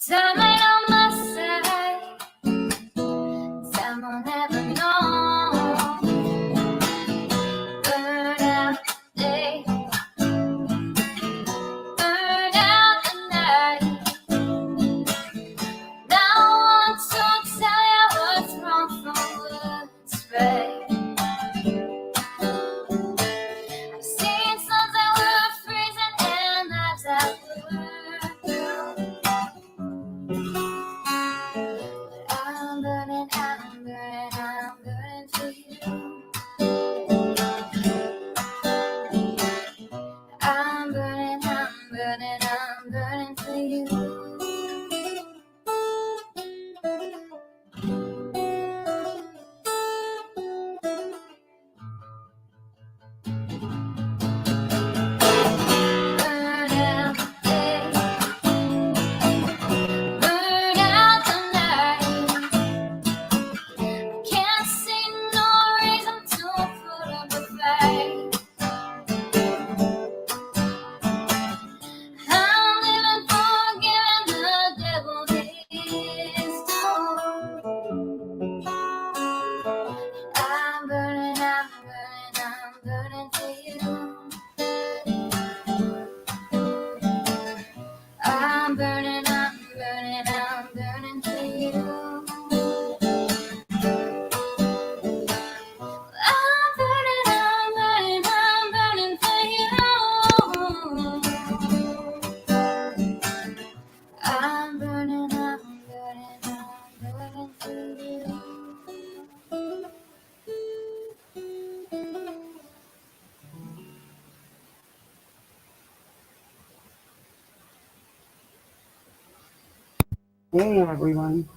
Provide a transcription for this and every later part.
Time ain't on my side. Time will never know. Burn out the day. Burn out the night. Now I want to tell you what's wrong from what's right. I've seen suns that were freezing and nights that were blue. But I'm burning for you. I'm burning for you. Burn out the day. Burn out the night. Can't see no reason to put up a fight. I'm living for giving the devil his due. I'm burning for you. I'm burning for you. I'm burning for you. I'm burning for you. Hey everyone,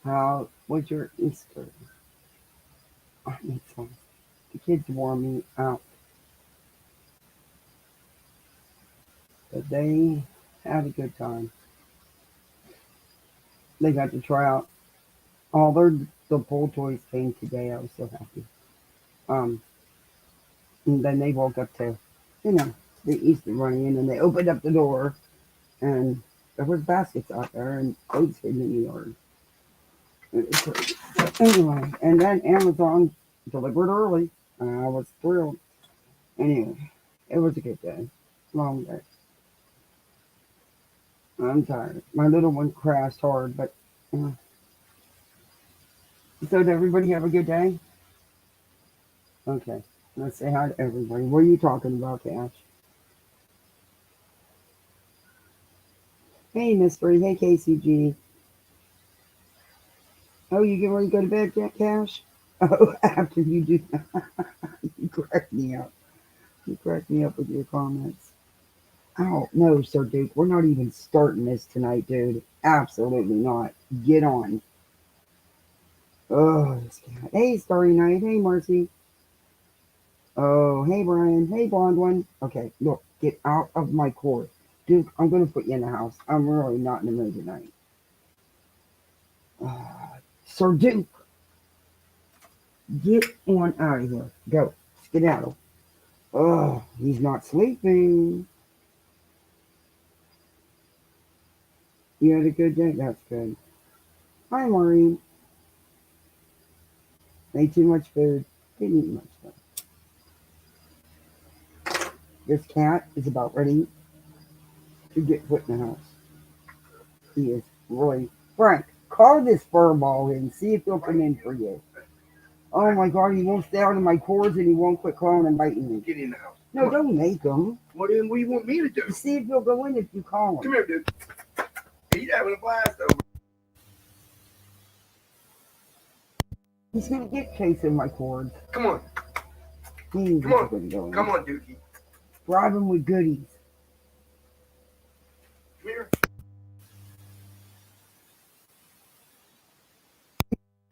how was your Easter? I need some. The kids wore me out, but they had a good time. They got to try out all the pool toys came today. I was so happy. And then they woke up to, the Easter bunny, and then they opened up the door, and there was baskets out there and clothes hidden in the yard. It was crazy. But anyway, and then Amazon delivered early, and I was thrilled. Anyway, it was a good day. Long day. I'm tired. My little one crashed hard, but so did everybody have a good day? Okay. Let's say hi to everybody. What are you talking about, Cash? Hey, Mystery. Hey, KCG. Oh, you getting ready to go to bed yet, Cash? Oh, after you do that. You crack me up. You crack me up with your comments. Oh, no, Sir Duke. We're not even starting this tonight, dude. Absolutely not. Get on. Oh, this cat. Hey, Starry Night. Hey, Marcy. Oh, hey, Brian. Hey, blonde one. Okay, look. Get out of my court. Duke, I'm going to put you in the house. I'm really not in the mood tonight. Sir Duke. Get on out of here. Go. Skedaddle. Oh, he's not sleeping. You had a good day? That's good. Hi, Maureen. Ate too much food. Didn't eat much though. This cat is about ready to get put in the house. He is really. Frank, call this furball in. See if he'll come in for you. Oh my God, he won't stay out of my cords and he won't quit clawing and biting me. Get in the house. No, don't make him. What do you want me to do? See if he'll go in if you call him. Come here, dude. He's having a blast over. He's gonna get chasing my cords. Come on. He's Come on. gonna go in. Come on, Dookie. Bribe him with goodies. Come here.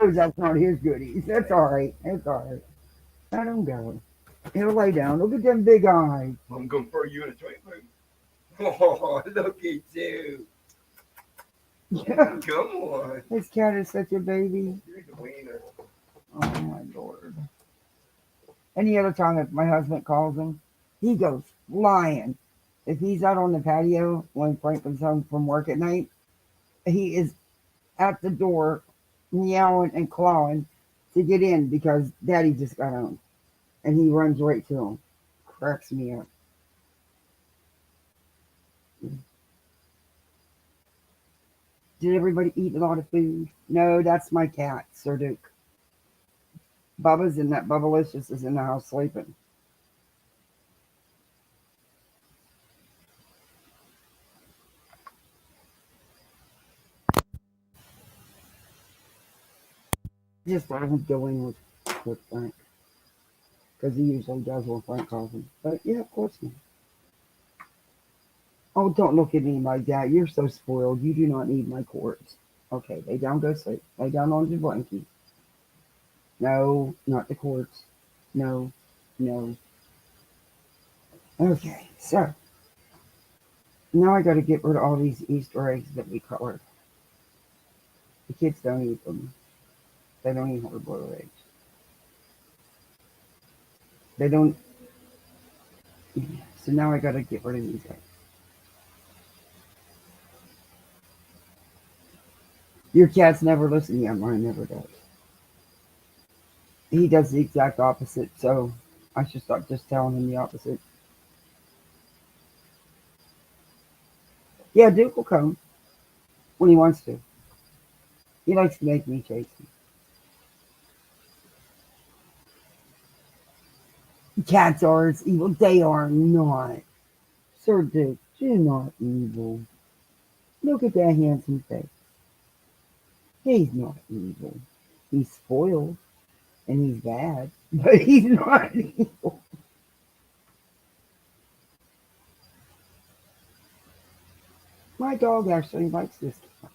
That's not his goodies. That's all right. That's all right. Let him go. He'll lay down. Look at them big eyes. I'm going to throw you in a toilet room. Oh, look at you. Yeah. Come on. This cat is such a baby. You're the wiener. Oh my Lord. Any other time if my husband calls him, he goes flying. If he's out on the patio when Frank comes home from work at night, he is at the door meowing and clawing to get in because Daddy just got home. And he runs right to him. Cracks me up. Did everybody eat a lot of food? No, that's my cat, Sir Duke. Bubba's in that Bubbalicious is in the house sleeping. Just let him go in with Frank. Because he usually does when Frank calls him. But yeah, of course not. Oh, don't look at me like that. You're so spoiled. You do not need my cords. Okay, lay down, go sleep. Lay down on your blankie. No, not the cords. No, no. Okay, so now I got to get rid of all these Easter eggs that we colored. The kids don't eat them. They don't eat hard-boiled eggs. They don't. So now I got to get rid of these eggs. Your cat's never listen. Yeah, mine never does. He does the exact opposite. So I should start just telling him the opposite. Yeah, Duke will come when he wants to. He likes to make me chase him. Cats are as evil. They are not. Sir Duke, you're not evil. Look at that handsome face. He's not evil. He's spoiled and he's bad, but he's not evil. My dog actually likes this cat.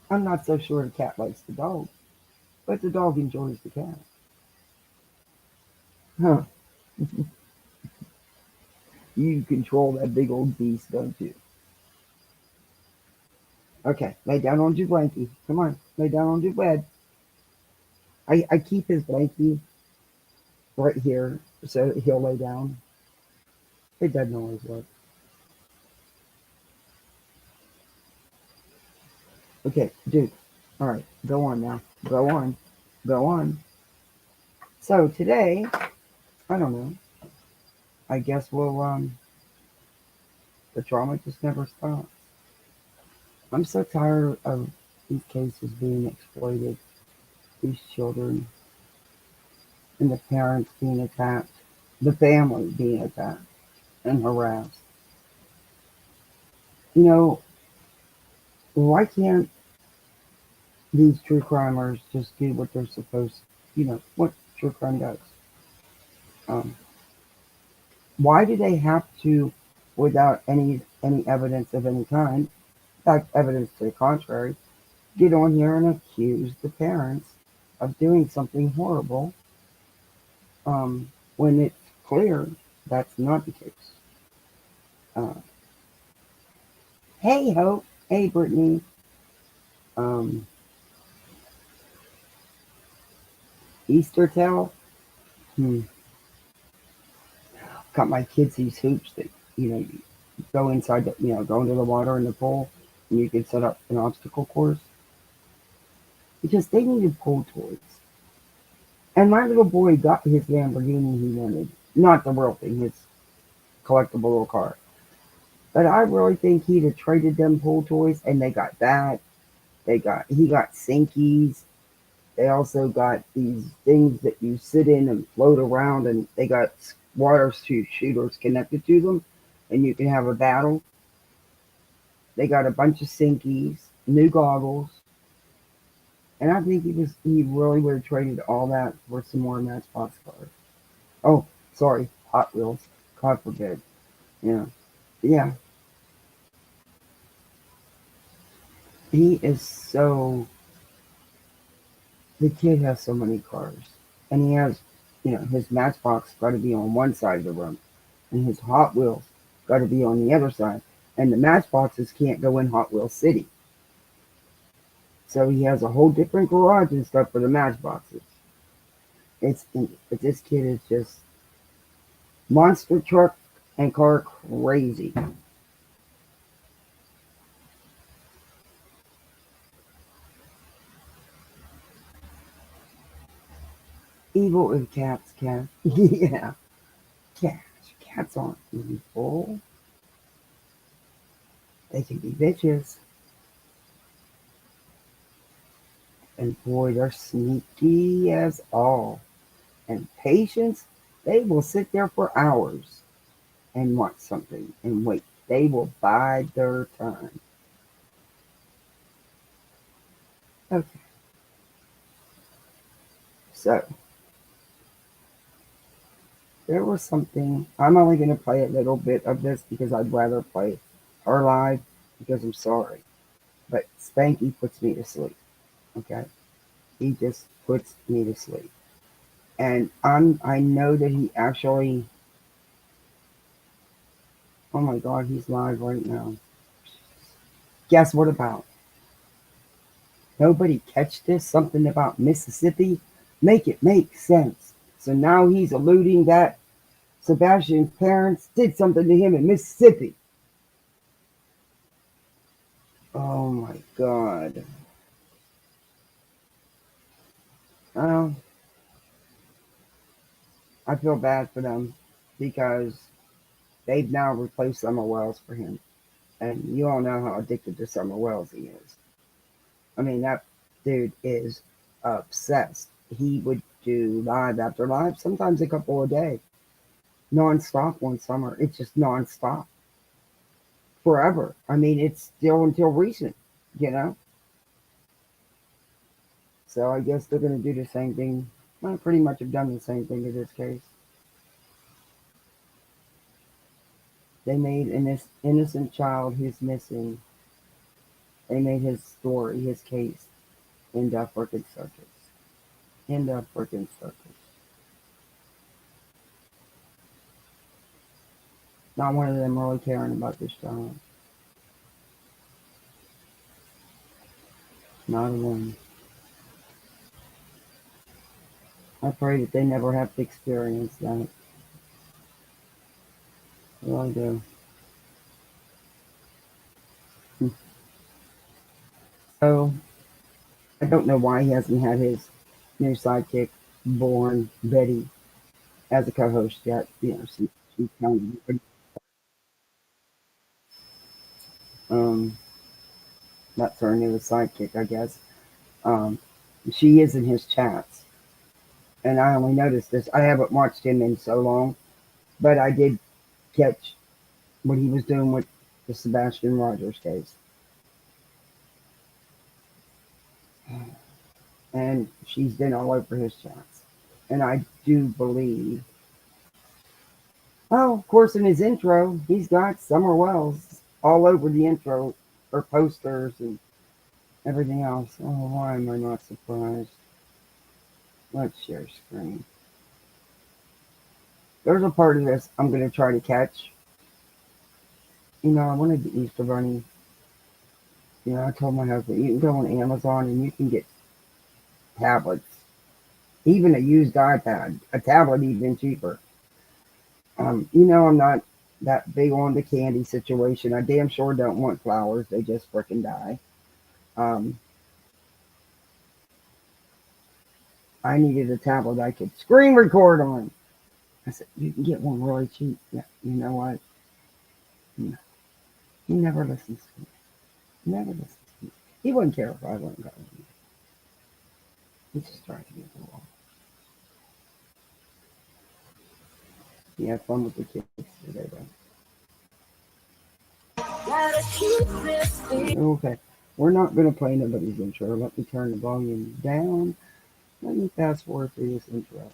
I'm not so sure the cat likes the dog, but the dog enjoys the cat. Huh. You control that big old beast, don't you? Okay, lay down on your blankie. Come on, lay down on your bed. I keep his blankie right here so he'll lay down. It doesn't always work. Okay, dude. All right, go on now. Go on. Go on. So today, I don't know. I guess the trauma just never stops. I'm so tired of these cases being exploited, these children, and the parents being attacked, the family being attacked and harassed. You know, why can't these true crimers just do what they're supposed to, what true crime does? Um, why do they have to, without any evidence of any kind, in fact, evidence to the contrary, get on here and accuse the parents of doing something horrible when it's clear that's not the case? Uh, hey, Hope. Hey, Brittany. Um, Easter towel. Hmm. Got my kids these hoops that, you go inside, go into the water in the pool, and you can set up an obstacle course. Because they needed pool toys. And my little boy got his Lamborghini he wanted. Not the real thing, his collectible little car. But I really think he'd have traded them pool toys, and they got that. He got sinkies. They also got these things that you sit in and float around, and they got water shooters connected to them, and you can have a battle. They got a bunch of sinkies, new goggles, and I think he really would have traded all that for some more Matchbox cars. Oh, sorry, Hot Wheels. God forbid. Yeah, yeah. He is so. The kid has so many cars, and he has, his Matchbox got to be on one side of the room, and his Hot Wheels got to be on the other side, and the Matchboxes can't go in Hot Wheel City. So he has a whole different garage and stuff for the Matchboxes. But this kid is just Monster truck and car crazy. Evil is cats, cats. Yeah, cats. Cats aren't evil. They can be bitches. And boy, they're sneaky as all. And patience, they will sit there for hours and want something and wait. They will bide their time. Okay, so there was something. I'm only going to play a little bit of this because I'd rather play her live because I'm sorry. But Spanky puts me to sleep. Okay, he just puts me to sleep. And I know that he actually. Oh my God, he's live right now. Guess what about? Nobody catch this? Something about Mississippi? Make it make sense. So now he's alluding that Sebastian's parents did something to him in Mississippi. Oh my God. Well, I feel bad for them because they've now replaced Summer Wells for him. And you all know how addicted to Summer Wells he is. I mean, that dude is obsessed. He would do live after live, sometimes a couple a day, nonstop one summer. It's just nonstop forever. I mean, it's still until recent, you know? So I guess they're going to do the same thing. Well, pretty much have done the same thing in this case. They made an innocent child who's missing. They made his story, his case, end up working circus. End up working circus. Not one of them really caring about this child. Not a one. I pray that they never have to experience that. I really do. So I don't know why he hasn't had his new sidekick, Born Betty, as a co-host yet. You know, she's kind of um, that's her newest sidekick, I guess. Um, she is in his chats, and I only noticed this. I haven't watched him in so long, but I did catch what he was doing with the Sebastian Rogers case, and she's been all over his chats. And I do believe. Oh, of course, in his intro, he's got Summer Wells all over the intro, or posters and everything else. Oh, why am I not surprised? Let's share screen. There's a part of this I'm going to try to catch. You know, I wanted the Easter Bunny. You know, I told my husband, you can go on Amazon and you can get tablets, even a used iPad, a tablet even cheaper. You know, I'm not that big on the candy situation. I damn sure don't want flowers. They just frickin' die. Um, I needed a tablet I could screen record on. I said, you can get one really cheap. Yeah, you know what? No. He never listens to me. Never listens to me. He wouldn't care if I wouldn't go with him. He's just trying to get the wall. He had fun with the kids today, though. Okay. We're not going to play nobody's intro. Let me turn the volume down. Let me fast forward through this intro.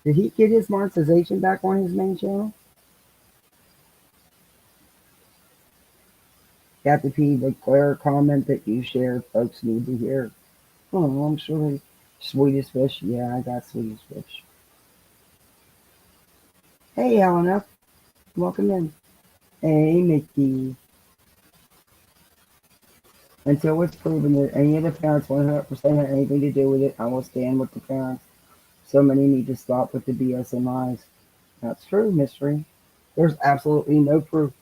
Did he get his monetization back on his main channel? Got the P, the clear comment that you shared, folks need to hear. Oh, I'm sure Swedish Fish. Yeah, I got Swedish Fish. Hey, Helena. Welcome in. Hey, Mickey. Until it's proven that any of the parents 100% had anything to do with it, I will stand with the parents. So many need to stop with the BS and lies. That's true, mystery. There's absolutely no proof.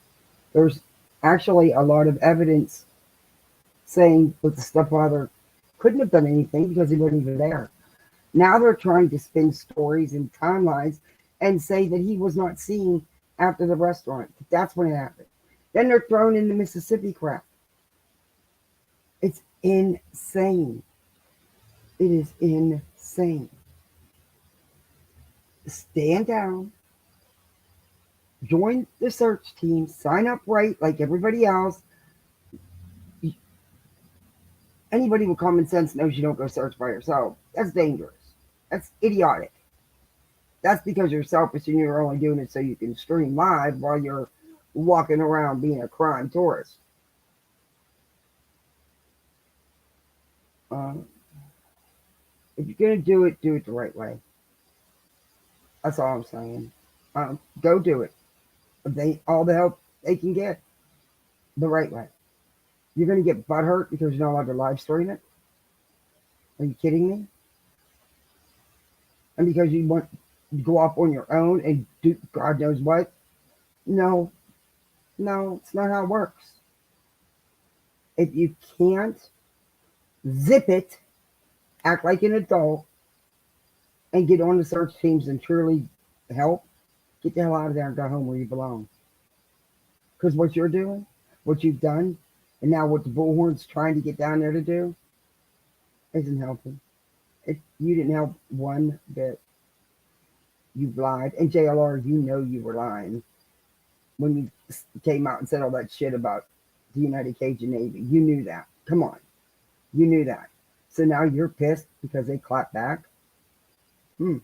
There's actually a lot of evidence saying that the stepfather couldn't have done anything because he wasn't even there. Now they're trying to spin stories and timelines and say that he was not seen after the restaurant. That's when it happened. Then they're thrown in the Mississippi crap. It's insane. It is insane. Stand down, join the search team, sign up right like everybody else. Anybody with common sense knows you don't go search by yourself. That's dangerous. That's idiotic. That's because you're selfish and you're only doing it so you can stream live while you're walking around being a crime tourist. Uh, if you're going to do it the right way. That's all I'm saying. Go do it. All the help they can get the right way. You're going to get butthurt because you're not allowed to live stream it? Are you kidding me? And because you want to go off on your own and do God knows what? No, it's not how it works. If you can't zip it, act like an adult, and get on the search teams and truly help, get the hell out of there and go home where you belong. Because what you're doing, what you've done, and now what the bullhorn's trying to get down there to do, isn't helping. You didn't help one bit. You've lied. And JLR, you know you were lying when you came out and said all that shit about the United Cajun Navy. You knew that. Come on. You knew that. So now you're pissed because they clapped back? You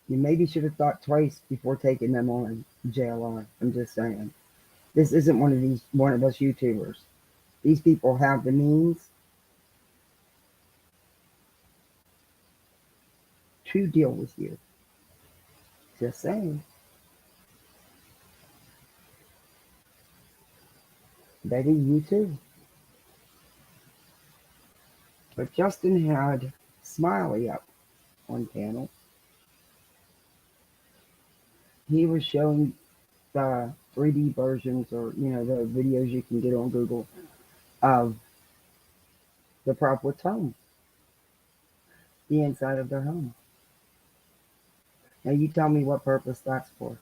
maybe should have thought twice before taking them on, JLR. I'm just saying. This isn't one of us YouTubers. These people have the means to deal with you. Just saying. Betty, you too. But Justin had Smiley up on panel. He was showing the 3D versions, or the videos you can get on Google of the Propwitz home, the inside of their home. Now you tell me what purpose that's for.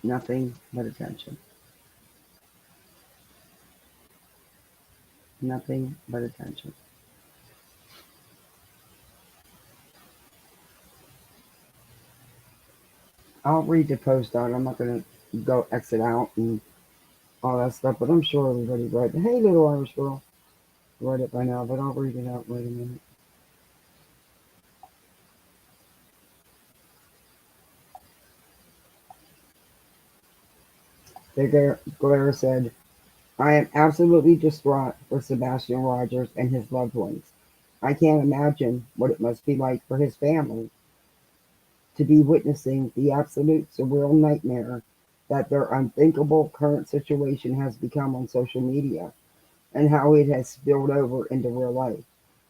Nothing but attention. Nothing but attention. I'll read the post out. I'm not going to go exit out and all that stuff, but I'm sure everybody read it. Hey, little Irish girl. Read it by now, but I'll read it out. Wait a minute. Blair said, I am absolutely distraught for Sebastian Rogers and his loved ones. I can't imagine what it must be like for his family to be witnessing the absolute surreal nightmare that their unthinkable current situation has become on social media, and how it has spilled over into real life.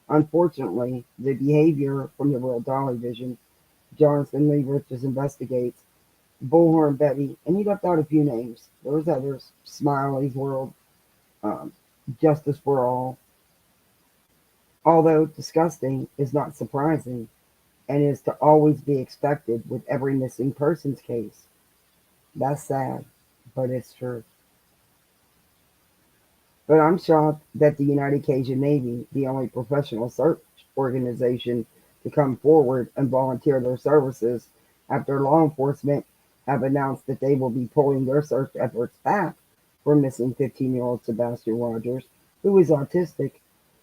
Unfortunately, the behavior from the Real Dolly Vision, Jonathan Lee Richards investigates, Bullhorn Betty, and he left out a few names. There was others, Smiley's World, Justice for All. Although disgusting, is not surprising, and is to always be expected with every missing persons case. That's sad, but it's true. But I'm shocked that the United Cajun Navy, the only professional search organization to come forward and volunteer their services after law enforcement have announced that they will be pulling their search efforts back for missing 15-year-old Sebastian Rogers, who is autistic,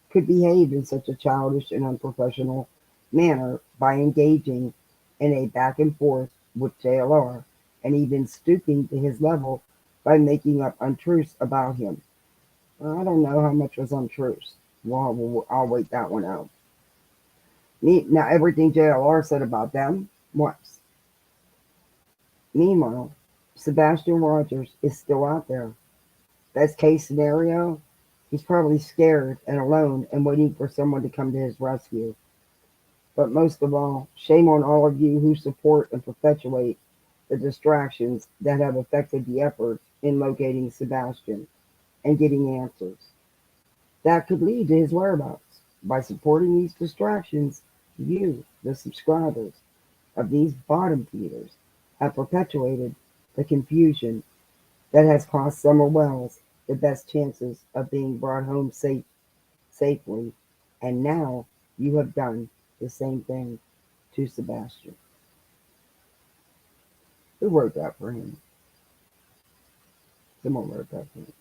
could behave in such a childish and unprofessional manner by engaging in a back and forth with JLR and even stooping to his level by making up untruths about him. I don't know how much was untruths. Well, I'll wait that one out. Now, everything JLR said about them was. Meanwhile, Sebastian Rogers is still out there. Best case scenario, he's probably scared and alone and waiting for someone to come to his rescue. But most of all, shame on all of you who support and perpetuate the distractions that have affected the efforts in locating Sebastian and getting answers that could lead to his whereabouts. By supporting these distractions, you, the subscribers of these bottom feeders, have perpetuated the confusion that has cost Summer Wells the best chances of being brought home safely, and now you have done the same thing to Sebastian. Who wrote that for him? Someone wrote that for him.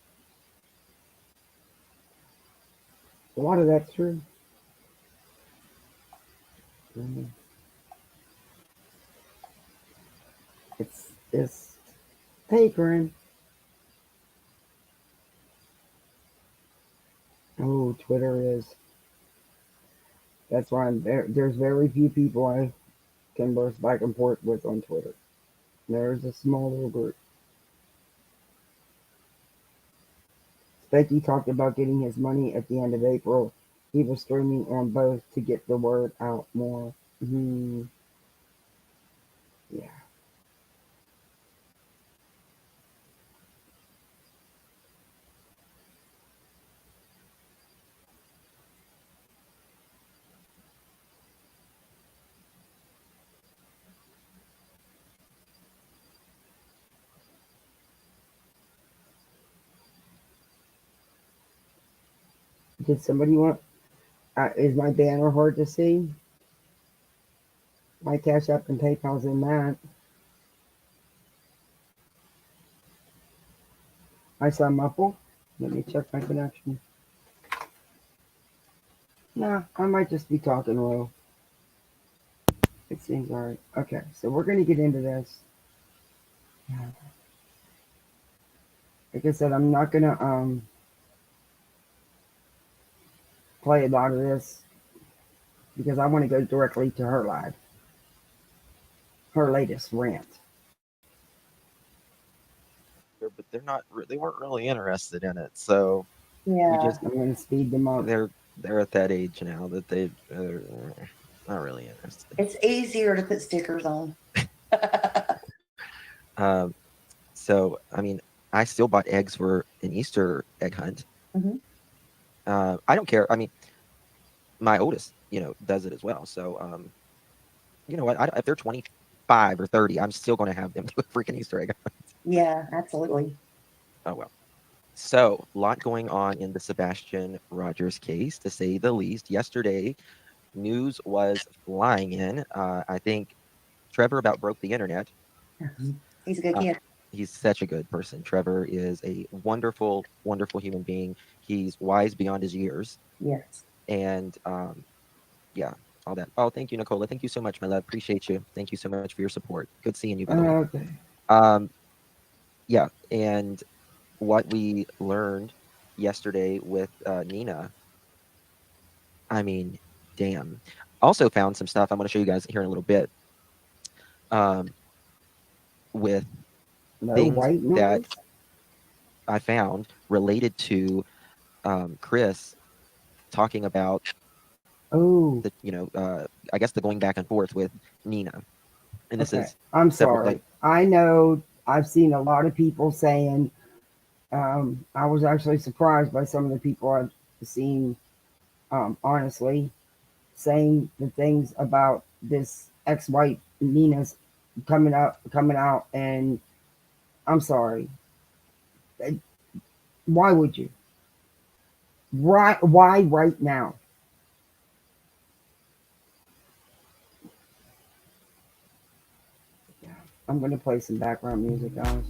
A lot of that's true. Mhm. It's tapering. Oh, Twitter is. That's why there's very few people I converse back and forth with on Twitter. There's a small little group. Spanky talked about getting his money at the end of April. He was streaming on both to get the word out more. Yeah. Did somebody want? Is my banner hard to see? My Cash App and PayPal's in that. I saw muffle. Let me check my connection. Nah, I might just be talking low. It seems alright. Okay, so we're gonna get into this. Like I said, I'm not gonna play a lot of this because I want to go directly to her live, her latest rant. But they weren't really interested in it. So you Yeah. just I'm gonna speed them up. they're at that age now that they're not really interested. It's easier to put stickers on. Um, so I mean, I still bought eggs for an Easter egg hunt. Mhm. I don't care. I mean, my oldest, does it as well. So you know what? If they're 25 or 30, I'm still going to have them do a freaking Easter egg hunt. Yeah, absolutely. Oh well. So, a lot going on in the Sebastian Rogers case, to say the least. Yesterday, news was flying in. I think Trevor about broke the internet. He's a good Uh, kid. he's such a good person. Trevor is a wonderful, wonderful human being. He's wise beyond his years. Yes. And yeah, all that. Oh, thank you, Nicola. Thank you so much, my love. Appreciate you. Thank you so much for your support. Good seeing you, by the way. Okay. Um, yeah, and what we learned yesterday with Nina, I mean, damn. Also found some stuff I'm going to show you guys here in a little bit, um, with No things white that noise. I found related to Chris talking about Oh, I guess the going back and forth with Nina. And this okay. is I'm several, like, sorry. I know I've seen a lot of people saying. I was actually surprised by some of the people I've seen. Honestly, saying the things about this ex-wife Nina's coming out, and I'm sorry. Why would you? Why right now? I'm gonna play some background music, guys.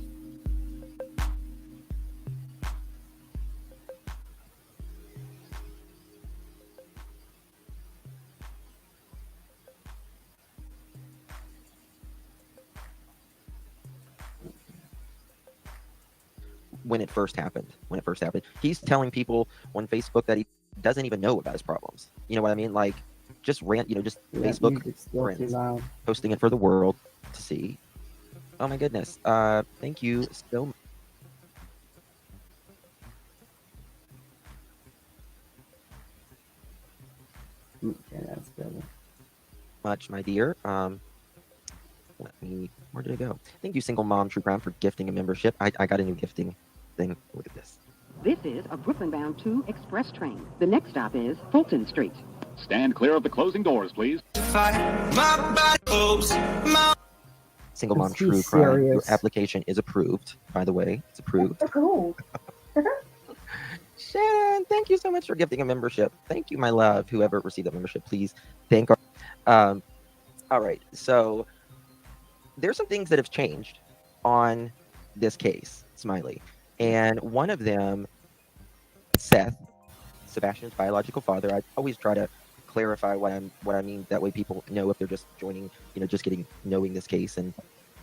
when it first happened. When it first happened, he's telling people on Facebook that he doesn't even know about his problems. You know what I mean? Like, just just Yeah, Facebook music's still too friends loud. posting it for the world to see. Oh my goodness. Thank you so much. much, my dear. Where did it go? Thank you, Single Mom True Crime, for gifting a membership. I got a new gifting thing. Look at this. This is a Brooklyn-bound 2 express train. The next stop is Fulton Street. Stand clear of the closing doors, please. Single Mom Is he True Crime. Your serious? application is approved, by the way. It's approved. So cool. Shannon, thank you so much for gifting a membership. Thank you, my love. Whoever received that membership, please thank our. All right, so there's some things that have changed on this case, Smiley, and one of them, Seth, Sebastian's biological father. I always try to clarify what I mean. That way, people know if they're just joining, just knowing this case and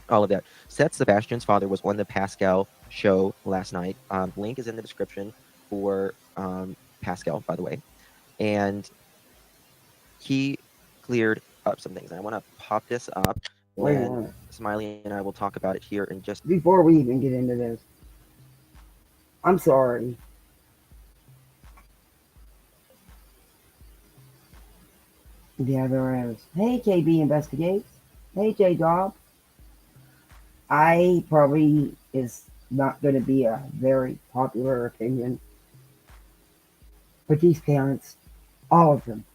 all of that. Seth, Sebastian's father, was on the Pascal show last night. Link is in the description for Pascal, by the way, and he cleared up some things. And I want to pop this up, Wait a and minute. Smiley and I will talk about it here in just. Before we even get into this, I'm sorry. Yeah, there is. Hey, KB Investigates. Hey, J Dog. I probably is not going to be a very popular opinion, but these parents, all of them,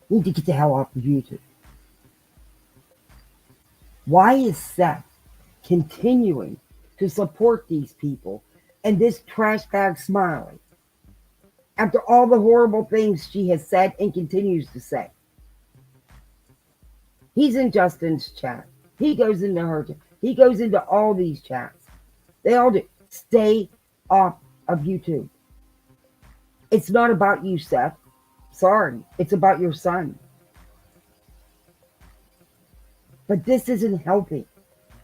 need to get the hell off of YouTube. Why is Seth continuing to support these people and this trash bag Smiley after all the horrible things she has said and continues to say? He's in Justin's chat. He goes into her chat. He goes into all these chats. They all do. Stay off of YouTube. It's not about you, Seth. Sorry. It's about your son. But this isn't helping.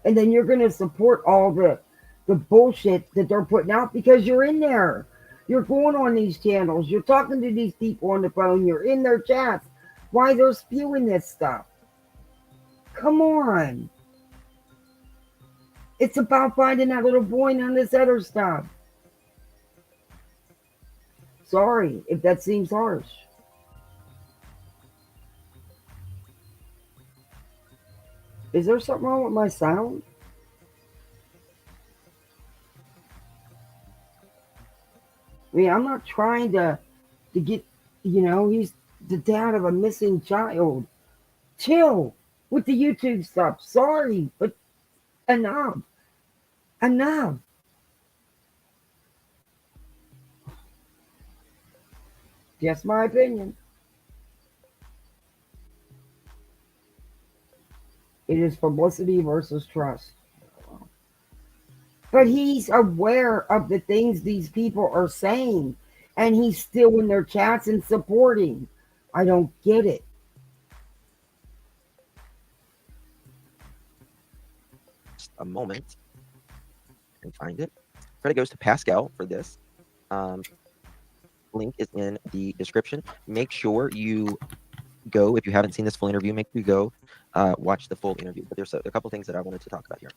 And then you're going to support all the bullshit that they're putting out because you're in there. You're going on these channels. You're talking to these people on the phone. You're in their chats. Why they're spewing this stuff? Come on. It's about finding that little boy and on this other stuff. Sorry if that seems harsh. Is there something wrong with my sound? I mean, I'm not trying to get, he's the dad of a missing child. Chill with the YouTube stuff. Sorry, but enough. Enough. Just my opinion. It is publicity versus trust. But he's aware of the things these people are saying, and he's still in their chats and supporting. I don't get it. Just a moment and find it. Credit goes to Pascal for this. Link is in the description. Make sure you go, if you haven't seen this full interview, make sure you go watch the full interview. But there's a couple things that I wanted to talk about here.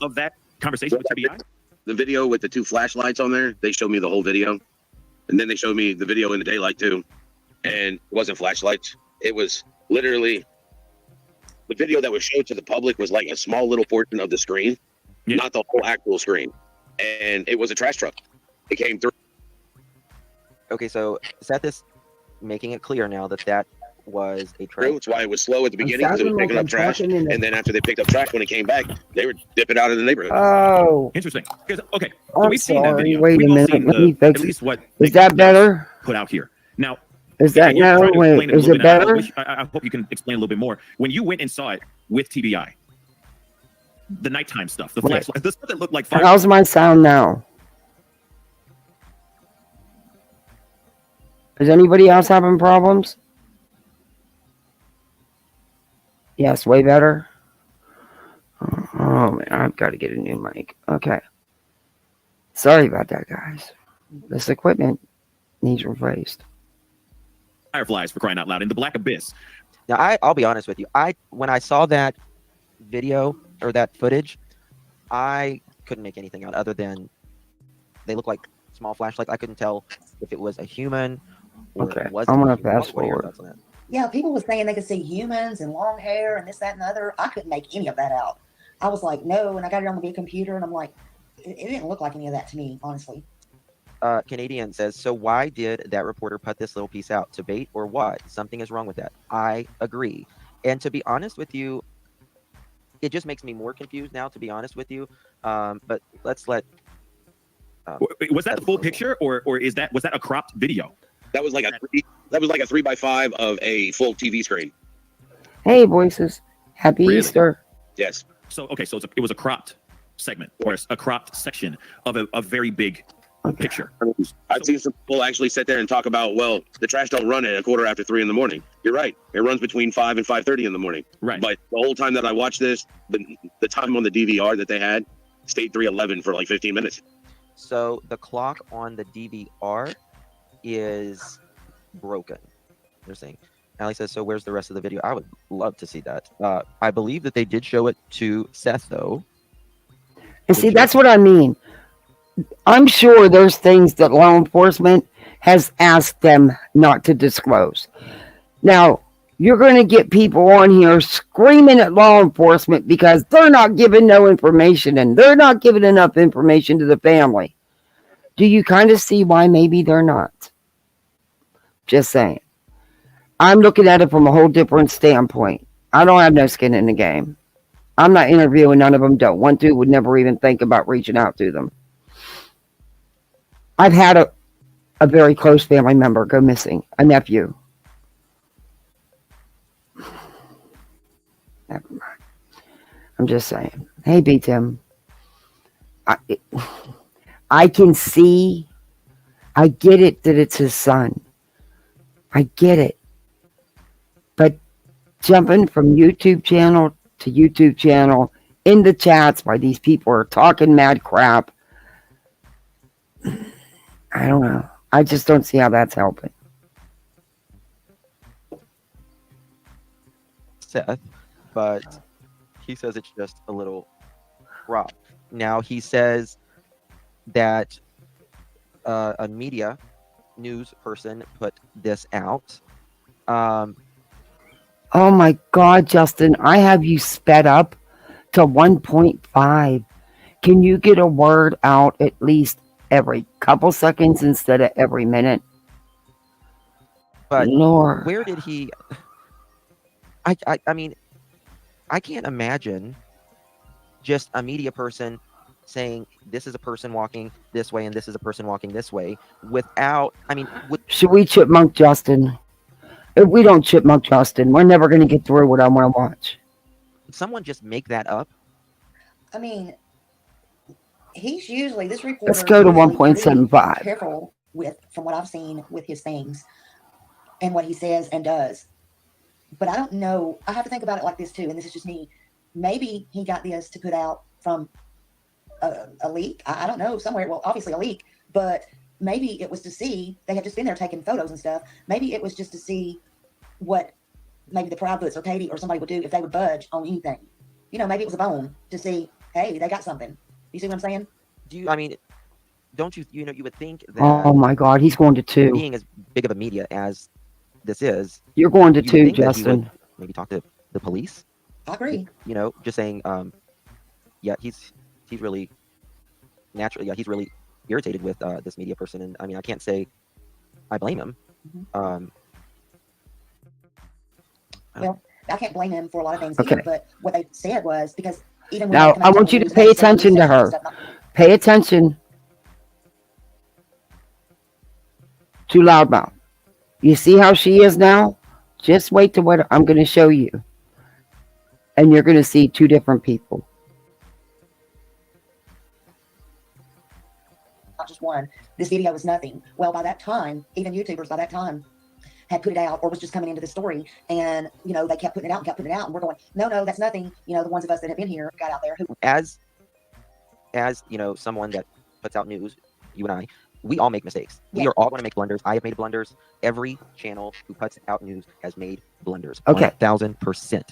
Of that conversation with TBI? The video with the two flashlights on there, they showed me the whole video. And then they showed me the video in the daylight too. And it wasn't flashlights. It was literally the video that was showed to the public was like a small little portion of the screen, not the whole actual screen. And it was a trash truck. It came through. Okay, so Seth is making it clear now that was a trash. That's why it was slow at the beginning because it was picking up trash. And then after they picked up trash, when it came back, they were dipping out of the neighborhood. Oh. Interesting. Because, okay, so I'm we've seen that sorry. video. Wait We've a all minute. seen Let me fix at it. least what Is that better? put out here. Now, Is that and you're now? trying to Wait, explain it a is little it bit. I better? wish- I hope you can explain a little bit more. When you went and saw it with TBI, the nighttime stuff, the Wait. flashlight, the stuff that looked like fire. How's my sound now? Is anybody else having problems? Yes, way better. Oh man, I've got to get a new mic. Okay. Sorry about that, guys. This equipment needs replaced. Fireflies, for crying out loud, in the black abyss. Now, I'll be honest with you. When I saw that video or that footage, I couldn't make anything out other than they look like small flashlights. I couldn't tell if it was a human or Okay, it wasn't. I'm a gonna human. fast What are your forward. thoughts on that? Yeah, people were saying they could see humans and long hair and this, that, and the other. I couldn't make any of that out. I was like, no, and I got it on the big computer, and I'm like, it didn't look like any of that to me, honestly. Canadian says, so why did that reporter put this little piece out? To bait or what? Something is wrong with that. I agree. And to be honest with you, it just makes me more confused now, to be honest with you. But let's let. Was that the full picture, or was that a cropped video? That was like a 3x5 of a full TV screen. Hey, voices. Happy Really? Easter. Yes. So it was a cropped segment or a cropped section of a very big picture. I've seen some people actually sit there and talk about, well, the trash don't run at 3:15 in the morning. You're right. It runs between 5 and 5:30 in the morning. Right. But the whole time that I watched this, the time on the DVR that they had stayed 3:11 for like 15 minutes. So the clock on the DVR is broken. They're saying. Allie says, so where's the rest of the video? I would love to see that. I believe that they did show it to Seth, though. And see, that's what I mean. I'm sure there's things that law enforcement has asked them not to disclose. Now, you're going to get people on here screaming at law enforcement because they're not giving no information and they're not giving enough information to the family. Do you kind of see why maybe they're not? Just saying. I'm looking at it from a whole different standpoint. I don't have no skin in the game. I'm not interviewing, none of them don't want to, would never even think about reaching out to them. I've had a very close family member go missing, a nephew. Never mind. I'm just saying. Hey, B. Tim. I can see, I get it that it's his son. I get it. But jumping from YouTube channel to YouTube channel in the chats while these people are talking mad crap, I don't know. I just don't see how that's helping. Seth, but he says it's just a little crop. Now he says that a media news person put this out. Oh my God, Justin, I have you sped up to 1.5. Can you get a word out at least every couple seconds instead of every minute? But Lord. where did he? I mean, I can't imagine just a media person saying this is a person walking this way and this is a person walking this way without. I mean, should we chipmunk Justin? If we don't chipmunk Justin, we're never going to get through what I want to watch. Would someone just make that up? I mean, he's usually, this reporter. Let's go to is usually 1.75. really careful with, from what I've seen with his things and what he says and does. But I don't know. I have to think about it like this too, and this is just me. Maybe he got this to put out from a leak. I don't know, somewhere. Well, obviously a leak, but maybe it was to see, they had just been there taking photos and stuff. Maybe it was just to see what maybe the Proudfoots or Katie or somebody would do if they would budge on anything. You know, maybe it was a bone to see, hey, they got something. You see what I'm saying? I mean, don't you, you would think that. Oh my God, he's going to 2. Being as big of a media as this is. You're going to you would 2, think that he Justin. would maybe talk to the police. I agree. Just saying, yeah, he's really naturally, yeah, he's really irritated with this media person, and I mean, I can't say I blame him. Mm-hmm. Well, I can't blame him for a lot of things Okay. either, but what they said was because even when Now, they come out I and want tell you the to news, pay they say attention to research and her. stuff, Pay attention to Loudmouth. You see how she is now? Just wait to what I'm going to show you. And you're going to see 2 different people. not just one. This video was nothing. Well, by that time, even YouTubers by that time had put it out or was just coming into the story, and they kept putting it out and kept putting it out, and we're going, no, that's nothing. The ones of us that have been here got out there who, As someone that puts out news, you and I, we all make mistakes. We Yeah. are all going to make blunders. I have made blunders. Every channel who puts out news has made blunders. Okay. 1000%.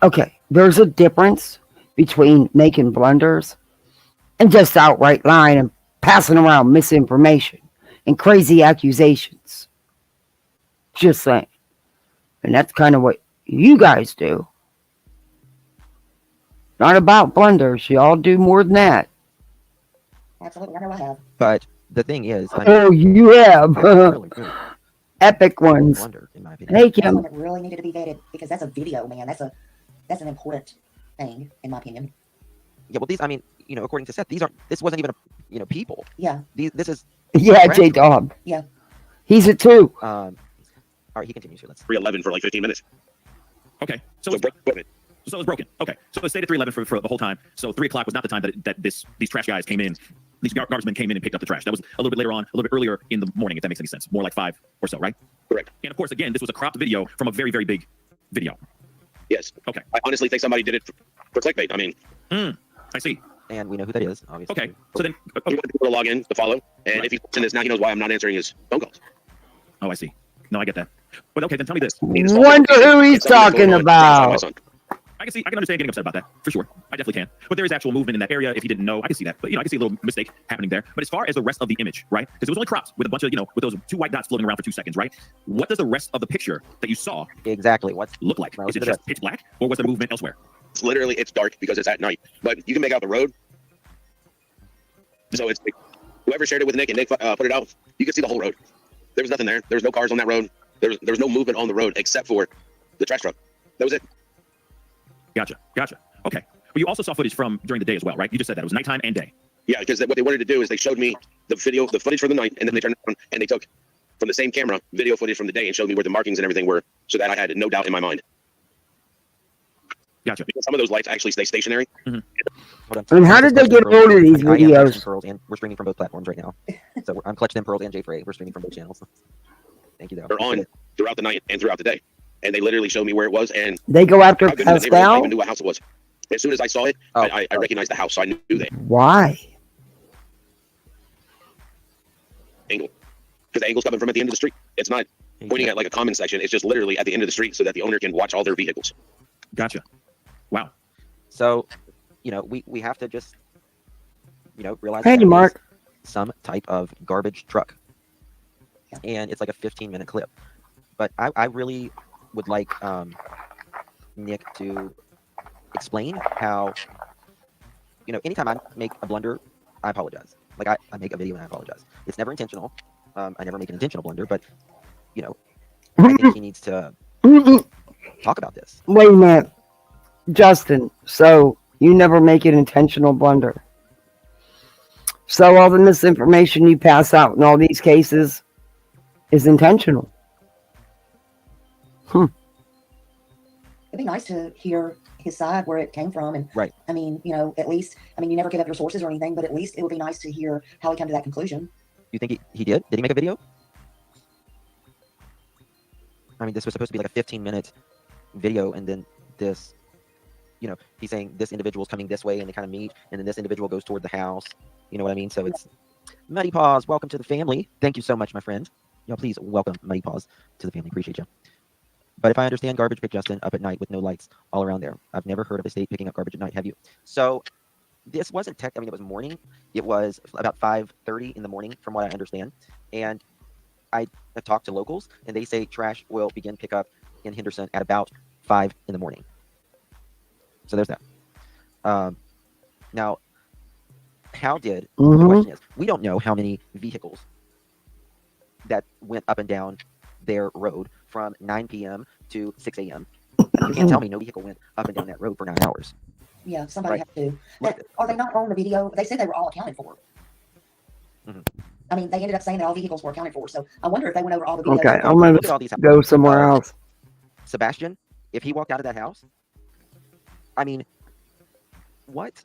Okay. There's a difference between making blunders and just outright lying and passing around misinformation and crazy accusations. Just saying. And that's kind of what you guys do. Not about blunders. Y'all do more than that. Absolutely, I know I have. But the thing is, I mean, Oh, you have. really, really Epic ones. blunder, in my opinion. Hey, That's one Kim. that really needed to be vetted because that's a video, man. That's an important thing, in my opinion. Yeah, well, these, I mean, you know, according to Seth, this wasn't even people. Yeah. This is, Yeah, Correct. J-Dog. Yeah. He's a 2. all right, he continues here. Let's 311 for like 15 minutes. Okay. So So it's, broke equipment. so it's broken. Okay. So it stayed at 311 for the whole time. So 3 o'clock was not the time that these trash guys came in. These garbage men came in and picked up the trash. That was a little bit later on, a little bit earlier in the morning, if that makes any sense. More like 5 or so, right? Correct. And of course, again, this was a cropped video from a very, very big video. Yes. Okay. I honestly think somebody did it for clickbait. I mean, I see. and we know who that is, obviously. Okay. So then, he wanted people to log in to follow, and Right. if he's watching this now, he knows why I'm not answering his phone calls. oh, I see. No, I get that. But okay, then tell me this. Wonder who he's talking about. I can understand getting upset about that for sure. I definitely can. But there is actual movement in that area. If you didn't know, I can see that. But I can see a little mistake happening there. But as far as the rest of the image, right? Because it was only cropped with a bunch of with those 2 white dots floating around for 2 seconds, right? What does the rest of the picture that you saw Exactly. What's look like? No, Is it it's just pitch black, or was there movement elsewhere? It's dark because it's at night, but you can make out the road. So it's like, whoever shared it with Nick and Nick put it out, you could see the whole road. There was nothing there. There was no cars on that road. There was no movement on the road except for the trash truck. That was it. Gotcha. Okay. But you also saw footage from during the day as well, right? You just said that it was nighttime and day. Yeah, because what they wanted to do is they showed me the footage for the night, and then they turned it on and they took from the same camera video footage from the day and showed me where the markings and everything were, so that I had no doubt in my mind. Gotcha. Because some of those lights actually stay stationary. Hold on. And how did they get hold of these I am Clutch videos? Them Pearls, and we're streaming from both platforms right now. So I'm Clutch Them Pearls and Jay Frey. We're streaming from both channels. Thank you, though. They're on throughout the night and throughout the day, and they literally showed me where it was and They go after how good in the neighborhood. I Pascal? even knew what house it was. As soon as I saw it, Oh. I recognized the house, so I knew the Why? angle. Because the angle's coming from at the end of the street. It's not pointing at like a common section. It's just literally at the end of the street so that the owner can watch all their vehicles. Gotcha. Wow. So, we have to just, realize Hey, that it is Mark. some type of garbage truck. And it's like a 15-minute clip. But I really would like Nick to explain how, anytime I make a blunder, I apologize. Like I make a video and I apologize. It's never intentional. I never make an intentional blunder, but, I think he needs to talk about this. Wait a minute. Justin, so you never make an intentional blunder. So all the misinformation you pass out in all these cases is intentional. It'd be nice to hear his side, where it came from. And Right. I mean, at least, you never give up your sources or anything, but at least it would be nice to hear how he came to that conclusion. You think he did? Did he make a video? I mean, this was supposed to be like a 15-minute video, and then this, he's saying this individual's coming this way, and they kind of meet, and then this individual goes toward the house. You know what I mean? So it's Muddy Paws. Welcome to the family. Thank you so much, my friend. Please welcome Muddy Paws to the family. Appreciate you. But if I understand, garbage picked Justin up at night with no lights all around there. I've never heard of a state picking up garbage at night. Have you? So this wasn't tech. I mean, it was morning. It was about 5:30 in the morning, from what I understand. And I have talked to locals, and they say trash will begin pickup in Henderson at about 5 in the morning. So there's that. Now, how did the question is, we don't know how many vehicles that went up and down their road from 9 p.m. to 6 a.m. You can't tell me no vehicle went up and down that road for 9 hours. Yeah, somebody Right. had to. Look, Are they not on the video? They said they were all accounted for. Mhm. I mean, they ended up saying that all vehicles were accounted for. So I wonder if they went over all the videos. Okay, I'm Look at all gonna these go somewhere else. Sebastian, if he walked out of that house, I mean, what?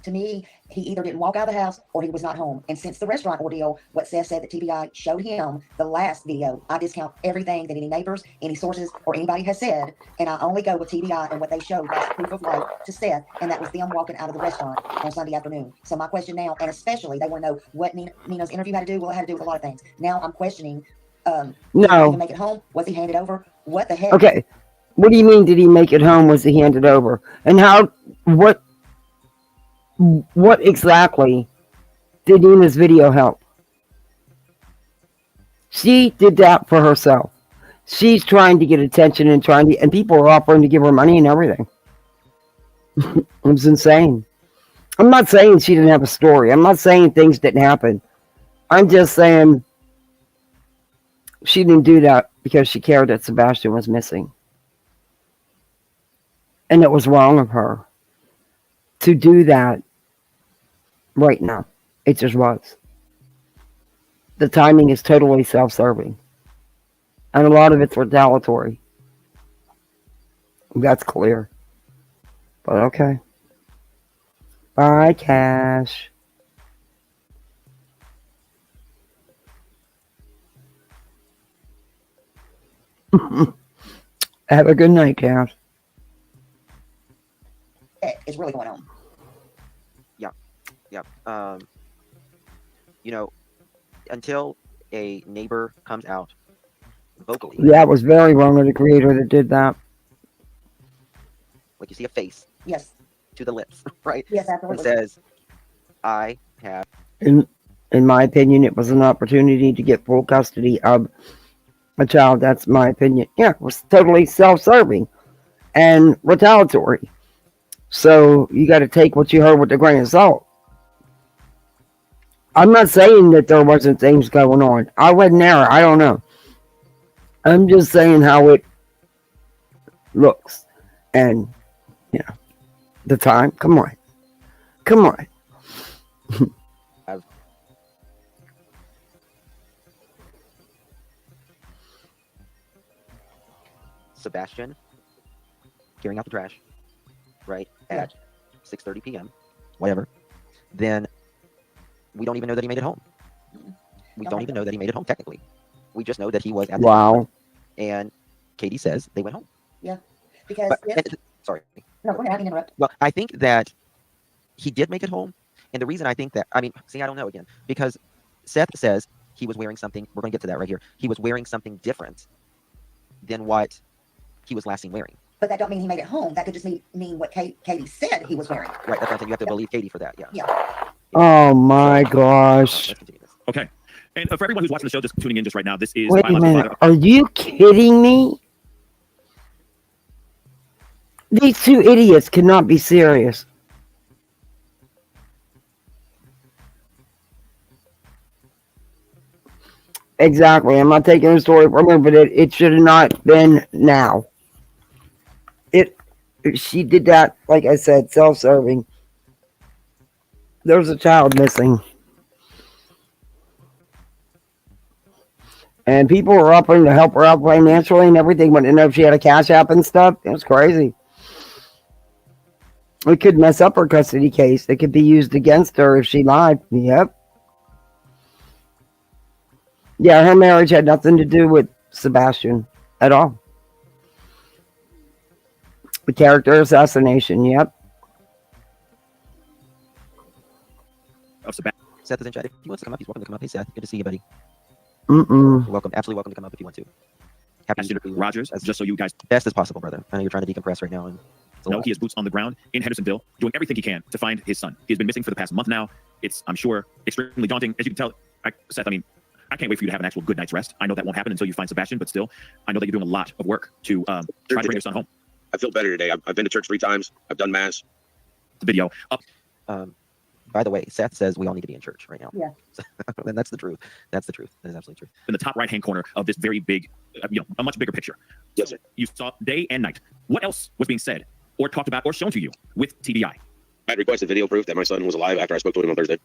To me, he either didn't walk out of the house or he was not home. And since the restaurant ordeal, what Seth said that TBI showed him the last video, I discount everything that any neighbors, any sources, or anybody has said, and I only go with TBI and what they showed as proof of life to Seth, and that was them walking out of the restaurant on Sunday afternoon. So my question now, and especially they want to know what Nina's interview had to do. Well, it had to do with a lot of things. Now I'm questioning, did he No. even make it home? Was he handed over? What the heck? Okay. What do you mean, did he make it home? Was he handed over? And what exactly did Nina's video help? She did that for herself. She's trying to get attention and and people are offering to give her money and everything. It was insane. I'm not saying she didn't have a story. I'm not saying things didn't happen. I'm just saying she didn't do that because she cared that Sebastian was missing. And it was wrong of her to do that right now. It just was. The timing is totally self-serving. And a lot of it's retaliatory. That's clear. But okay. Bye, Cash. Have a good night, Cash. Is really going on. Yeah. You know, until a neighbor comes out vocally, Yeah, it was very wrong of the creator that did that. like you see a face Yes. to the lips, right? Yes, And absolutely. says, I have. In my opinion, it was an opportunity to get full custody of a child. That's my opinion. Yeah, it was totally self-serving and retaliatory. So you got to take what you heard with a grain of salt. I'm not saying that there wasn't things going on. I wasn't there. I don't know. I'm just saying how it looks. And, you know, the time. Come on. Come on. Sebastian carrying out the trash, right, at 6:30 p.m., whatever, then we don't even know that he made it home. We don't even know that he made it home technically. We just know that he was at the Wow. and Katie says they went home. Because But, if, sorry. no, go ahead, I can interrupt. Well, I think that he did make it home. And the reason I think that, I mean, see, I don't know again, because Seth says he was wearing something, we're going to get to that right here. He was wearing something different than what he was last seen wearing. But that don't mean he made it home. That could just mean what Katie said he was wearing. Right, that's what I'm saying. You have to believe Katie for that, yeah. Oh my gosh. Let's continue this. Okay. And for everyone who's watching the show, just tuning in just right now, this is Wait a Biological minute. Are you kidding me? These two idiots cannot be serious. Exactly. I'm not taking the story from her, but it should have not been now. She did that, like I said, self-serving. There's a child missing. And people were offering to help her out financially and everything, but didn't know if she had a cash app and stuff. It was crazy. It could mess up her custody case. It could be used against her if she lied. Yep. Yeah, her marriage had nothing to do with Sebastian at all. The character assassination, yep. of Sebastian. Seth is in chat. If he wants to come up, he's welcome to come up. Hey, Seth. Good to see you, buddy. Mm-mm. You're welcome. Absolutely welcome to come up if you want to. Happy to Sebastian Rogers, just so you guys best as possible, brother. I know you're trying to decompress right now. And it's a know, lot. he has boots on the ground in Hendersonville, doing everything he can to find his son. He has been missing for the past month now. It's, I'm sure, extremely daunting. As you can tell, Seth, I mean, I can't wait for you to have an actual good night's rest. I know that won't happen until you find Sebastian, but still, I know that you're doing a lot of work to try to bring your son home. I feel better today. I've been to church 3 times. I've done mass. The video up. By the way, Seth says we all need to be in church right now. Yeah. And that's the truth. That's the truth. That is absolutely true. In the top right-hand corner of this very big, a much bigger picture. Yes, sir. You saw day and night. What else was being said or talked about or shown to you with TBI? I had requested video proof that my son was alive after I spoke to him on Thursday.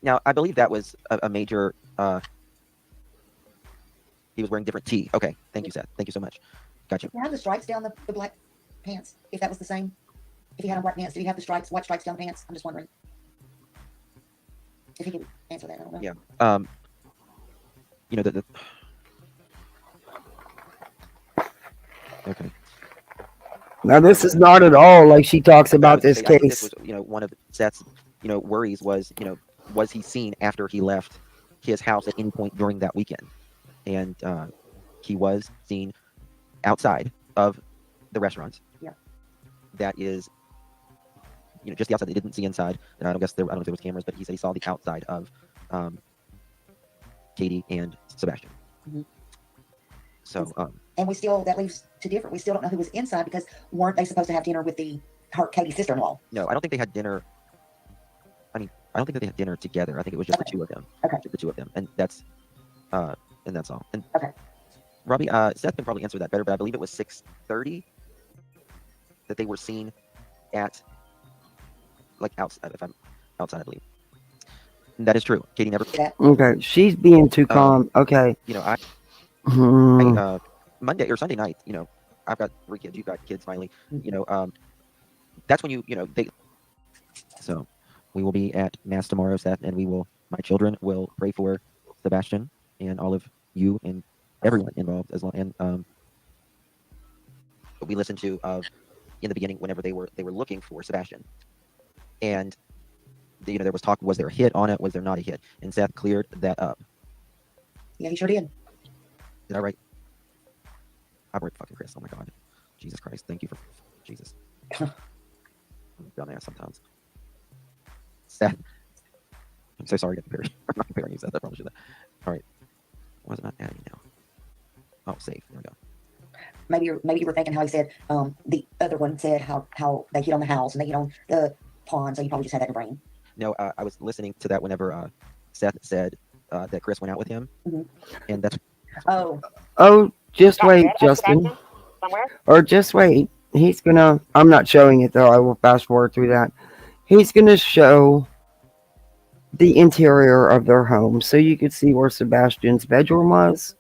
Now, I believe that was a major. He was wearing different tee. Okay. Thank you, Seth. Thank you so much. Gotcha. Did he have the stripes down the black pants? If that was the same? If he had on black pants, did he have the stripes, white stripes down the pants? I'm just wondering. If he could answer that, I don't know. Yeah. You know, the okay. Now, this is not at all like she talks I about was this gonna say, I think case. was, one of Seth's, worries was, was he seen after he left his house at any point during that weekend? And he was seen outside of the restaurant. Yeah. That is, just the outside. They didn't see inside. And I don't know if there was cameras, but he said he saw the outside of Katie and Sebastian. Mhm. So, And we still, that leaves to differ. We still don't know who was inside because weren't they supposed to have dinner with her Katie's sister-in-law? no, I don't think they had dinner. I mean, I don't think that they had dinner together. I think it was just the two of them. Okay. Just the two of them, and that's all. And Okay. Robbie, Seth can probably answer that better, but I believe it was 6:30 that they were seen at, like, outside. If I'm outside, I believe. And that is true. Katie never. Okay, she's being too calm. Okay. You know, Hmm. Monday or Sunday night, you know, I've got 3 kids. You've got kids finally. You know, that's when they. So, we will be at Mass tomorrow, Seth, and my children will pray for Sebastian and all of you and everyone involved as well. And we listened to in the beginning whenever they were looking for Sebastian, and there was talk: was there a hit on it? Was there not a hit? And Seth cleared that up. Yeah, he sure did. Did I write? I wrote fucking Chris. Oh my God, Jesus Christ! Thank you for Jesus. I'm a dumbass sometimes. Seth, I'm so sorry to compare you. I'm not comparing you, Seth. I probably should have. All right, why is it not adding now? Oh, save. There we go. Maybe you were thinking how he said the other one said how they hit on the house and they hit on the pond, so you probably just had that in your brain. No, I was listening to that whenever Seth said that Chris went out with him, and that's. Oh, just wait, Justin. Or just wait. He's gonna. I'm not showing it though. I will fast forward through that. He's gonna show the interior of their home, so you could see where Sebastian's bedroom was.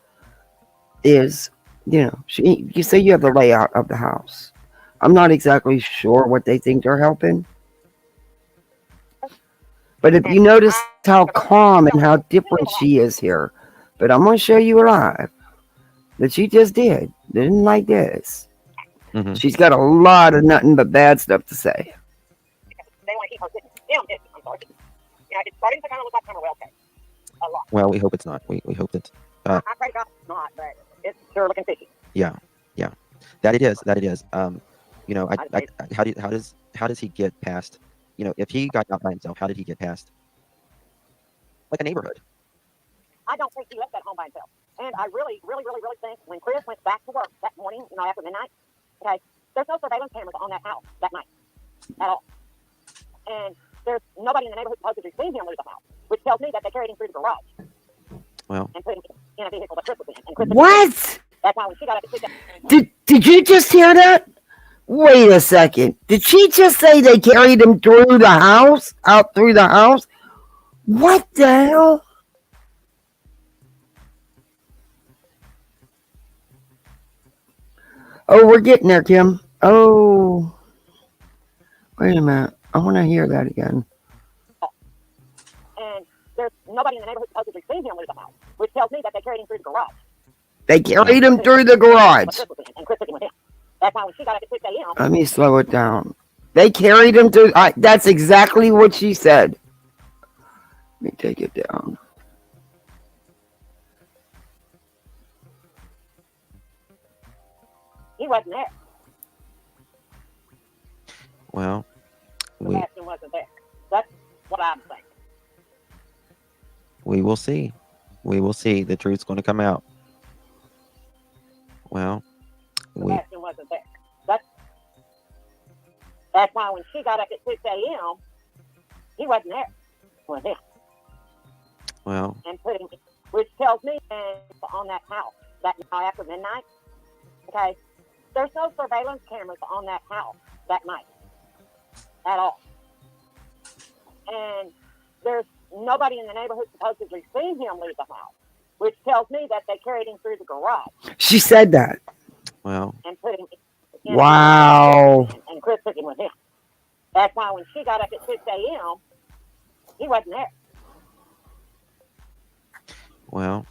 You say you have the layout of the house. I'm not exactly sure what they think they're helping. But if you notice how calm and how different she is here, but I'm going to show you live that she just didn't like this. Mm-hmm. She's got a lot of nothing but bad stuff to say. They want to keep her sitting. I'm sorry. It's starting to kind of look like Summer Wells case. A lot. Well, we hope it's not. We hope that. I pray to God it's not, but it's sure looking fishy. Yeah. That it is. You know, how does he get past? You know, if he got out by himself, how did he get past? Like a neighborhood. I don't think he left that home by himself. And I really think when Chris went back to work that morning, after midnight, okay, there's no surveillance cameras on that house that night at all. And there's nobody in the neighborhood supposedly seen him leave the house, which tells me that they carried him through the garage. Well. And put him in a vehicle that Chris was in. And Chris What? That's why when she got up at 6 Did you just hear that? Wait a second. Did she just say they carried him through the house? Out through the house? What the hell? Oh, we're getting there, Kim. Oh. Wait a minute. I want to hear that again. And there's nobody in the neighborhood supposedly seen him leave the house, which tells me that they carried him through the garage. They carried him through the garage. And Chris took him with him. That's why when she got up at 6 a.m. Let me slow it down. They carried him through. That's exactly what she said. Let me take it down. He wasn't there. Well, Sebastian wasn't there. That's what I'm saying. we will see. We will see. The truth's going to come out. Well, Sebastian wasn't there. That's why when she got up at 6 a.m., he wasn't there. Was him. Well. And put him, which tells me on that house that night after midnight. Okay, there's no surveillance cameras on that house that night at all, and there's nobody in the neighborhood supposedly seen him leave the house, which tells me that they carried him through the garage. She said that. Well. And put him in Wow. And Chris took him with him. That's why when she got up at 6 a.m., he wasn't there. Well,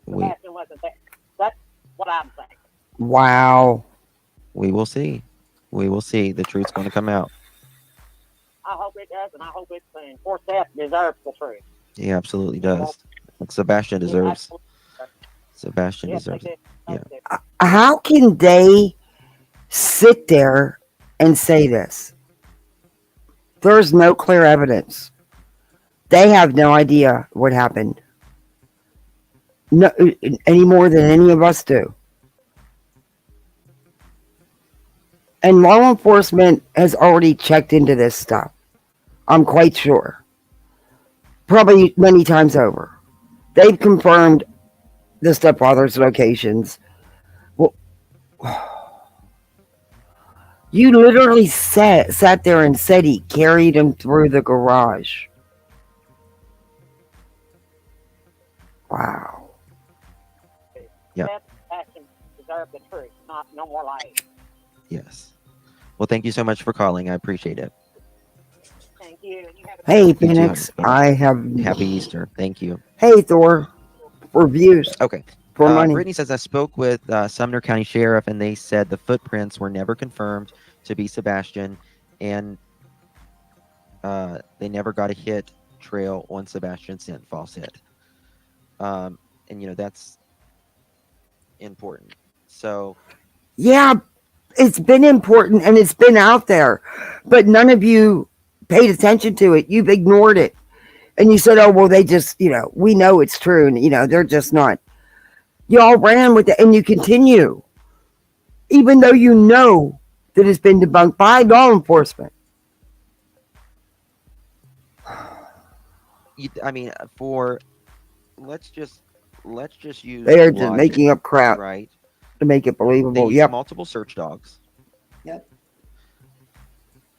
Sebastian wasn't there. That's what I'm saying. Wow. We will see. We will see. The truth's going to come out. I hope it does, and I hope it's soon. Poor Seth deserves the truth. He absolutely does. Sebastian deserves. Sebastian deserves it. Yeah. How can they sit there and say this? There's no clear evidence. They have no idea what happened. No, any more than any of us do. And law enforcement has already checked into this stuff. I'm quite sure. Probably many times over. They've confirmed the stepfather's locations. Well, you literally sat there and said he carried him through the garage. Wow. Yeah. That action deserved the truth, not no more lies. Yes. Well, thank you so much for calling. I appreciate it. Thank you. And you have a Hey, too. Phoenix. Bye-bye. I have. Happy Easter. Thank you. Hey, Thor. For views. Okay. For money. Brittany says, I spoke with Sumner County Sheriff, and they said the footprints were never confirmed to be Sebastian, and they never got a hit trail on Sebastian scent, false hit. And, that's important. So, Yeah, it's been important and it's been out there, but none of you paid attention to it. You've ignored it. And you said, oh, well, they just, we know it's true. And, they're just not. Y'all ran with it and you continue, even though you know that it's been debunked by law enforcement. let's just use They are just logic, making up crap right? to make it They believable. use Yep. multiple search dogs. Yep.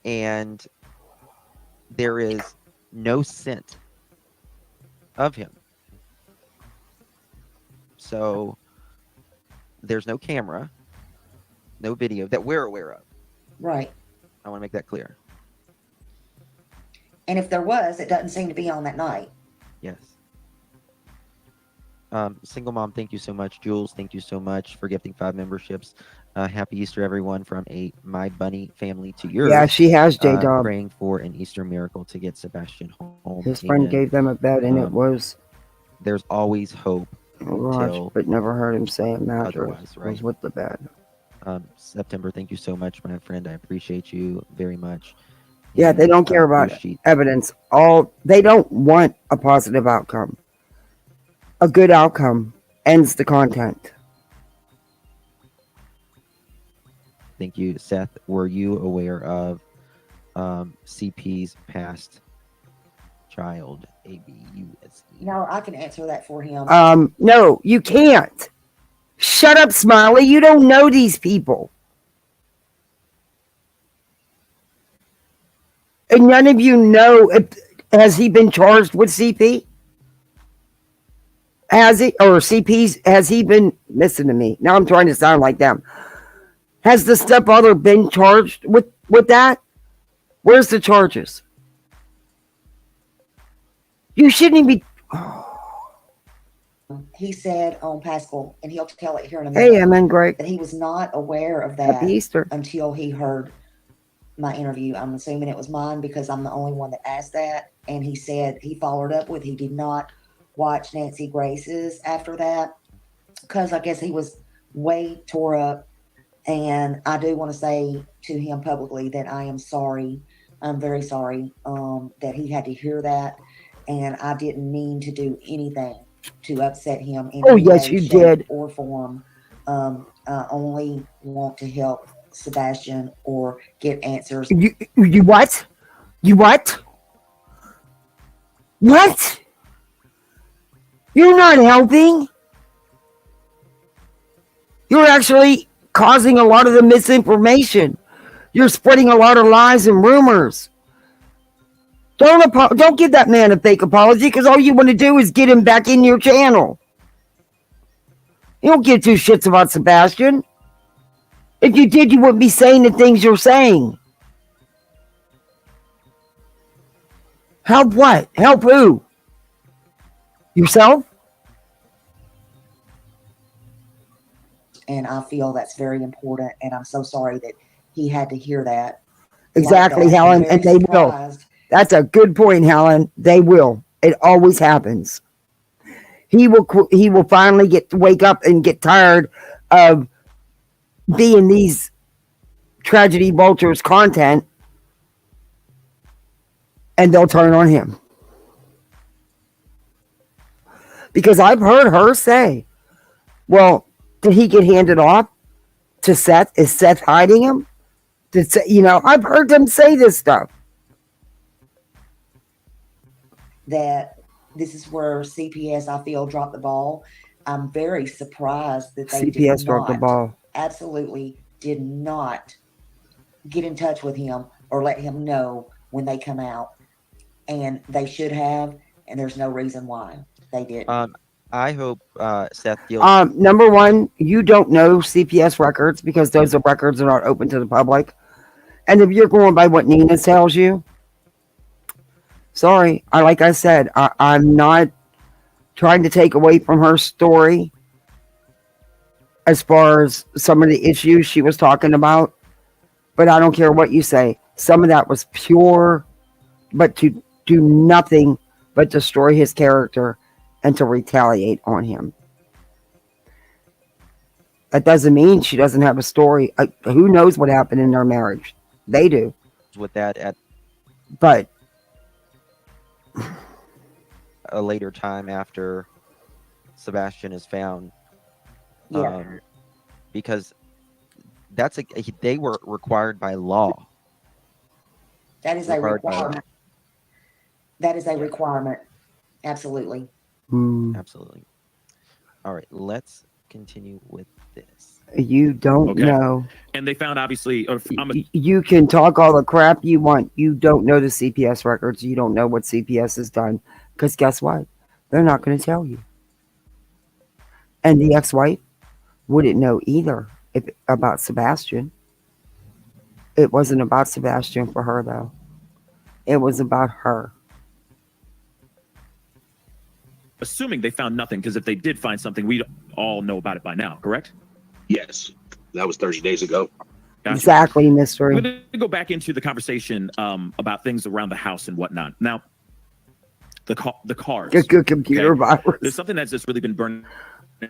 And there is no scent of him. So there's no camera, no video that we're aware of. Right. I want to make that clear. And if there was, it doesn't seem to be on that night. Yes. Single mom, thank you so much. Jules, thank you so much for gifting 5 memberships. Happy Easter, everyone, from a My Bunny family to yours. Yeah, she has, J-Dub. Praying for an Easter miracle to get Sebastian home. His friend Amen. gave them a bed and it was There's always hope. a garage, Till but never heard him say a mattress otherwise, right? was with the bed. September, thank you so much, my friend. I appreciate you very much. Yeah, they don't care about evidence. They don't want a positive outcome. A good outcome ends the content. Thank you, Seth. Were you aware of CP's past child, ABUSE? No, I can answer that for him. No, you can't. Shut up, Smiley. You don't know these people. And none of you know, has he been charged with CP? Has he, or CP's, has he been, listen to me. Now I'm trying to sound like them. Has the stepfather been charged with that? Where's the charges? You shouldn't even be. He said on Pascal, and he'll tell it here in a Hey, minute, Amen, Greg. that he was not aware of that Happy Easter. until he heard my interview. I'm assuming it was mine because I'm the only one that asked that. And he said he followed up with he did not watch Nancy Grace's after that because I guess he was way tore up. And I do want to say to him publicly that I am sorry. I'm very sorry that he had to hear that. And I didn't mean to do anything to upset him in Oh, any yes, way, you shape, did. or form. I only want to help Sebastian or get answers. You what? You what? What? You're not helping. You're actually causing a lot of the misinformation. You're spreading a lot of lies and rumors. Don't give that man a fake apology because all you want to do is get him back in your channel. You don't give 2 shits about Sebastian. If you did, you wouldn't be saying the things you're saying. Help what? Help who? Yourself? And I feel that's very important. And I'm so sorry that he had to hear that. Exactly, like that. Helen, I'm and very they will. surprised. That's a good point, Helen. They will. It always happens. He will finally wake up and get tired of being these Tragedy Vultures content, and they'll turn on him. Because I've heard her say, well, did he get handed off to Seth? Is Seth hiding him? to say, I've heard them say this stuff. That this is where CPS, I feel, dropped the ball. I'm very surprised that they CPS did dropped the not, ball. absolutely did not get in touch with him or let him know when they come out. And they should have, and there's no reason why they didn't. I hope Seth feels Number one, you don't know CPS records because those are records that aren't open to the public. And if you're going by what Nina tells you, sorry, like I said, I'm not trying to take away from her story as far as some of the issues she was talking about, but I don't care what you say. Some of that was pure, but to do nothing but destroy his character and to retaliate on him. That doesn't mean she doesn't have a story. Who knows what happened in their marriage? They do. with that at But a later time after Sebastian is found. Yeah. Because they were required by law. That is a Required by law. requirement. That is a requirement. Absolutely. Absolutely. All right, let's continue with this. You don't Okay. know. And they found obviously, You can talk all the crap you want. You don't know the CPS records. You don't know what CPS has done. Because guess what? They're not going to tell you. And the ex-wife wouldn't know either about Sebastian. It wasn't about Sebastian for her, though. It was about her. assuming they found nothing, because if they did find something, we all know about it by now, correct? Yes, that was 30 days ago. Gotcha. Exactly, I'm mystery. going to go back into the conversation about things around the house and whatnot. Now, the cars. Good computer Okay. virus. There's something that's just really been burning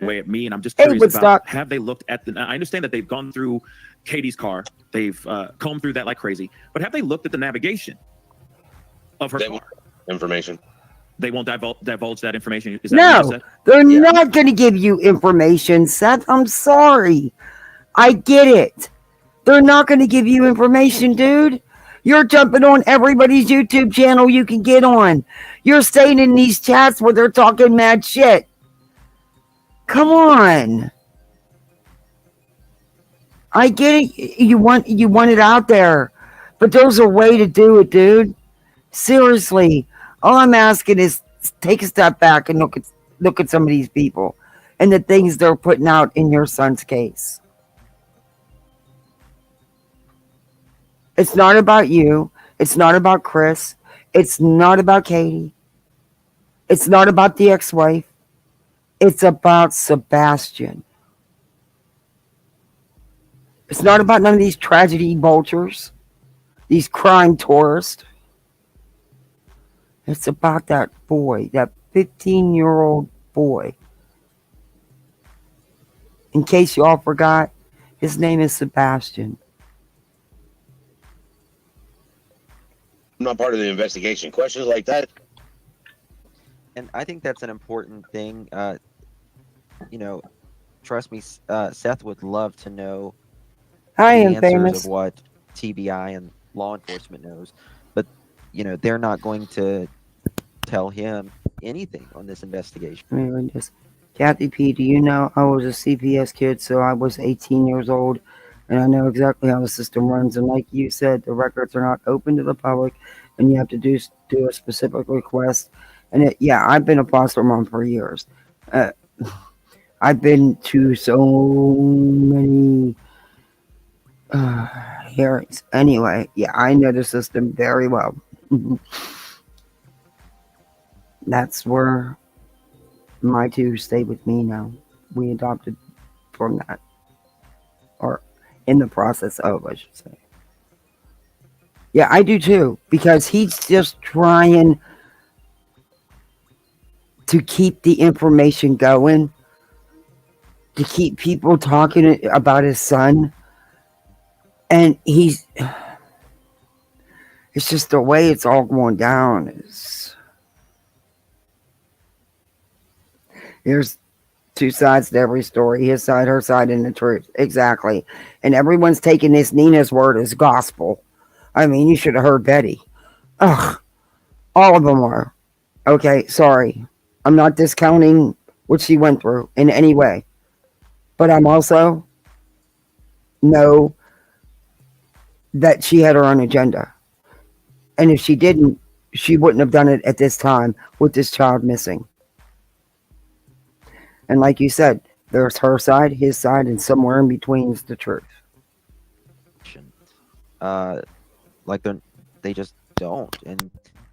away at me, and I'm just Hey, curious Woodstock. about, have they looked at the, I understand that they've gone through Katie's car. They've combed through that like crazy, but have they looked at the navigation of her They car? Information. They won't divulge that information? Is that what you No, said? they're Yeah. not going to give you information, Seth. I'm sorry. I get it. They're not going to give you information, dude. You're jumping on everybody's YouTube channel you can get on. You're staying in these chats where they're talking mad shit. Come on. I get it. You want it out there. But there's a way to do it, dude. Seriously. All I'm asking is take a step back and look at some of these people and the things they're putting out in your son's case. It's not about you. It's not about Chris. It's not about Katie. It's not about the ex-wife. It's about Sebastian. It's not about none of these tragedy vultures, these crime tourists. It's about that boy, that 15-year-old boy. In case you all forgot, his name is Sebastian. I'm not part of the investigation. Questions like that, And I think that's an important thing. Trust me, Seth would love to know I the am answers famous. of what TBI and law enforcement knows, but they're not going to tell him anything on this investigation. Anyway, just Kathy P, do you know I was a CPS kid, so I was 18 years old, and I know exactly how the system runs. And like you said, the records are not open to the public, and you have to do a specific request. And I've been a foster mom for years. I've been to so many hearings. Anyway, I know the system very well. That's where my two stay with me now. We adopted from that. Or in the process of, I should say. Yeah, I do too. Because he's just trying to keep the information going. To keep people talking about his son. And it's just the way it's all going there's two sides to every story, his side, her side, and the truth. Exactly. And everyone's taking this Nina's word as gospel. I mean, you should have heard Betty. Ugh. All of them are. Okay, sorry. I'm not discounting what she went through in any way. But I'm also know that she had her own agenda. And if she didn't, she wouldn't have done it at this time with this child missing. And like you said, there's her side, his side, and somewhere in between is the truth. Like they just don't. And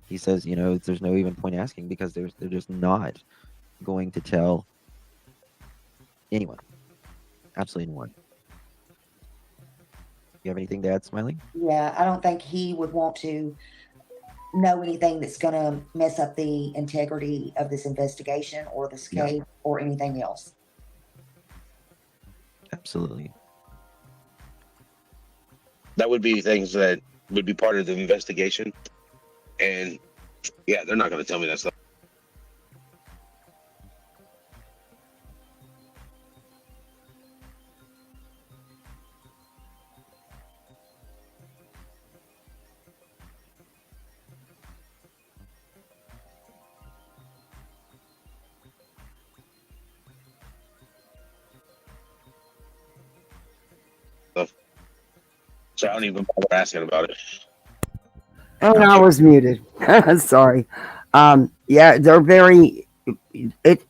he says, you know, there's no even point asking because they're just not going to tell anyone. Absolutely no one. You have anything to add, Smiley? Yeah, I don't think he would want to know anything that's going to mess up the integrity of this investigation or this case or anything else. Absolutely. That would be things that would be part of the investigation. And yeah, they're not going to tell me that stuff. So I don't even bother asking about it. And I was muted. Sorry. Yeah, they're very,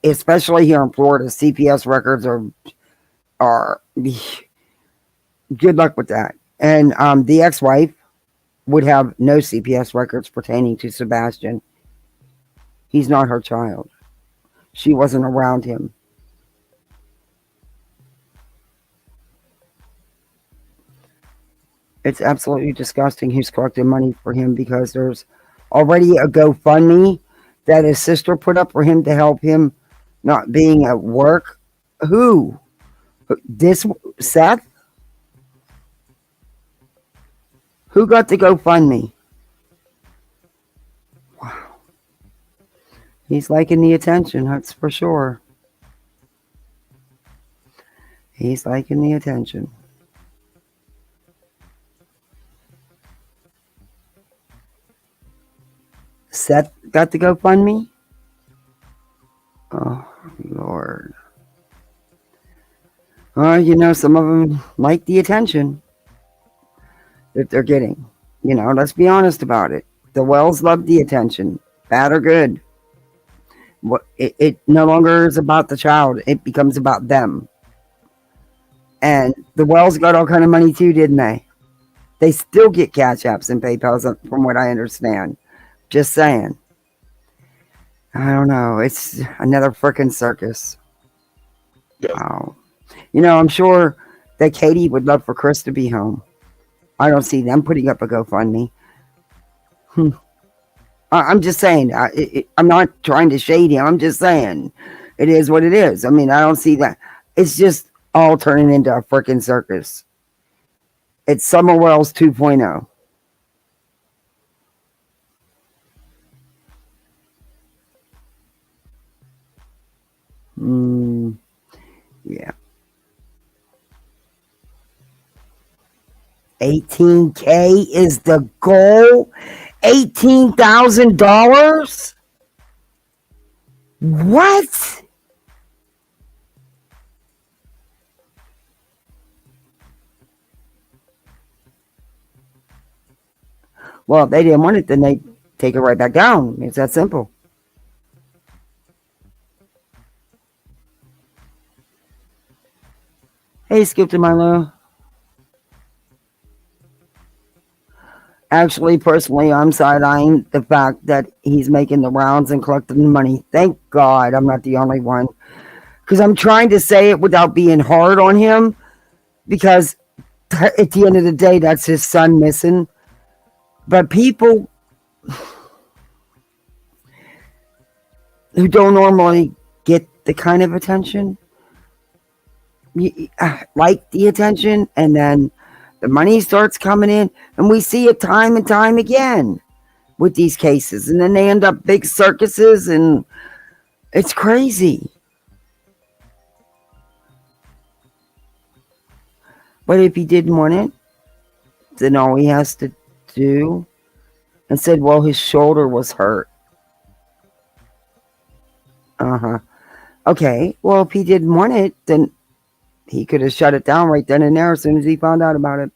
especially here in Florida, CPS records are good luck with that. And the ex-wife would have no CPS records pertaining to Sebastian. He's not her child. She wasn't around him. It's absolutely disgusting who's collecting money for him because there's already a GoFundMe that his sister put up for him to help him not being at work. Who? This Seth? Who got the GoFundMe? Wow. He's liking the attention, that's for sure. He's liking the attention. Seth got the GoFundMe? Oh, Lord. Well, you know, some of them like the attention that they're getting. You know, let's be honest about it. The Wells love the attention, bad or good. It no longer is about the child. It becomes about them. And the Wells got all kind of money too, didn't they? They still get Cash Apps and PayPals, from what I understand. Just saying. I don't know. It's another freaking circus. Yeah. Wow. You know, I'm sure that Katie would love for Chris to be home. I don't see them putting up a GoFundMe. I'm just saying. I'm not trying to shade him. I'm just saying. It is what it is. I mean, I don't see that. It's just all turning into a freaking circus. It's Summer Wells 2.0. Yeah. $18K is the goal? $18,000? What? Well, if they didn't want it, then they take it right back down. It's that simple. Hey, Skip to Milo. Actually, personally, I'm side-eyeing the fact that he's making the rounds and collecting the money. Thank God I'm not the only one. Because I'm trying to say it without being hard on him. Because at the end of the day, that's his son missing. But people who don't normally get the kind of attention, like the attention, and then the money starts coming in, and we see it time and time again with these cases, and then they end up big circuses, and it's crazy. But if he didn't want it, then all he has to do, and said, well, his shoulder was hurt. Uh-huh. Okay, well, if he didn't want it, then he could have shut it down right then and there as soon as he found out about it.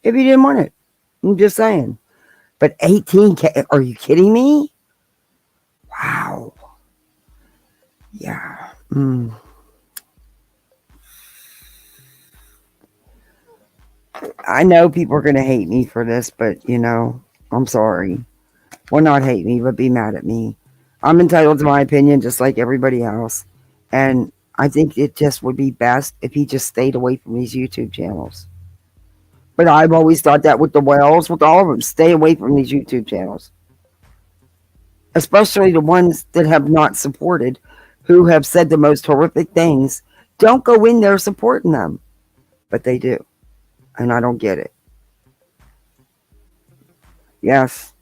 If he didn't want it. I'm just saying. But 18K, are you kidding me? Wow. Yeah. I know people are going to hate me for this, but, I'm sorry. Well, not hate me, but be mad at me. I'm entitled to my opinion just like everybody else. And I think it just would be best if he just stayed away from these YouTube channels. But I've always thought that with the Wells, with all of them, stay away from these YouTube channels. Especially the ones that have not supported, who have said the most horrific things. Don't go in there supporting them. But they do. And I don't get it. Yes.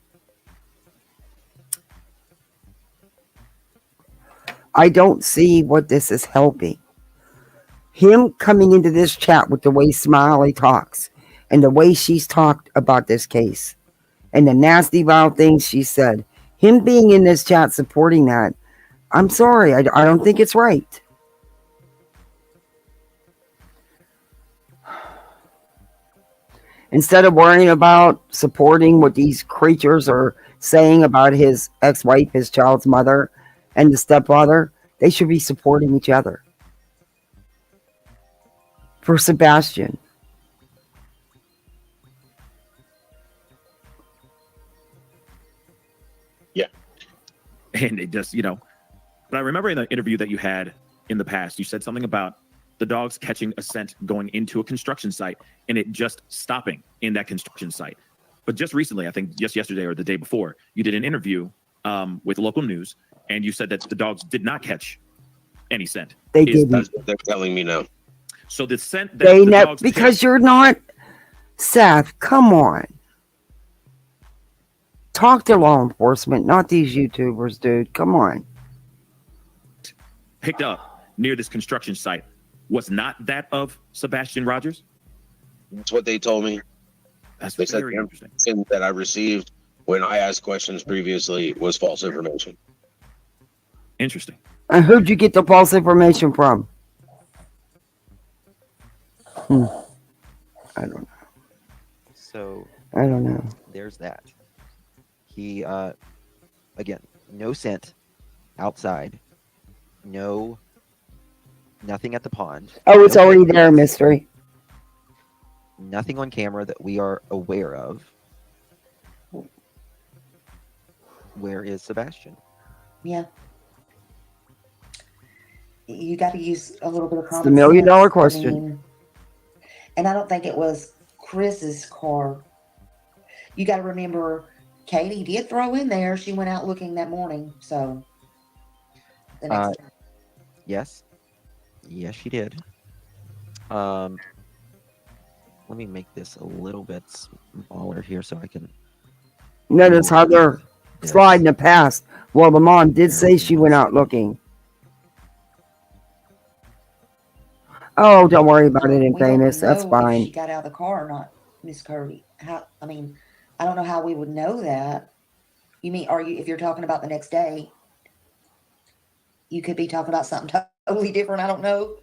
I don't see what this is helping. Him coming into this chat with the way Smiley talks and the way she's talked about this case and the nasty, vile things she said. Him being in this chat supporting that, I'm sorry, I don't think it's right. Instead of worrying about supporting what these creatures are saying about his ex-wife, his child's mother, and the stepfather, they should be supporting each other. For Sebastian. Yeah. And it just, but I remember in the interview that you had in the past, you said something about the dogs catching a scent going into a construction site and it just stopping in that construction site. But just recently, I think just yesterday or the day before, you did an interview with local news and you said that the dogs did not catch any scent. They didn't. That's what they're telling me now. So the scent that the dogs because you're not, Seth, come on. Talk to law enforcement, not these YouTubers, dude. Come on. Picked up near this construction site was not that of Sebastian Rogers? That's what they told me. That's They said very the interesting. information that I received when I asked questions previously was false information. Interesting. And who'd you get the false information from? I don't know. So I don't know. there's that. He, again, no scent outside. Nothing at the pond. Oh, it's No already footprints. there, mystery. Nothing on camera that we are aware of. Where is Sebastian? Yeah. You got to use a little bit of It's the common million-dollar sense. question. And I don't think it was Chris's car. You got to remember, Katie did throw in there. She went out looking that morning. So the next day. Yes, she did. Let me make this a little bit smaller here so I can. Notice how they're Yes. sliding the past. Well, the mom did There say it she is. went out looking. Oh, don't worry about it, We Infamous. don't That's know if fine. she got out of the car or not, Miss Kirby. I don't know how we would know that. You mean, if you're talking about the next day, you could be talking about something totally different. I don't know.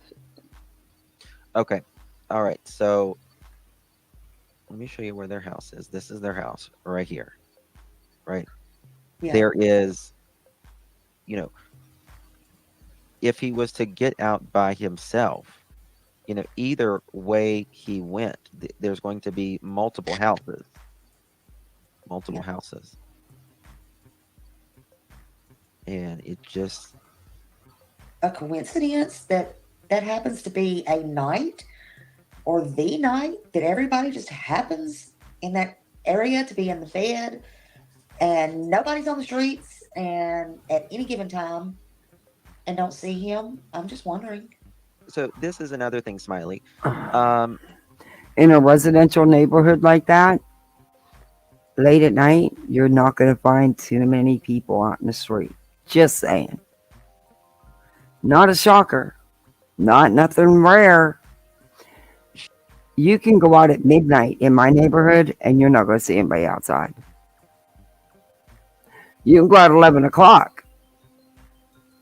Okay. All right. So let me show you where their house is. This is their house right here. Right. Yeah. There is, if he was to get out by himself, either way he went, there's going to be multiple houses. Multiple houses. And it just. A coincidence that happens to be a night or the night that everybody just happens in that area to be in the bed and nobody's on the streets and at any given time and don't see him. I'm just wondering. So this is another thing, Smiley. In a residential neighborhood like that, late at night, you're not going to find too many people out in the street. Just saying. Not a shocker. Not nothing rare. You can go out at midnight in my neighborhood and you're not going to see anybody outside. You can go out at 11 o'clock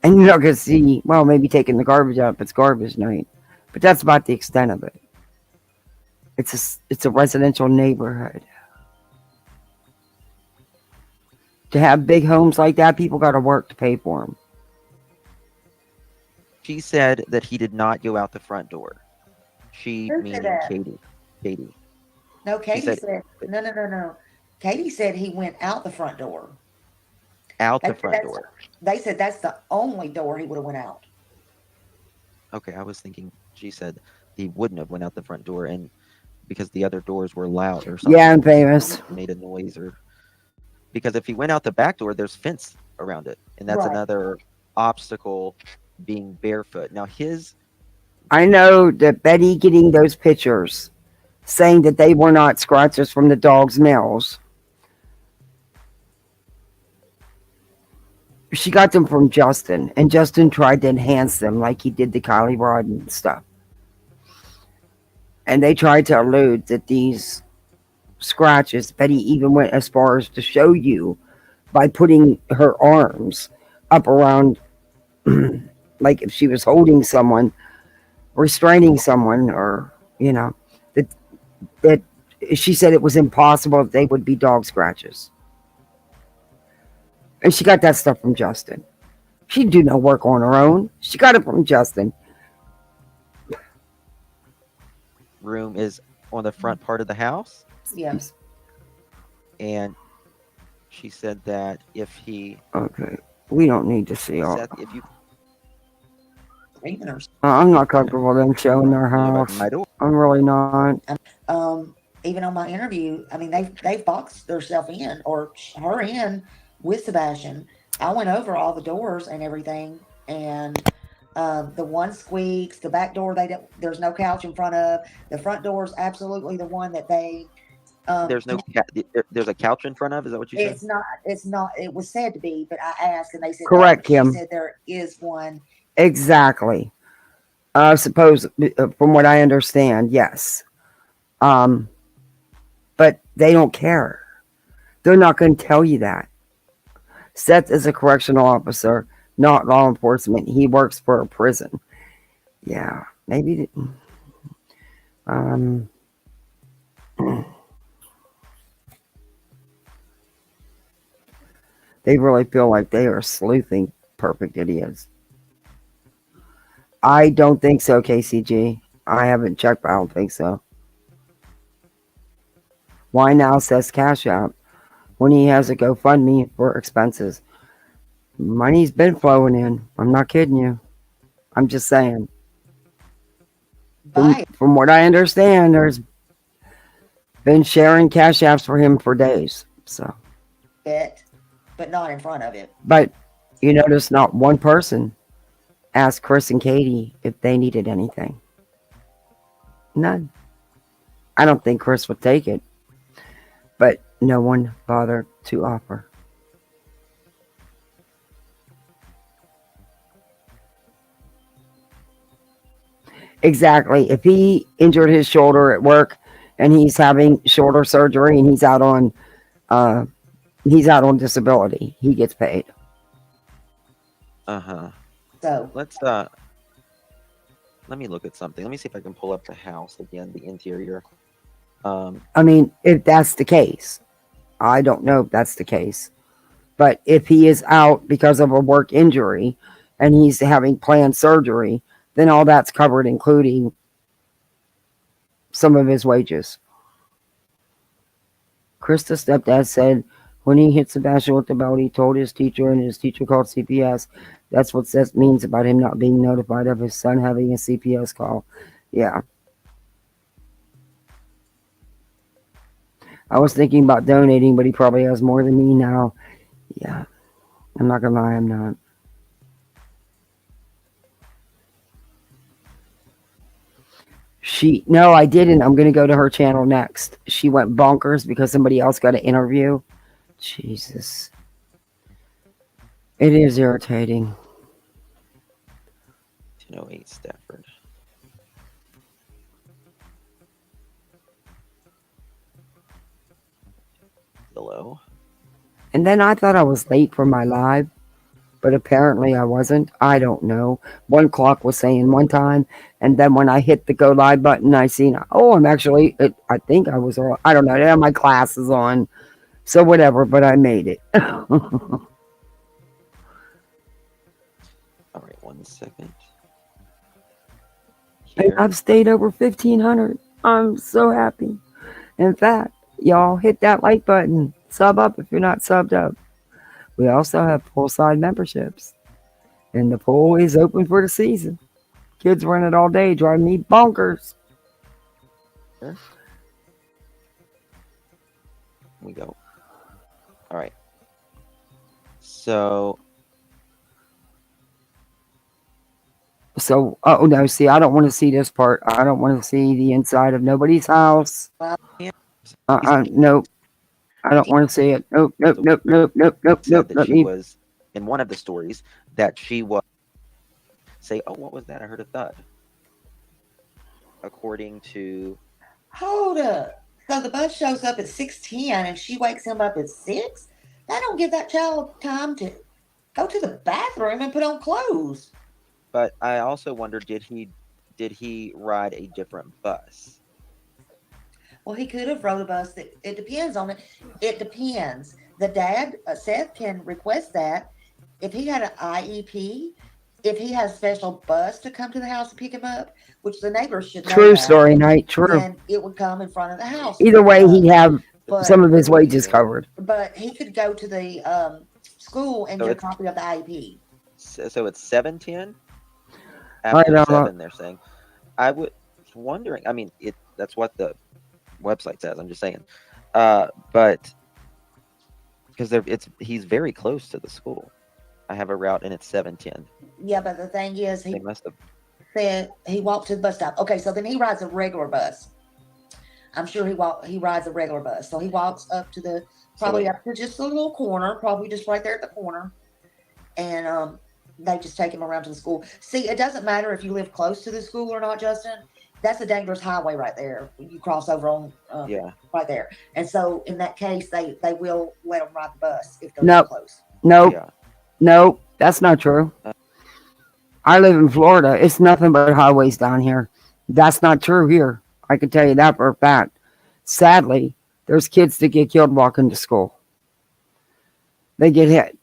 and you're not going to see, well, maybe taking the garbage out if it's garbage night. But that's about the extent of it. It's a residential neighborhood. To have big homes like that, people got to work to pay for them. She said that he did not go out the front door. She, Who said meaning that? Katie. No, Katie said- said, no. Katie said he went out the front door. Out the They said front that's- door. They said that's the only door he would have went out. Okay, I was thinking she said he wouldn't have went out the front door, and because the other doors were loud or something. Yeah, I'm famous. Made a noise, or because if he went out the back door, there's fence around it, and that's Right. another obstacle. Being barefoot. Now I know that Betty getting those pictures saying that they were not scratches from the dog's nails. She got them from Justin, and Justin tried to enhance them like he did the Kylie Rod and stuff. And they tried to allude that these scratches, Betty even went as far as to show you by putting her arms up around, like if she was holding someone, restraining someone, or, that she said it was impossible that they would be dog scratches. And she got that stuff from Justin. She didn't do no work on her own. She got it from Justin. room is on the front part of the house, Yes. and she said that if he Okay, we don't need to see all. Seth, if you I'm not comfortable them showing their Yeah, but house. my door. I'm really not. Even on my interview, I mean, they've boxed themselves in, or her in, with Sebastian. I went over all the doors and everything, and the one squeaks. The back door, there's no couch in front of. The front door is absolutely the one that they. There's no there's a couch in front of. Is that what you said? It's not. It's not. It was said to be, but I asked, and they said Correct, no. Kim. She said there is one. Exactly. Suppose, from what I understand, yes. But they don't care. They're not going to tell you that. Seth is a correctional officer, not law enforcement. He works for a prison. Yeah, maybe. They really feel like they are sleuthing perfect idiots. I don't think so, KCG. I haven't checked, but I don't think so. Why now says Cash App when he has a GoFundMe for expenses? Money's been flowing in. I'm not kidding you. I'm just saying. From what I understand, there's been sharing Cash Apps for him for days. So, But not in front of it. but you notice not one person asked Chris and Katie if they needed anything. None. I don't think Chris would take it, but no one bothered to offer. Exactly. If he injured his shoulder at work and he's having shoulder surgery and he's out on disability, he gets paid. So let's let me look at something. Let me see if I can pull up the house again, the interior. I mean, if that's the case, I don't know if that's the case, but if he is out because of a work injury and he's having planned surgery, then all that's covered, including some of his wages. Krista's stepdad said when he hit Sebastian with the belt, he told his teacher, and his teacher called CPS. That's what Seth means about him not being notified of his son having a CPS call. Yeah. I was thinking about donating, but he probably has more than me now. Yeah. I'm not going to lie, I'm not. No, I didn't. I'm going to go to her channel next. She went bonkers because somebody else got an interview. Jesus. It is irritating. 1008 Stafford. below. And then I thought I was late for my live, but apparently I wasn't. I don't know. One clock was saying one time, and then when I hit the go live button, I seen, oh, I'm actually, I think I was, I don't know, I had my glasses on, so whatever, but I made it. All right, 1 second. And Here. I've stayed over 1,500. I'm so happy. In fact, y'all hit that like button. Sub up if you're not subbed up. We also have poolside memberships. And the pool is open for the season. Kids run it all day, driving me bonkers. Here we go. All right. So Oh no, see, I don't want to see this part. I don't want to see the inside of nobody's house. Nope. I don't want to see it. Nope. said that Let she me. was in one of the stories that she was say, oh, what was that? I heard a thud. According to Hold up. So the bus shows up at 6:10 and she wakes him up at 6? That don't give that child time to go to the bathroom and put on clothes. but I also wonder, did he ride a different bus? Well, he could have rode a bus. It depends on it. It depends. The dad, Seth, can request that. If he had an IEP, if he has a special bus to come to the house to pick him up, which the neighbors should know True that, story, Knight. True. then it would come in front of the house. to Either pick way, him he'd up. have But- some of his wages covered. But he could go to the school and So get a it's- copy of the IEP. So it's 7:10 I after don't know. 7. They're saying. I was wondering. I mean, that's what the website says. I'm just saying, but because he's very close to the school. I have a route and it's 7:10. Yeah, but the thing is, They he must have. said he walked to the bus stop. Okay, so then he rides a regular bus. I'm sure he rides a regular bus. So he walks up to the probably up to just a little corner, probably just right there at the corner, and they just take him around to the school. See, it doesn't matter if you live close to the school or not, Justin. That's a dangerous highway right there. You cross over on Yeah. right there, and so in that case, they will let them ride the bus if they're Nope. close. Nope. Yeah. Nope. That's not true. I live in Florida. It's nothing but highways down here. That's not true here. I can tell you that for a fact. Sadly, there's kids that get killed walking to school. They get hit.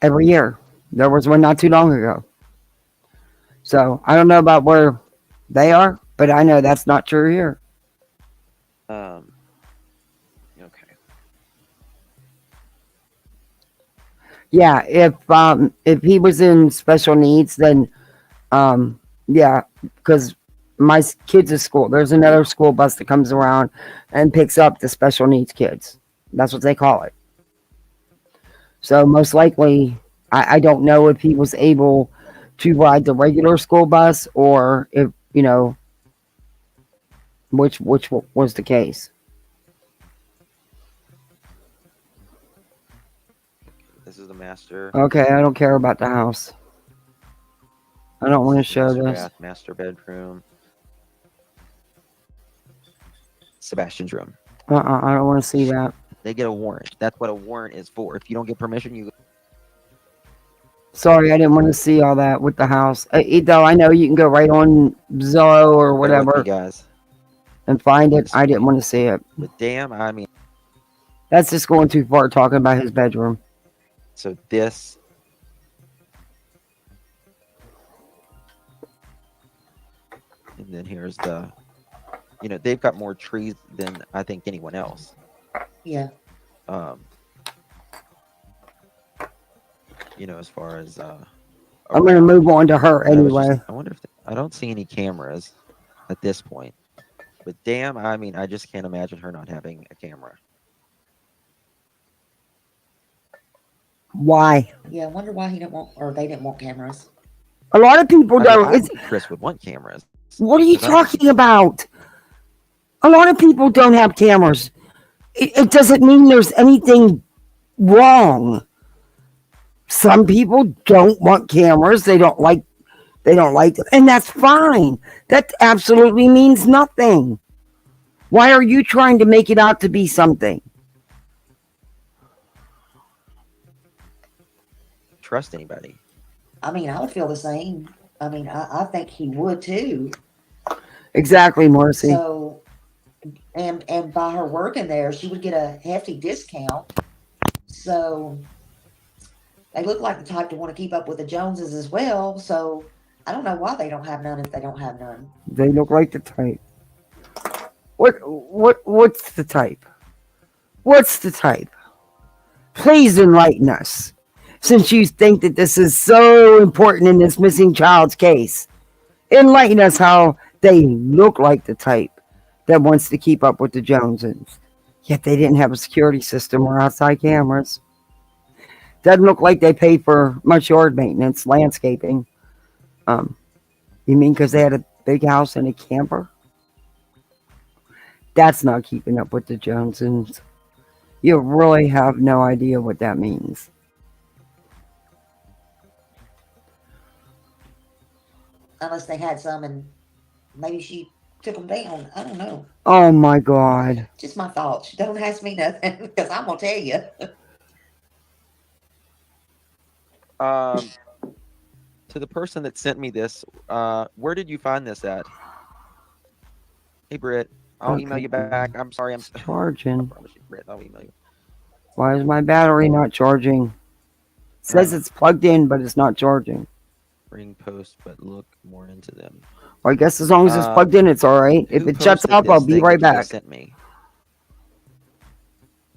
Every year. There was one not too long ago. So I don't know about where they are, but I know that's not true here. Okay. Yeah, if he was in special needs, then yeah, because my kids' at school, there's another school bus that comes around and picks up the special needs kids. That's what they call it. So most likely, I don't know if he was able to ride the regular school bus or if, which was the case. This is the master. Okay, I don't care about the house. I don't want to show master this. bath, master bedroom. Sebastian's room. I don't want to see that. They get a warrant. That's what a warrant is for. If you don't get permission, you. Sorry, I didn't want to see all that with the house. Though I know you can go right on Zillow or Bear with me, whatever guys. and find it. I didn't want to see it. But damn, I mean, That's just going too far talking about his bedroom. so this. And then here's the. They've got more trees than I think anyone else. Yeah. As far as I'm going to move on to her I was anyway. I wonder if I don't see any cameras at this point. But damn, I mean, I just can't imagine her not having a camera. Why? Yeah, I wonder why he didn't want, or they didn't want cameras. A lot of people I don't. think Chris would want cameras. What are you talking about? A lot of people don't have cameras. It doesn't mean there's anything wrong. Some people don't want cameras. They don't like them, and that's fine. That absolutely means nothing. Why are you trying to make it out to be something? Trust anybody. I mean, I would feel the same. I mean, I think he would too. Exactly, Marcy. So, and by her working there, she would get a hefty discount. So they look like the type to want to keep up with the Joneses as well. So I don't know why they don't have none if they don't have none. They look like the type. What's the type? What's the type? Please enlighten us. Since you think that this is so important in this missing child's case, enlighten us how they look like the type that wants to keep up with the Joneses. Yet they didn't have a security system or outside cameras. Doesn't look like they paid for much yard maintenance, landscaping. You mean because they had a big house and a camper? That's not keeping up with the Joneses. You really have no idea what that means. Unless they had some and maybe she took them down. I don't know. Oh my God. Just my thoughts. Don't ask me nothing because I'm going to tell you. To the person that sent me this, where did you find this at? Hey, Britt, I'll email you back. I'm sorry. I'm Charging. I promise you, Britt, I'll email you. Why is my battery not charging? It says it's plugged in, but it's not charging. Bring post, but look more into them. Well, I guess as long as it's plugged in, it's all right. If Who it shuts posted off, I'll this be thing right that you back. just Sent me.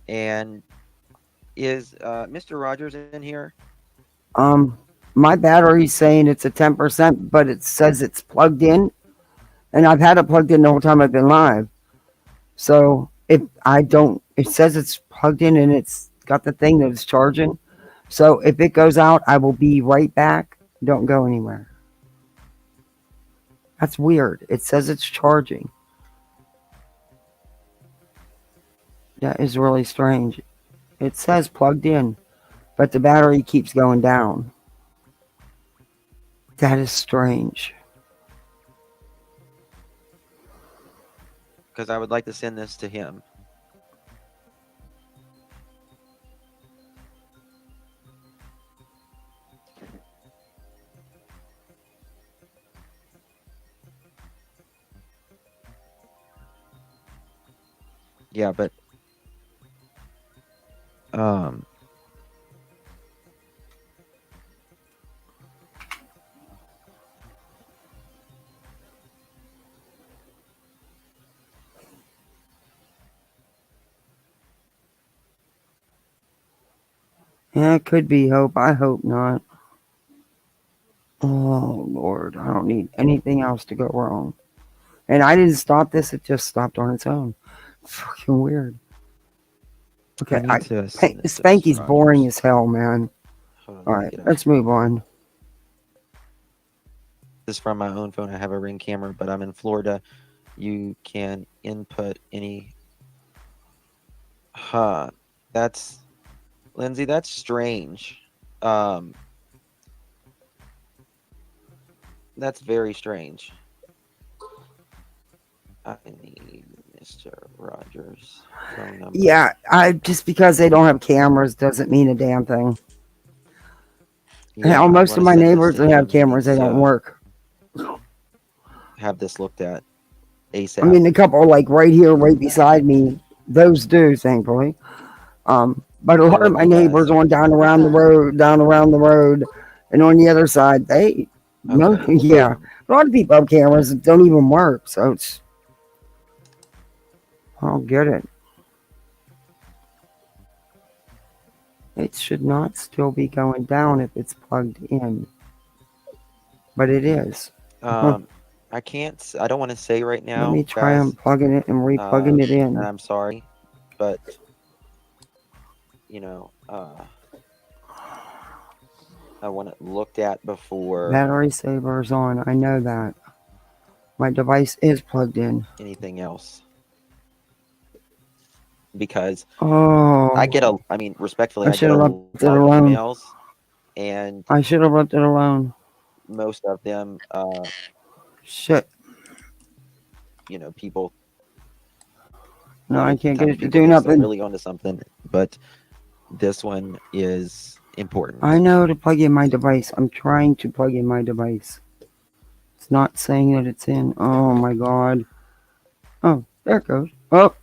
And is Mr. Rogers in here? My battery's saying it's a 10%, but it says it's plugged in, and I've had it plugged in the whole time I've been live. So if I don't, it says it's plugged in and it's got the thing that it's charging. So if it goes out, I will be right back. Don't go anywhere. That's weird. It says it's charging. That is really strange. It says plugged in, but the battery keeps going down. That is strange. Because I would like to send this to him. Yeah, but Yeah, it could be hope. I hope not. Oh, Lord. I don't need anything else to go wrong. And I didn't stop this. It just stopped on its own. Fucking weird. Okay, I need to send this to Spanky's Mr. boring Rogers. as hell, man. Hold on, All let me right, get it. let's move on. This is from my own phone. I have a Ring camera, but I'm in Florida. You can input any. Huh. That's Lindsay. That's strange. That's very strange. I need Mr. Rogers' phone number. Yeah, just because they don't have cameras doesn't mean a damn thing. Hell, I most of wanna my send this neighbors to that have him. He cameras, they needs don't to work. have this looked at ASAP. I mean, a couple like right here, right beside me, those do, thankfully. But a lot of my Everyone neighbors does. on down around the road, and on the other side, Okay. yeah, a lot of people have cameras that don't even work. So it's, I don't get it. It should not still be going down if it's plugged in, but it is. I can't. I don't want to say right now. Let me try guys, unplugging it and replugging it in. and I'm sorry, but I want it looked at before Battery saver's on. I know that. My device is plugged in. anything else. Because Oh, I get I mean, respectfully, I I get should a have lot left it of alone. emails, and I should have left it alone. most of them, Shit. people No, I can't get Sometimes it to people do think they're nothing. really onto something, but this one is important. I know to plug in my device. I'm trying to plug in my device. It's not saying that it's in. Oh my god. Oh, there it goes. Oh.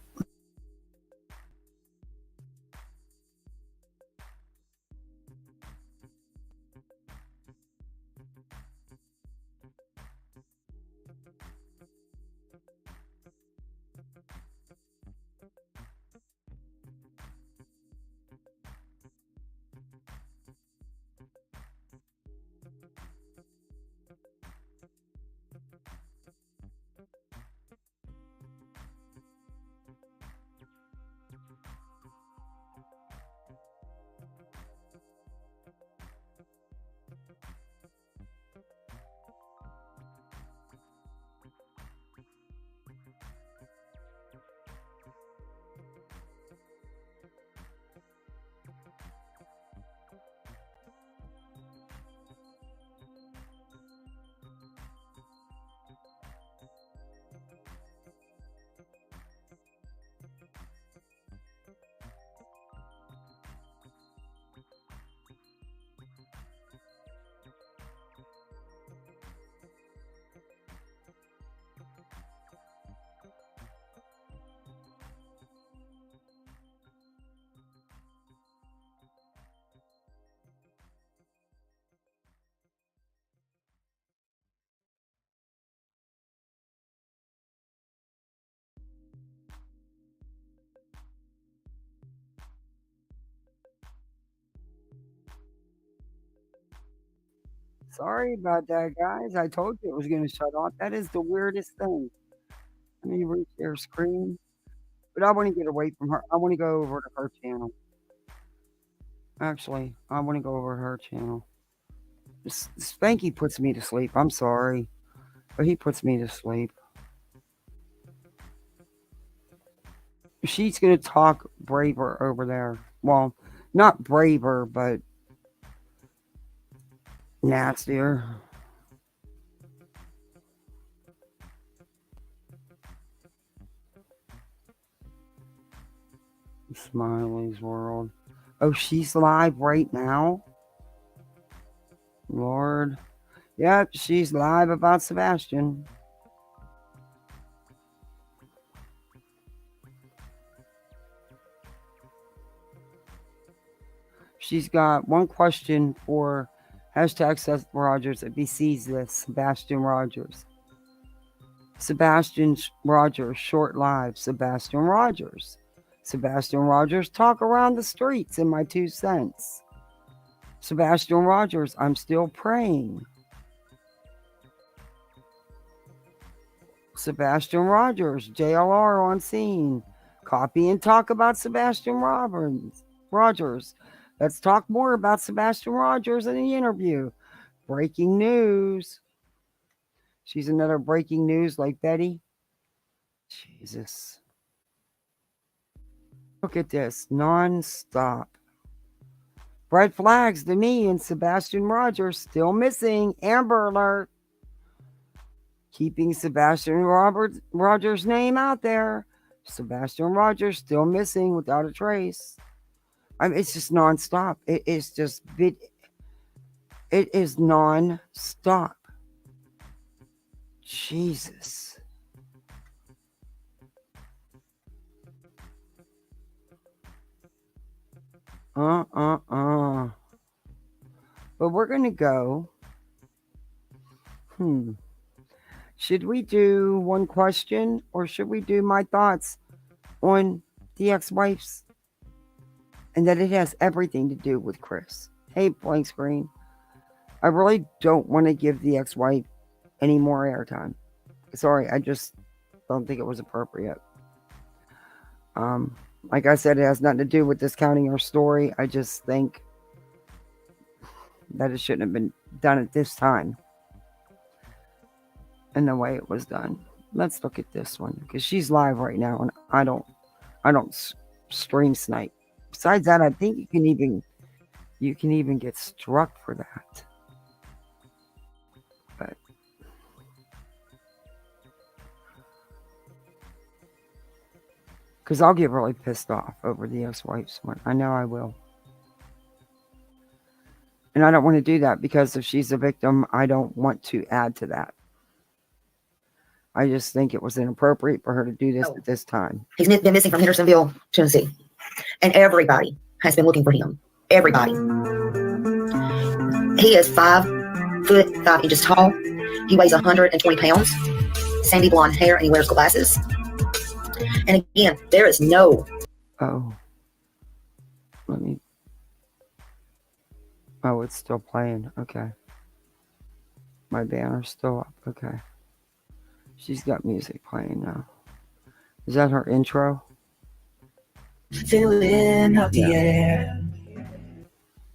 Sorry about that, guys. I told you it was going to shut off. That is the weirdest thing. Let me reshare screen. But I want to get away from her. I want to go over to her channel. Actually, I want to go over to her channel. Spanky puts me to sleep. I'm sorry. But he puts me to sleep. She's going to talk braver over there. Well, not braver, but nastier. Smiley's World. Oh, she's live right now? Lord. Yep, she's live about Sebastian. She's got one question for hashtag Seth Rogers if he sees this. Sebastian Rogers. Sebastian Rogers, short live. Sebastian Rogers. Sebastian Rogers, talk around the streets in my 2 cents. Sebastian Rogers, I'm still praying. Sebastian Rogers, JLR on scene. Copy and talk about Sebastian Rogers. Let's talk more about Sebastian Rogers in the interview. Breaking news. She's another breaking news like Betty. Jesus. Look at this. Non-stop. Red flags to me and Sebastian Rogers still missing. Amber alert. Keeping Sebastian Rogers' name out there. Sebastian Rogers still missing without a trace. I mean, it's just non-stop. It is non-stop. Jesus. But we're gonna go. Should we do one question or should we do my thoughts on the ex-wife's and that it has everything to do with Chris? Hey, blank screen. I really don't want to give the ex-wife any more airtime. Sorry, I just don't think it was appropriate. Like I said, it has nothing to do with discounting her story. I just think that it shouldn't have been done at this time and the way it was done. Let's look at this one because she's live right now and I don't stream snipe. Besides that, I think you can even get struck for that. But Because I'll get really pissed off over the ex-wife's one. I know I will. And I don't want to do that because if she's a victim, I don't want to add to that. I just think it was inappropriate for her to do this at this time. He's been missing from Hendersonville, Tennessee. And everybody has been looking for him. Everybody. He is 5'5" tall. He weighs 120 pounds. Sandy blonde hair, and he wears glasses. And again, there is no. Oh. Let me. Oh, it's still playing. Okay. My banner's still up. Okay. She's got music playing now. Is that her intro? Filling up the air.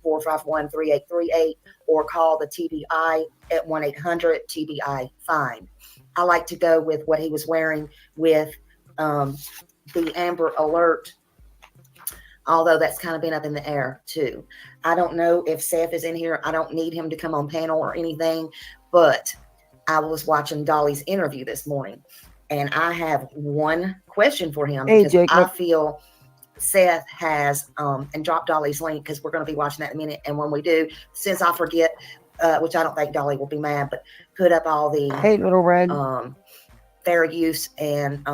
451-3838 or call the TBI at 1-800-TBI-FIND. I like to go with what he was wearing with the Amber Alert, although that's kind of been up in the air too. I don't know if Seth is in here. I don't need him to come on panel or anything, but I was watching Dolly's interview this morning, and I have one question for him because I feel Seth has, and drop Dolly's link because we're going to be watching that in a minute. And when we do, since I forget, which I don't think Dolly will be mad, but put up all the hey, little red, fair use and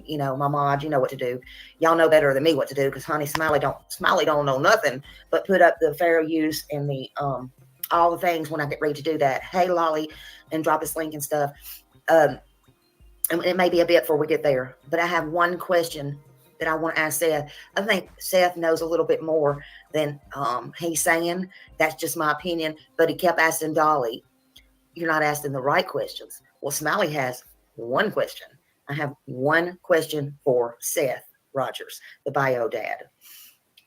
you know, my mod, you know what to do. Y'all know better than me what to do because honey, Smiley don't know nothing. But put up the fair use and the all the things when I get ready to do that. Hey, Lolly, and drop his link and stuff. And it may be a bit before we get there, but I have one question that I want to ask Seth. I think Seth knows a little bit more than he's saying. That's just my opinion. But he kept asking Dolly, "You're not asking the right questions." Well, Smiley has one question. I have one question for Seth Rogers, the bio dad,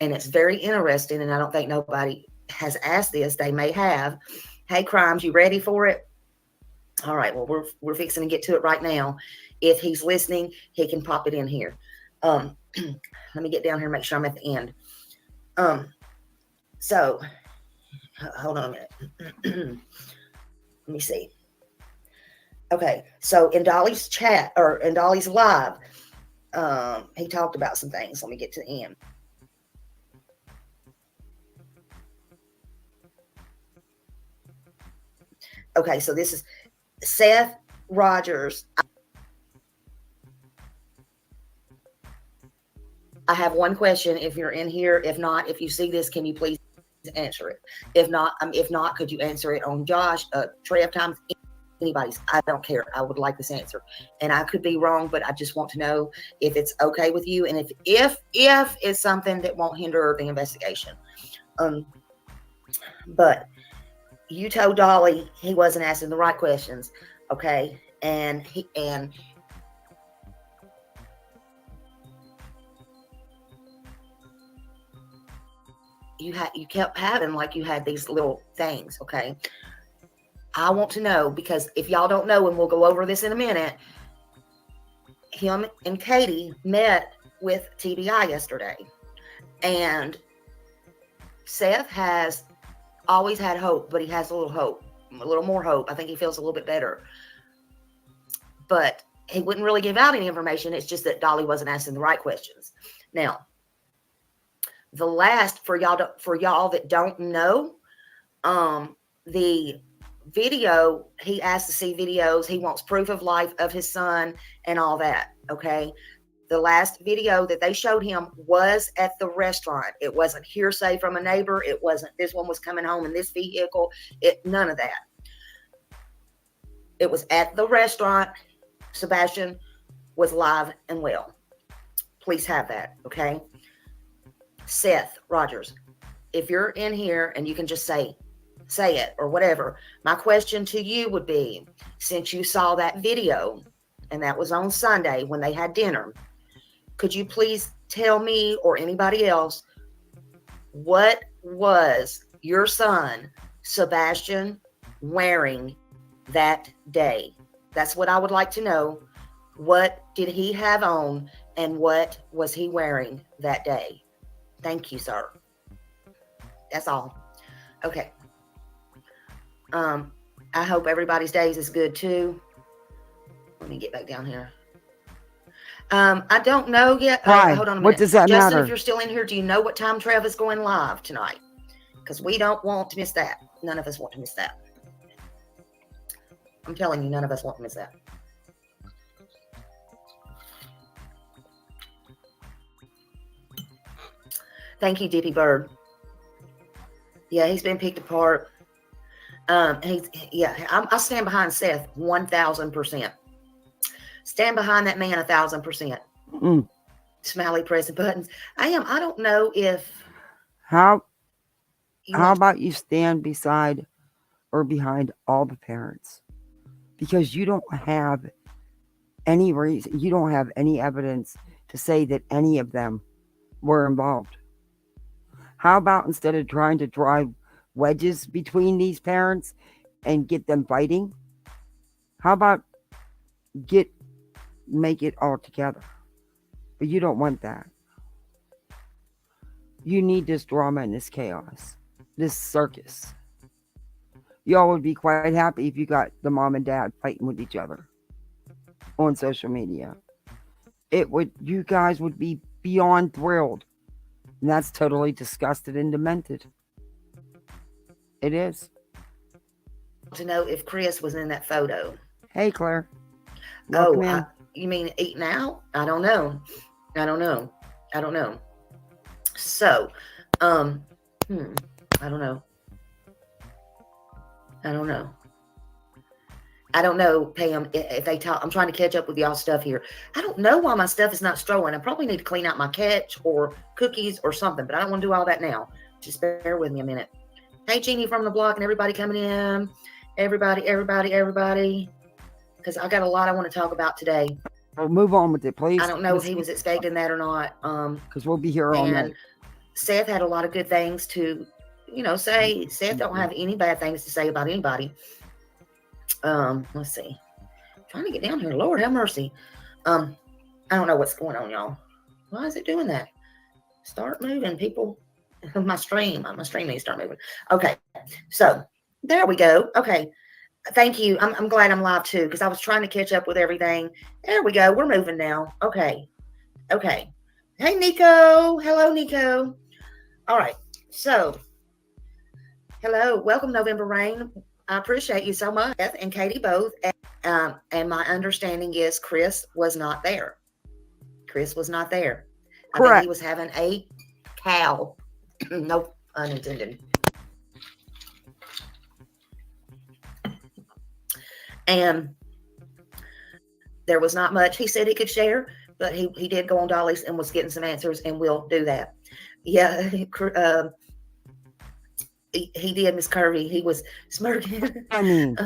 and it's very interesting. And I don't think nobody has asked this. They may have. Hey, Crimes, you ready for it? All right. Well, we're fixing to get to it right now. If he's listening, he can pop it in here. Let me get down here and make sure I'm at the end. So hold on a minute. Let me see. Okay, so in Dolly's chat or in Dolly's live, he talked about some things. Let me get to the end. Okay, so this is Seth Rogers. I have one question. If you're in here, if not, if you see this, can you please answer it? If not, could you answer it on Josh, Trev Times, anybody's? I don't care. I would like this answer, and I could be wrong, but I just want to know if it's okay with you, and if it's something that won't hinder the investigation. But you told Dolly he wasn't asking the right questions, okay? And you kept having like you had these little things, okay? I want to know, because if y'all don't know, and we'll go over this in a minute, him and Katie met with TBI yesterday, and Seth has always had hope, but he has a little more hope. I think he feels a little bit better, but he wouldn't really give out any information. It's just that Dolly wasn't asking the right questions. Now, the last, for y'all that don't know, the video, he asked to see videos. He wants proof of life of his son and all that. Okay. The last video that they showed him was at the restaurant. It wasn't hearsay from a neighbor. It wasn't this one was coming home in this vehicle. None of that. It was at the restaurant. Sebastian was live and well. Please have that. Okay. Seth Rogers, if you're in here and you can just say it or whatever, my question to you would be, since you saw that video and that was on Sunday when they had dinner, could you please tell me or anybody else, what was your son Sebastian wearing that day? That's what I would like to know. What did he have on and what was he wearing that day? Thank you, sir. That's all. Okay. I hope everybody's days is good too. Let me get back down here. I don't know yet. Why? Hold on a minute. What does that Justin, matter? if you're still in here, do you know what time Trev is going live tonight? Because we don't want to miss that. None of us want to miss that. I'm telling you, none of us want to miss that. Thank you, Dippy Bird. Yeah, he's been picked apart. I stand behind Seth 1,000%. Stand behind that man 1,000%. Mm. Smiley pressing buttons. I don't know if How you How want- about you stand beside or behind all the parents? Because you don't have any reason, you don't have any evidence to say that any of them were involved. How about instead of trying to drive wedges between these parents and get them fighting, how about make it all together? But you don't want that. You need this drama and this chaos, this circus. Y'all would be quite happy if you got the mom and dad fighting with each other on social media. You guys would be beyond thrilled. And that's totally disgusted and demented. It is. to know if Chris was in that photo. Hey, Claire. Welcome in. You mean eating out? I don't know. So, I don't know. I don't know, Pam, if they talk. I'm trying to catch up with y'all stuff here. I don't know why my stuff is not strolling. I probably need to clean out my catch or cookies or something, but I don't want to do all that now. Just bear with me a minute. Hey, Jeannie from the block and everybody coming in. Everybody. Because I got a lot I want to talk about today. Well, move on with it, please. I don't know if he was expecting that or not. Because we'll be here all night. Seth had a lot of good things to, say. Seth don't have any bad things to say about anybody. Let's see. I'm trying to get down here. Lord have mercy. I don't know what's going on, y'all. Why is it doing that? Start moving, people. My stream needs to start moving. Okay, so there we go. Okay, thank you. I'm glad I'm live too, because I was trying to catch up with everything. There we go. We're moving now. Okay. Hey, Nico. Hello, Nico. All right. So, hello. Welcome, November Rain. I appreciate you so much, Beth and Katie both. And my understanding is Chris was not there. I think he was having a cow. No pun intended. And there was not much he said he could share, but he did go on Dolly's and was getting some answers, and we'll do that. Yeah, he did, Miss Curry. He was smirking. I mean,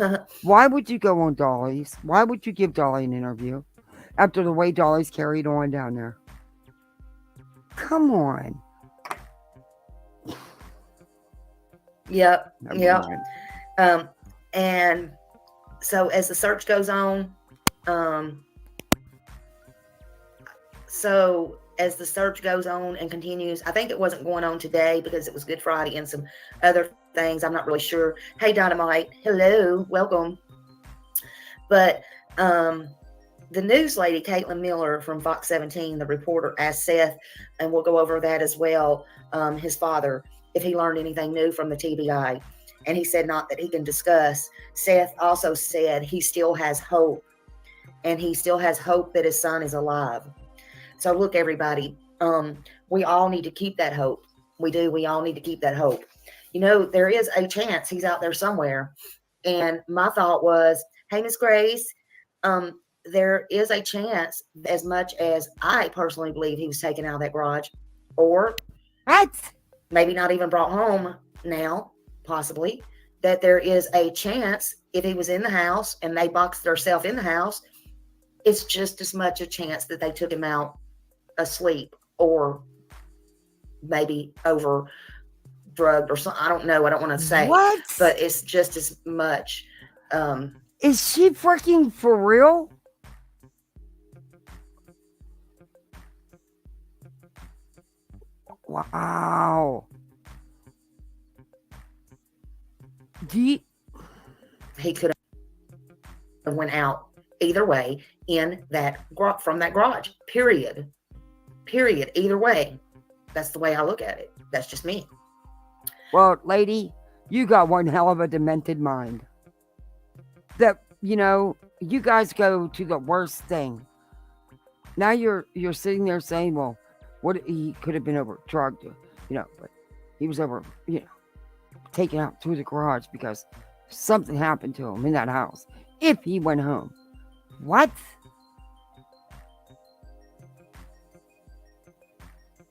why would you go on Dolly's? Why would you give Dolly an interview after the way Dolly's carried on down there? Come on. Yep. Never mind. And so as the search goes on, and continues, I think it wasn't going on today because it was Good Friday and some other things. I'm not really sure. Hey, Dynamite. Hello. Welcome. But the news lady, Caitlin Miller from Fox 17, the reporter, asked Seth, and we'll go over that as well, his father, if he learned anything new from the TBI. And he said not that he can discuss. Seth also said he still has hope. And he still has hope that his son is alive. So look, everybody, we all need to keep that hope. We do. We all need to keep that hope. There is a chance he's out there somewhere. And my thought was, hey, Miss Grace, there is a chance, as much as I personally believe he was taken out of that garage, or What? maybe not even brought home now, possibly, that there is a chance if he was in the house and they boxed themselves in the house, it's just as much a chance that they took him out asleep or maybe over drugged or something. I don't know. I don't want to say. What? But it's just as much. Is she freaking for real? Wow. He could have went out either way from that garage. Period. Either way. That's the way I look at it. That's just me. Well, lady, you got one hell of a demented mind. That, you guys go to the worst thing. Now you're sitting there saying, well, what he could have been over drugged, but he was over, taken out through the garage because something happened to him in that house. If he went home. What?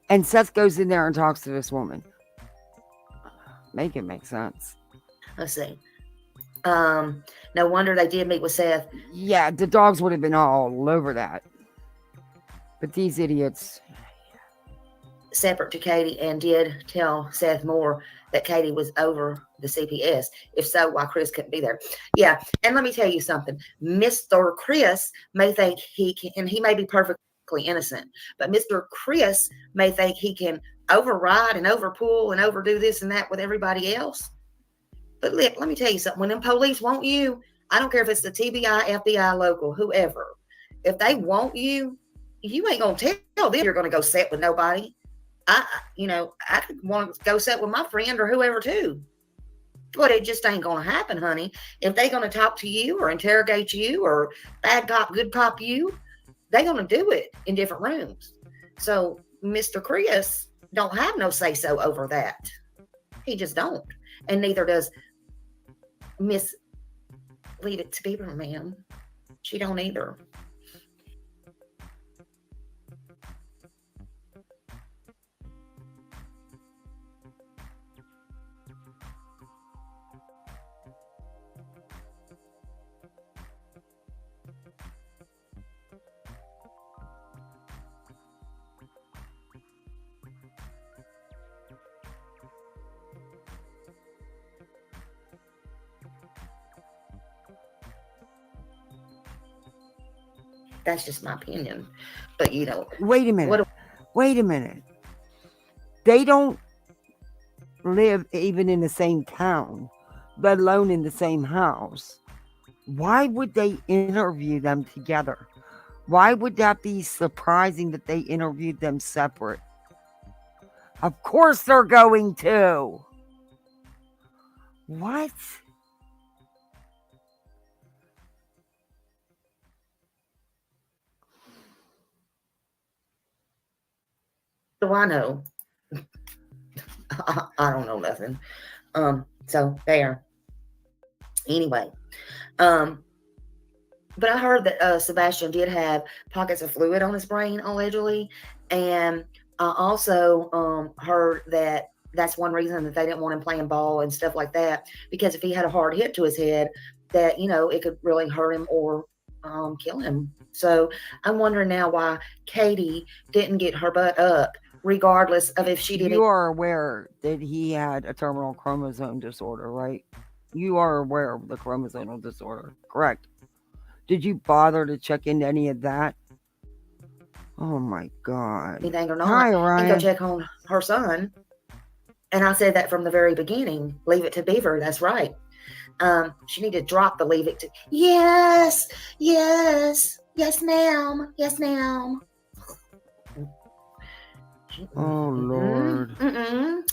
And Seth goes in there and talks to this woman. Make it make sense. Let's see. No wonder they did meet with Seth. Yeah, the dogs would have been all over that. But these idiots. Separate to Katie, and did tell Seth Moore that Katie was over the CPS. If so, why Chris couldn't be there? Yeah, and let me tell you something. Mr. Chris may think he can, and he may be perfectly innocent, but Mr. Chris may think he can override and overpull and overdo this and that with everybody else. But let me tell you something. When them police want you, I don't care if it's the TBI, FBI, local, whoever. If they want you, you ain't going to tell them you're going to go sit with nobody. I could want to go sit with my friend or whoever too. But it just ain't going to happen, honey. If they going to talk to you or interrogate you or bad cop, good cop you, they going to do it in different rooms. So Mr. Chris don't have no say-so over that. He just don't. And neither does Miss Leave It to Beaver, ma'am. She don't either. That's just my opinion. But Wait a minute. They don't live even in the same town, let alone in the same house. Why would they interview them together? Why would that be surprising that they interviewed them separate? Of course they're going to. What? Do I know? I don't know nothing. So there. Anyway, but I heard that Sebastian did have pockets of fluid on his brain allegedly, and I also heard that that's one reason that they didn't want him playing ball and stuff like that, because if he had a hard hit to his head, that it could really hurt him or kill him. So I'm wondering now why Katie didn't get her butt up, regardless of if she didn't. You are aware that he had a terminal chromosome disorder, right? You are aware of the chromosomal disorder, correct? Did you bother to check into any of that? Oh my God. Anything or not. Hi, And Ryan. go check on her son. And I said that from the very beginning. Leave it to Beaver. That's right. She need to drop the leave it to. Yes, ma'am. Yes, ma'am. Oh, Lord.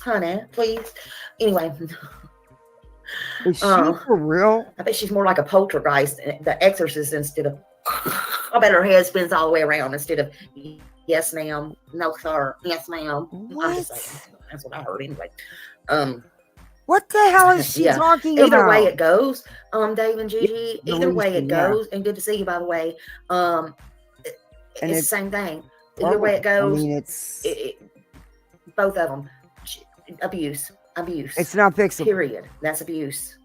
Honey, please. Anyway. Is she for real? I bet she's more like a poltergeist, the exorcist, instead of. I bet her head spins all the way around instead of yes, ma'am. No, sir. Yes, ma'am. What? I'm just saying. That's what I heard anyway. What the hell is she talking about? Either way it goes, Dave and Gigi. Yeah, either way it yeah. goes, and good to see you, by the way. It's the same thing. Either way it goes, I mean, it's both of them abuse. It's not fixable. Period. That's abuse,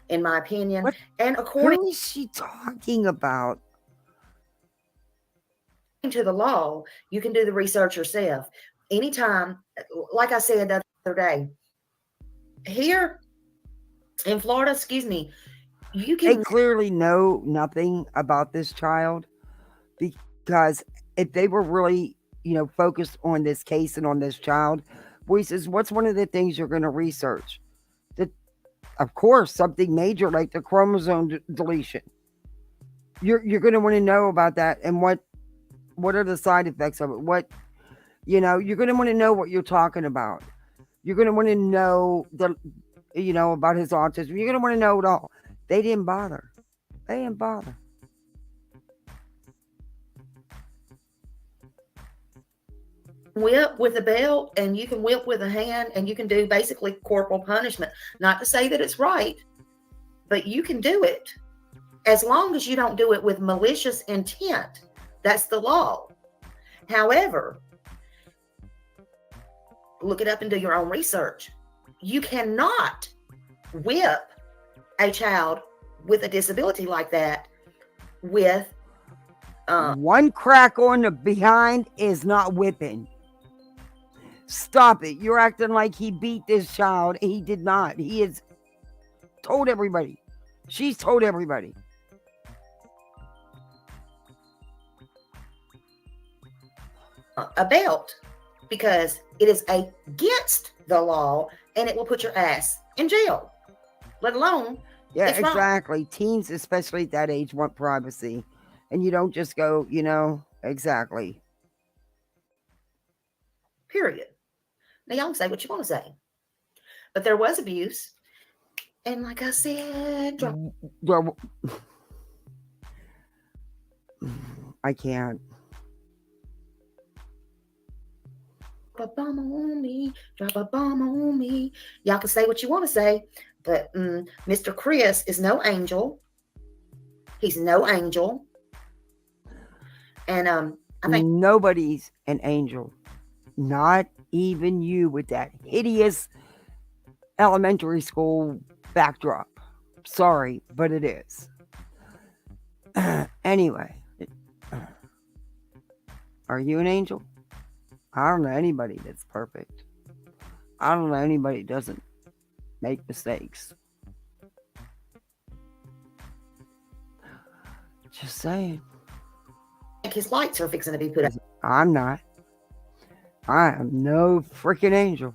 in my opinion. What? And according Who is she talking about? to the law, you can do the research yourself. Anytime, like I said the other day, here in Florida, you can. They clearly know nothing about this child, because if they were really, focused on this case and on this child, he says, what's one of the things you're going to research? That, of course, something major like the chromosome deletion. You're going to want to know about that and what are the side effects of it. What, you're going to want to know what you're talking about. You're going to want to know about his autism. You're going to want to know it all. They didn't bother. Whip with a belt, and you can whip with a hand, and you can do basically corporal punishment. Not to say that it's right, but you can do it as long as you don't do it with malicious intent. That's the law. However, look it up and do your own research. You cannot whip a child with a disability like that with one crack on the behind is not whipping. Stop it. You're acting like he beat this child. He did not. He has told everybody. She's told everybody. A belt, because it is against the law and it will put your ass in jail, let alone. Yeah, it's wrong. exactly. Teens, especially at that age, want privacy. And you don't just go, exactly. Period. Now, y'all can say what you want to say. But there was abuse. And like I said, I can't. Drop a bomb on me. Drop a bomb on me. Y'all can say what you want to say. But Mr. Chris is no angel. He's no angel. And I think nobody's an angel. Not even you with that hideous elementary school backdrop. Sorry, but it is. Anyway, are you an angel? I don't know anybody that's perfect. I don't know anybody that doesn't make mistakes. Just saying. his lights are fixing to be put out. I'm not. I am no freaking angel.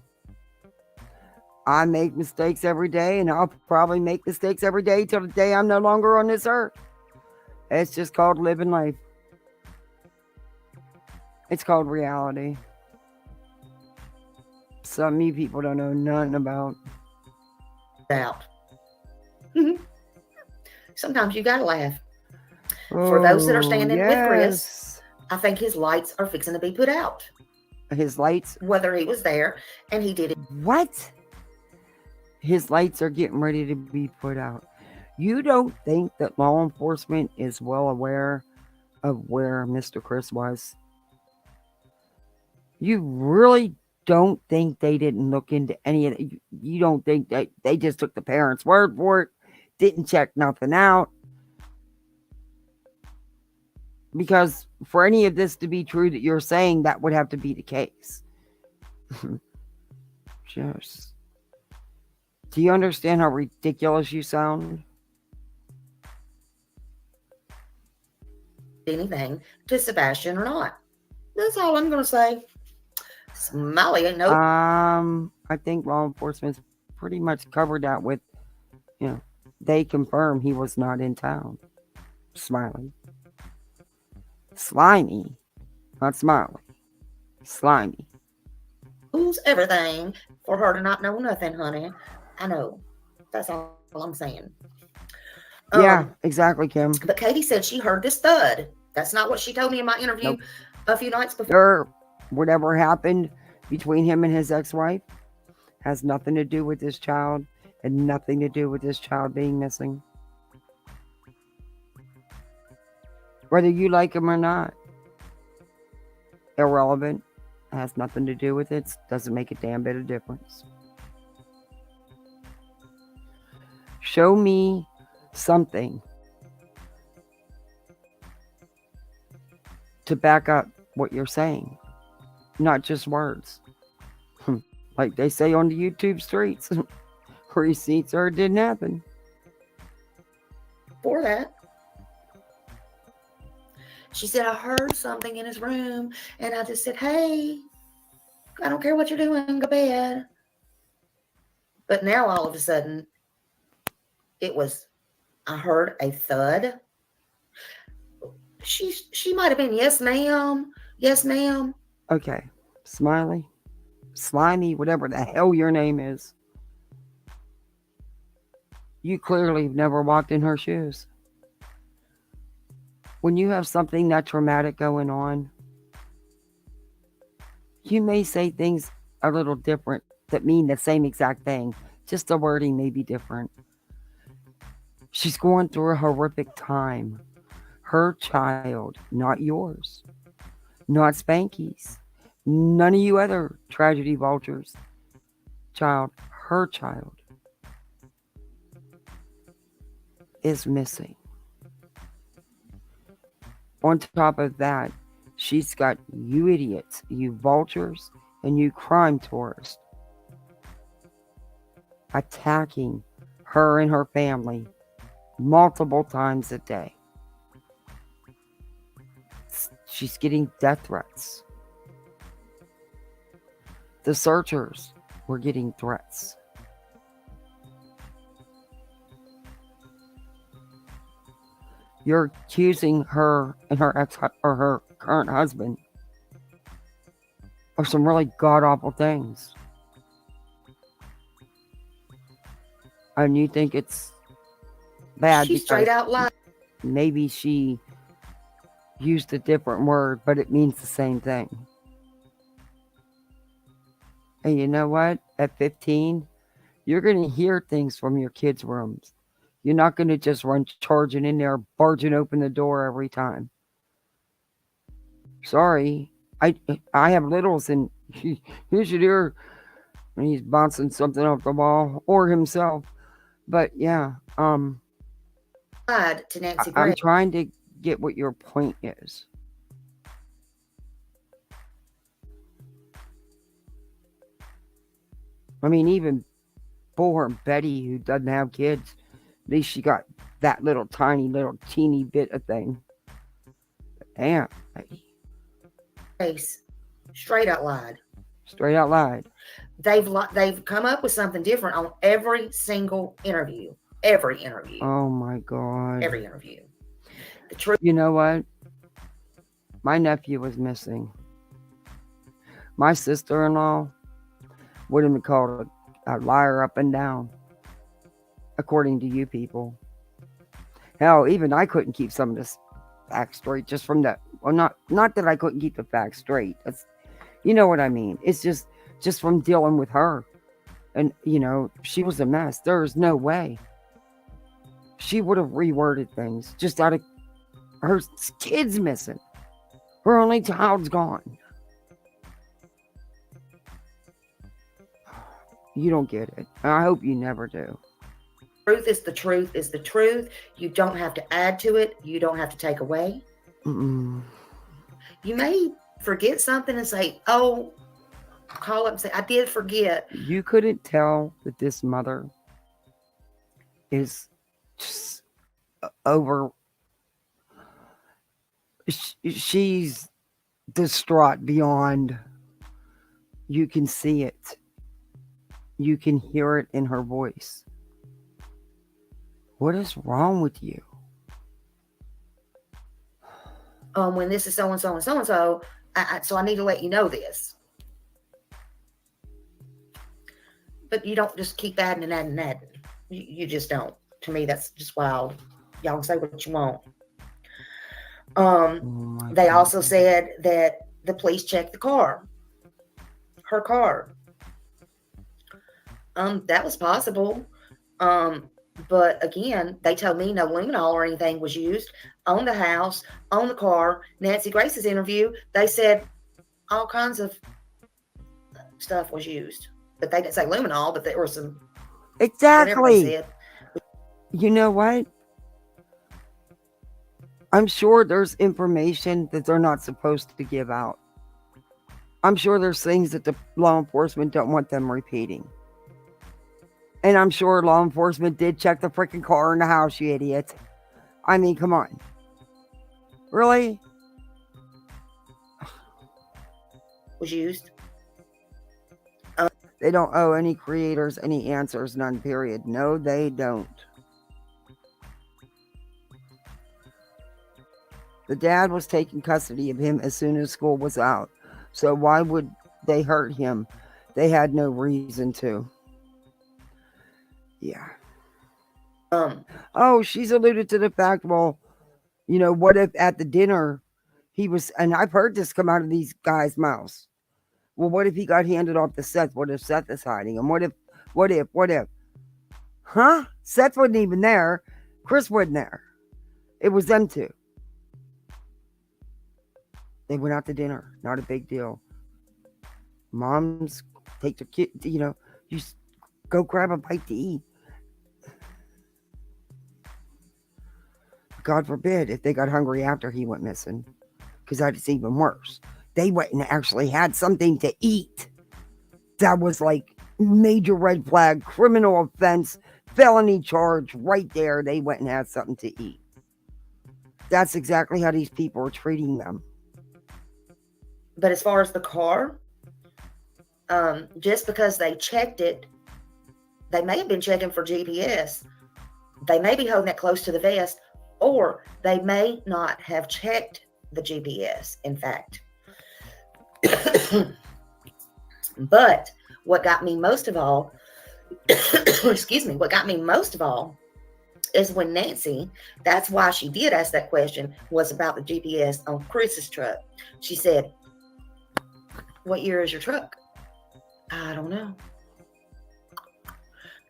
I make mistakes every day, and I'll probably make mistakes every day till the day I'm no longer on this earth. It's just called living life. It's called reality. Some of you people don't know nothing about. Sometimes you gotta laugh. For those that are standing with Chris, I think his lights are fixing to be put out. His lights? Whether he was there and he did it. What? His lights are getting ready to be put out. You don't think that law enforcement is well aware of where Mr. Chris was? You really don't think they didn't look into any of it? You don't think that they just took the parents' word for it, didn't check nothing out? Because for any of this to be true that you're saying, that would have to be the case. Just, do you understand how ridiculous you sound? Anything to Sebastian or not. That's all I'm going to say. Smiley, no. I think law enforcement's pretty much covered that with, they confirm he was not in town. Smiley. Slimy. Not Smiley. Slimy. Who's everything for her to not know nothing, honey? I know. That's all I'm saying. Yeah, exactly, Kim. But Katie said she heard this thud. That's not what she told me in my interview a few nights before. Whatever happened between him and his ex-wife has nothing to do with this child and nothing to do with this child being missing. Whether you like him or not. Irrelevant. Has nothing to do with it. Doesn't make a damn bit of difference. Show me something to back up what you're saying. Not just words. Like they say on the YouTube streets. Receipts or it didn't happen. For that. She said, I heard something in his room, and I just said, hey, I don't care what you're doing, go to bed. But now all of a sudden, it was, I heard a thud. She might have been yes, ma'am. Yes, ma'am. Okay. Smiley, Slimy, whatever the hell your name is. You clearly have never walked in her shoes. When you have something that traumatic going on, you may say things a little different that mean the same exact thing. Just the wording may be different. She's going through a horrific time. Her child, not yours. Not Spanky's. None of you other tragedy vultures. Child, her child is missing. On top of that, she's got you idiots, you vultures, and you crime tourists attacking her and her family multiple times a day. She's getting death threats. The searchers were getting threats. You're accusing her and her ex or her current husband of some really god awful things. And you think it's bad She straight because out lied. maybe she used a different word, but it means the same thing. And you know what? At 15, you're going to hear things from your kids' rooms. You're not going to just run charging in there, barging open the door every time. Sorry. I have littles, and you should hear when he's bouncing something off the wall or himself. But yeah, Lied to Nancy I'm Gray. trying to get what your point is. I mean, even poor Betty, who doesn't have kids, at least she got that little tiny, little teeny bit of thing. Damn, Face. Straight out lied. straight out lied. They've come up with something different on every single interview. Every interview. Oh my God. Every interview. The truth. You know what? My nephew was missing. My sister-in-law would have been called a liar up and down, according to you people. Hell, even I couldn't keep some of this facts straight just from that. Well, not that I couldn't keep the facts straight. That's, you know what I mean. It's just from dealing with her, and she was a mess. There's no way she would have reworded things just out of her kids missing. Her only child's gone. You don't get it. I hope you never do. Truth is the truth is the truth. You don't have to add to it. You don't have to take away. Mm-mm. You may forget something and say, oh, call up and say, I did forget. You couldn't tell that this mother is just over. She's distraught beyond. You can see it. You can hear it in her voice. What is wrong with you? When this is so and so and so and so, so I need to let you know this. But you don't just keep adding and adding and adding. You just don't. To me, that's just wild. Y'all can say what you want. They also said that the police checked the car. Her car. That was possible. But again, they told me no luminol or anything was used on the house, on the car. Nancy Grace's interview, they said all kinds of stuff was used. But they didn't say luminol, but there were some. Exactly. You know what? I'm sure there's information that they're not supposed to give out. I'm sure there's things that the law enforcement don't want them repeating. And I'm sure law enforcement did check the freaking car in the house, you idiot. I mean, come on. Really? Was used. They don't owe any creators any answers, none, period. No, they don't. The dad was taking custody of him as soon as school was out. So why would they hurt him? They had no reason to. Yeah. Oh, she's alluded to the fact, well, you know, what if at the dinner he was, and I've heard this come out of these guys' mouths. Well, what if he got handed off to Seth? What if Seth is hiding him? What if? Huh? Seth wasn't even there. Chris wasn't there. It was them two. They went out to dinner. Not a big deal. Moms take their kid, you know, you go grab a bite to eat. God forbid if they got hungry after he went missing, because that's even worse. They went and actually had something to eat. That was like major red flag, criminal offense, felony charge right there. They went and had something to eat. That's exactly how these people are treating them. But as far as the car, just because they checked it, they may have been checking for GPS. They may be holding it close to the vest, or they may not have checked the GPS, in fact. But what got me most of all, excuse me, what got me most of all is when Nancy, that's why she did ask that question, was about the GPS on Chris's truck. She said, "What year is your truck?" "I don't know."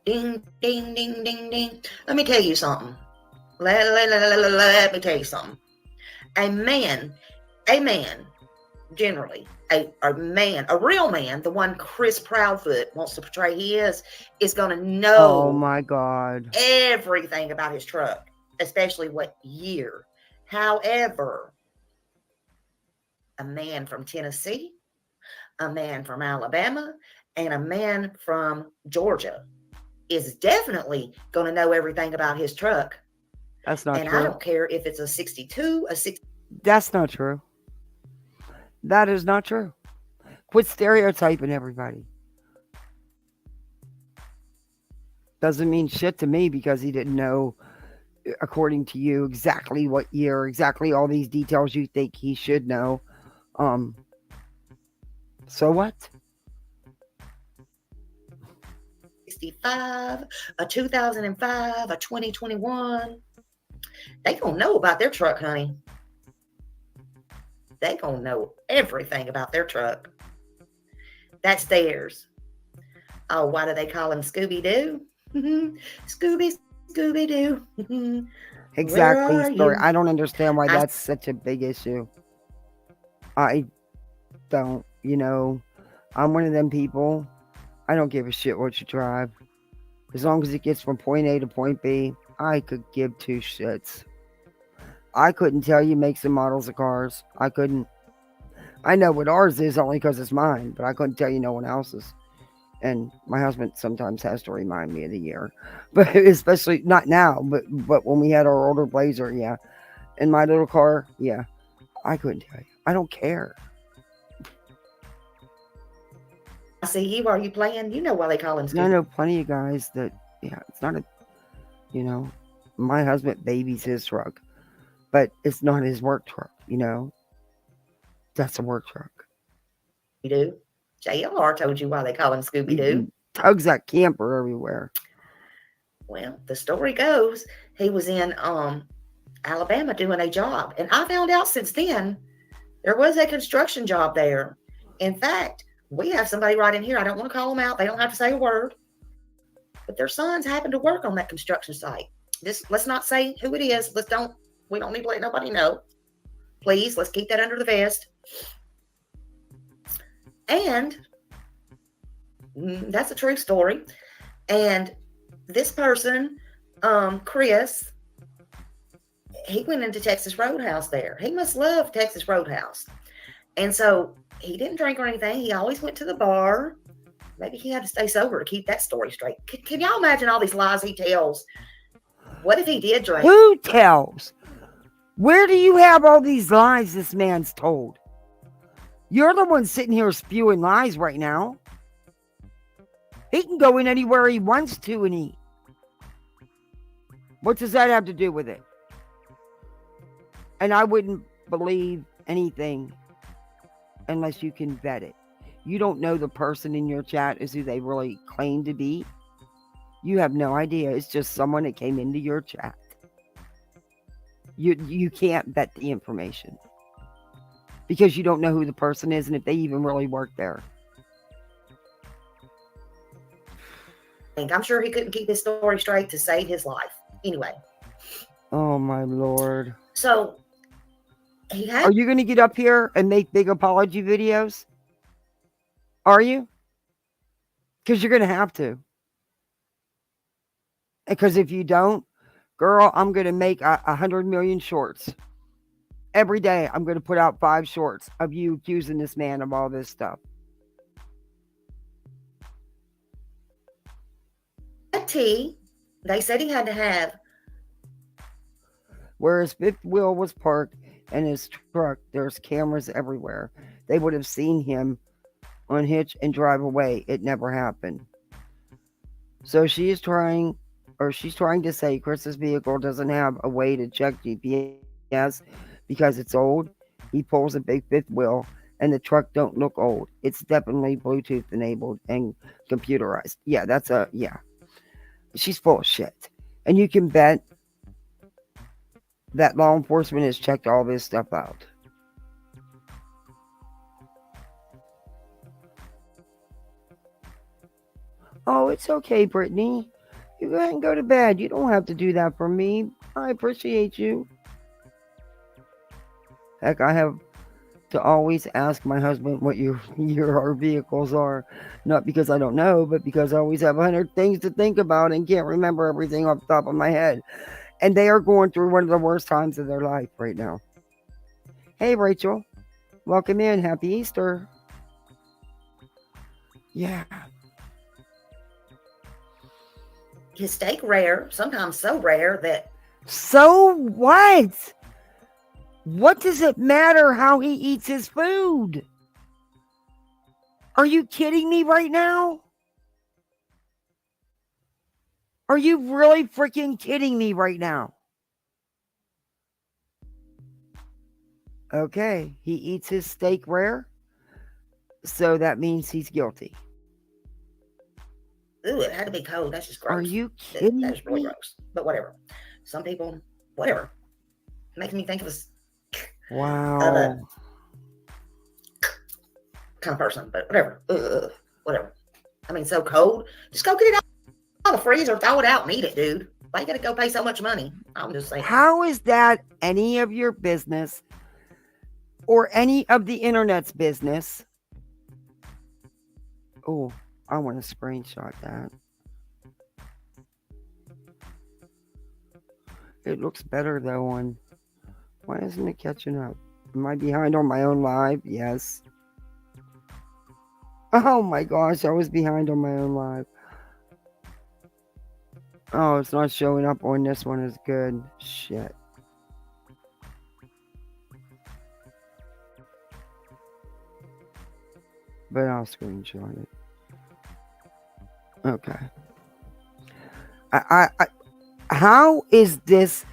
Ding, ding, ding, ding, ding. Let me tell you something. Let me tell you something. A man, generally, a real man, the one Chris Proudfoot wants to portray he is going to know Oh my God. everything about his truck, especially what year. However, a man from Tennessee, a man from Alabama, and a man from Georgia is definitely going to know everything about his truck. That's not And true. I don't care if it's a 62, a 60. That's not true. That is not true. Quit stereotyping everybody. Doesn't mean shit to me because he didn't know, according to you, exactly what year, exactly all these details you think he should know. So what? 65, a 2005, a 2021. They gonna know about their truck, honey. They gonna know everything about their truck. That's theirs. Oh, why do they call him Scooby-Doo? Scooby-Doo. Exactly. Sorry, you? I don't understand why that's such a big issue. I don't, you know, I'm one of them people. I don't give a shit what you drive. As long as it gets from point A to point B, I could give two shits. I couldn't tell you makes and models of cars. I couldn't. I know what ours is only because it's mine, but I couldn't tell you no one else's. And my husband sometimes has to remind me of the year, but especially not now, but when we had our older Blazer, yeah. And my little car, yeah. I couldn't tell you. I don't care. I see you. Are you playing? You know why they call him Scooby. I know plenty of guys that, yeah, it's not a, you know, my husband babies his truck, but it's not his work truck, you know. That's a work truck. You do? JLR told you why they call him Scooby-Doo. Tugs that camper everywhere. Well, the story goes he was in Alabama doing a job. And I found out since then there was a construction job there. In fact, we have somebody right in here. I don't want to call them out. They don't have to say a word. But their sons happen to work on that construction site. Let's not say who it is. We don't need to let nobody know. Please, let's keep that under the vest. And that's a true story. And this person, Chris, he went into Texas Roadhouse there. He must love Texas Roadhouse. And so he didn't drink or anything. He always went to the bar. Maybe he had to stay sober to keep that story straight. Can y'all imagine all these lies he tells? What if he did drink? Who tells? Where do you have all these lies this man's told? You're the one sitting here spewing lies right now. He can go in anywhere he wants to and eat. What does that have to do with it? And I wouldn't believe anything unless you can vet it. You don't know the person in your chat is who they really claim to be. You have no idea. It's just someone that came into your chat. You can't vet the information because you don't know who the person is and if they even really work there. I'm sure he couldn't keep his story straight to save his life. Anyway. Oh my Lord. So he had. Are you going to get up here and make big apology videos? Are you? Because you're going to have to. Because if you don't, girl, I'm going to make 100 million shorts. Every day, I'm going to put out 5 shorts of you accusing this man of all this stuff. T, they said he had to have. Where his fifth wheel was parked and his truck, there's cameras everywhere. They would have seen him unhitch and drive away. It never happened. So she's trying to say Chris's vehicle doesn't have a way to check GPS because it's old. He pulls a big fifth wheel and the truck don't look old. It's definitely Bluetooth enabled and computerized. Yeah, yeah. She's full of shit. And you can bet that law enforcement has checked all this stuff out. Oh, it's okay, Brittany. You go ahead and go to bed. You don't have to do that for me. I appreciate you. Heck, I have to always ask my husband what our vehicles are. Not because I don't know, but because I always have 100 things to think about and can't remember everything off the top of my head. And they are going through one of the worst times of their life right now. Hey, Rachel. Welcome in. Happy Easter. Yeah. His steak rare, sometimes so rare that. So what? What does it matter how he eats his food? Are you kidding me right now? Are you really freaking kidding me right now? Okay, he eats his steak rare, so that means he's guilty. Ooh, it had to be cold. That's just gross. Are you kidding That is really me? gross. But whatever. Some people, whatever. Makes me think of Wow. kind of person, but whatever. Whatever. I mean, so cold. Just go get it out of the freezer, throw it out and eat it, dude. Why you gotta go pay so much money? I'm just saying. How is that any of your business or any of the internet's business? Oh, I want to screenshot that. It looks better though on. Why isn't it catching up? Am I behind on my own live? Yes. Oh my gosh, I was behind on my own live. Oh, it's not showing up on this one as good. Shit. But I'll screenshot it. Okay. How is this?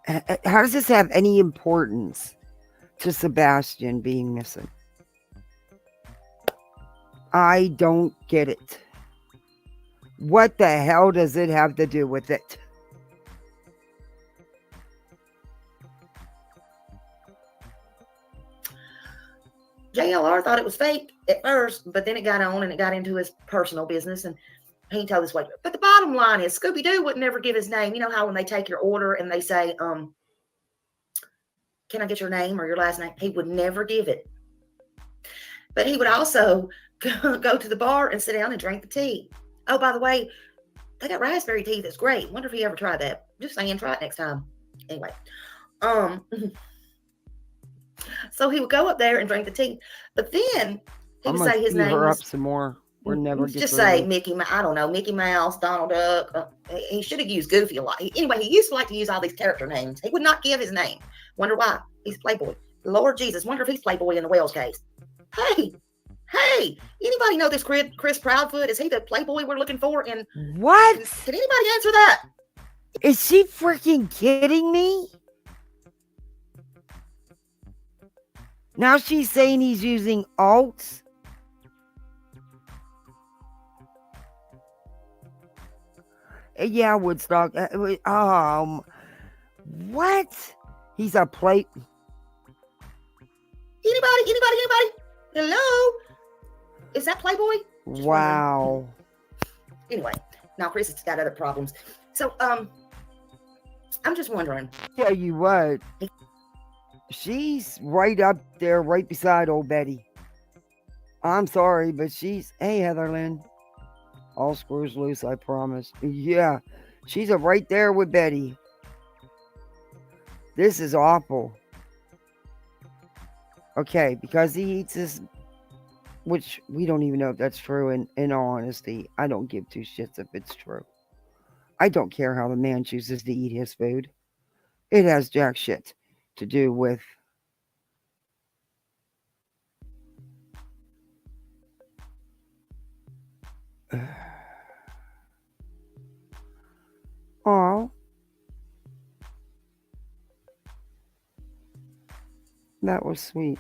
How does this have any importance to Sebastian being missing? I don't get it. What the hell does it have to do with it? JLR thought it was fake at first, but then it got on and it got into his personal business and he told us what. But the bottom line is Scooby-Doo would never give his name. You know how when they take your order and they say, can I get your name or your last name? He would never give it. But he would also go to the bar and sit down and drink the tea. Oh, by the way, they got raspberry tea that's great. Wonder if he ever tried that. Just saying, try it next time. Anyway. So he would go up there and drink the tea. But then he would say his name her was, up some more. We're never just say Mickey. I don't know, Mickey Mouse, Donald Duck. He should have used Goofy a lot. Anyway, he used to like to use all these character names. He would not give his name. Wonder why? He's Playboy. Lord Jesus, wonder if he's Playboy in the Wells case. Hey, anybody know this Chris Proudfoot? Is he the Playboy we're looking for? And what? Can anybody answer that? Is she freaking kidding me? Now she's saying he's using alts. Yeah, Woodstock. What? He's a plate. Anybody? Hello? Is that Playboy? Just Wow. Anyway, now Chris has got other problems. So, I'm just wondering. Tell you what. She's right up there, right beside old Betty. I'm sorry, but she's... Hey, Heatherlyn. All screws loose, I promise. Yeah, she's right there with Betty. This is awful. Okay, because he eats this, which we don't even know if that's true. In all honesty, I don't give two shits if it's true. I don't care how the man chooses to eat his food. It has jack shit to do with... Oh, that was sweet.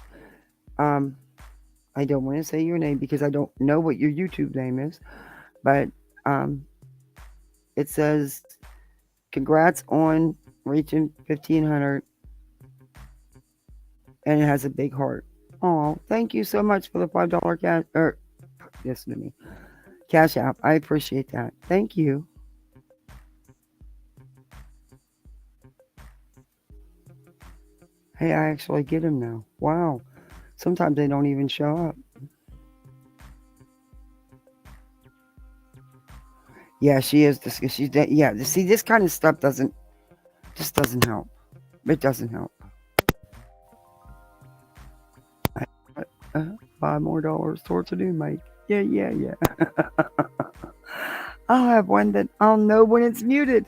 I don't want to say your name because I don't know what your YouTube name is, but it says congrats on reaching 1,500, and it has a big heart. Oh, thank you so much for the $5 cash, or listen to me, Cash App. I appreciate that. Thank you. Hey, I actually get them now. Wow. Sometimes they don't even show up. Yeah, she is. She's yeah. See, this kind of stuff doesn't help. It doesn't help. $5 more towards a new mic. Yeah. I'll have one that I'll know when it's muted.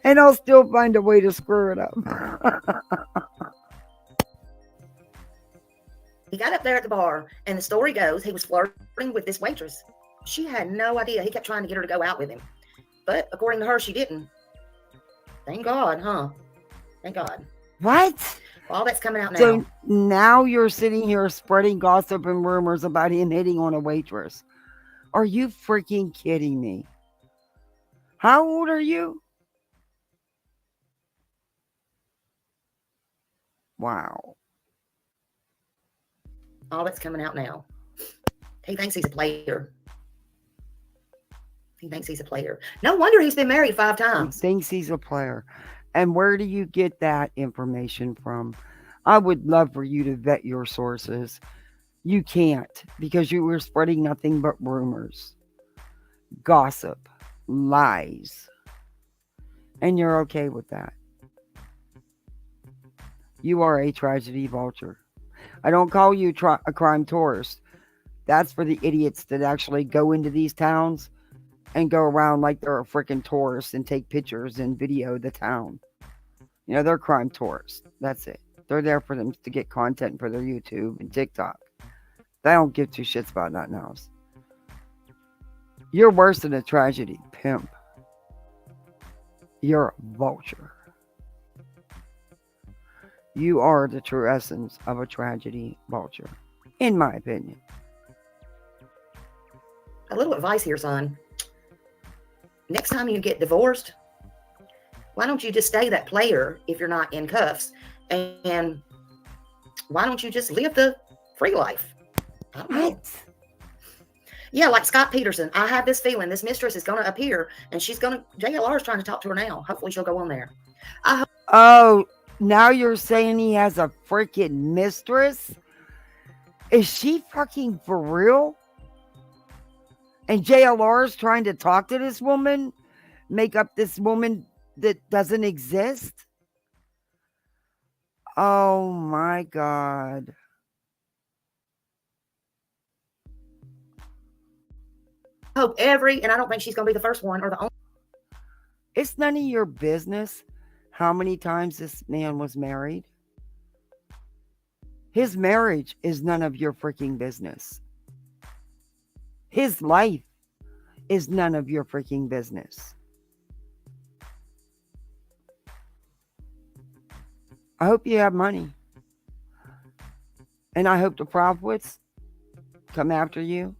And I'll still find a way to screw it up. He got up there at the bar, and the story goes he was flirting with this waitress. She had no idea. He kept trying to get her to go out with him. But according to her, she didn't. Thank God, huh? Thank God. What? All that's coming out now. So now you're sitting here spreading gossip and rumors about him hitting on a waitress. Are you freaking kidding me? How old are you? Wow. All that's coming out now. He thinks he's a player. He thinks he's a player. No wonder he's been married 5 times. He thinks he's a player. And where do you get that information from? I would love for you to vet your sources. You can't, because you were spreading nothing but rumors, gossip, lies. And you're okay with that. You are a tragedy vulture. I don't call you a crime tourist. That's for the idiots that actually go into these towns and go around like they're a freaking tourist and take pictures and video the town. You know, they're crime tourists. That's it. They're there for them to get content for their YouTube and TikTok. They don't give two shits about nothing else. You're worse than a tragedy pimp. You're a vulture. You are the true essence of a tragedy vulture, in my opinion. A little advice here, son. Next time you get divorced, why don't you just stay that player if you're not in cuffs? And why don't you just live the free life? I don't know. What? Yeah, like Scott Peterson. I have this feeling this mistress is going to appear, and she's going to... JLR is trying to talk to her now. Hopefully she'll go on there. Oh, now you're saying he has a freaking mistress? Is she fucking for real? And JLR is trying to talk to this woman? Make up this woman that doesn't exist? Oh my God. I hope and I don't think she's going to be the first one or the only. It's none of your business how many times this man was married. His marriage is none of your freaking business. His life is none of your freaking business. I hope you have money. And I hope the prophets come after you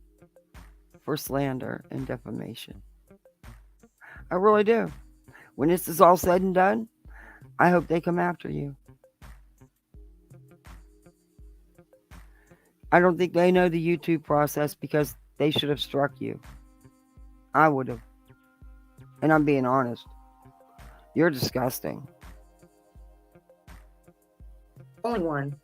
for slander and defamation. I really do. When this is all said and done, I hope they come after you. I don't think they know the YouTube process because they should have struck you. I would have. And I'm being honest. You're disgusting. Only one.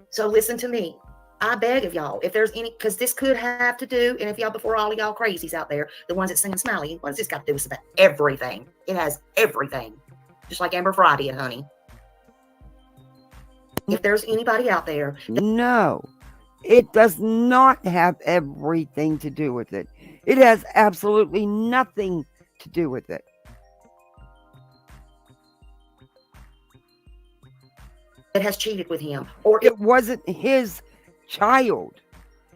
So listen to me. I beg of y'all, if there's any, because this could have to do, and if y'all, before all of y'all crazies out there, the ones that sing Smiley, what does this got to do with everything? It has everything. Just like Amber Friday, honey. If there's anybody out there. No, it does not have everything to do with it. It has absolutely nothing to do with it. That has cheated with him, or it wasn't his child.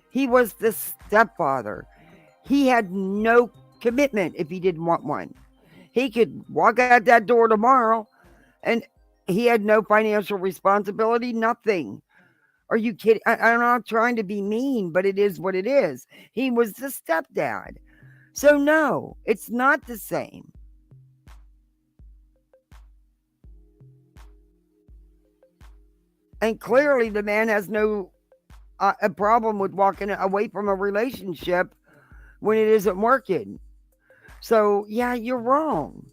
He was the stepfather. He had no commitment if he didn't want one. He could walk out that door tomorrow and he had no financial responsibility, nothing. Are you kidding? I'm not trying to be mean, but it is what it is. He was the stepdad. So no, it's not the same. And clearly the man has no a problem with walking away from a relationship when it isn't working. So yeah, you're wrong.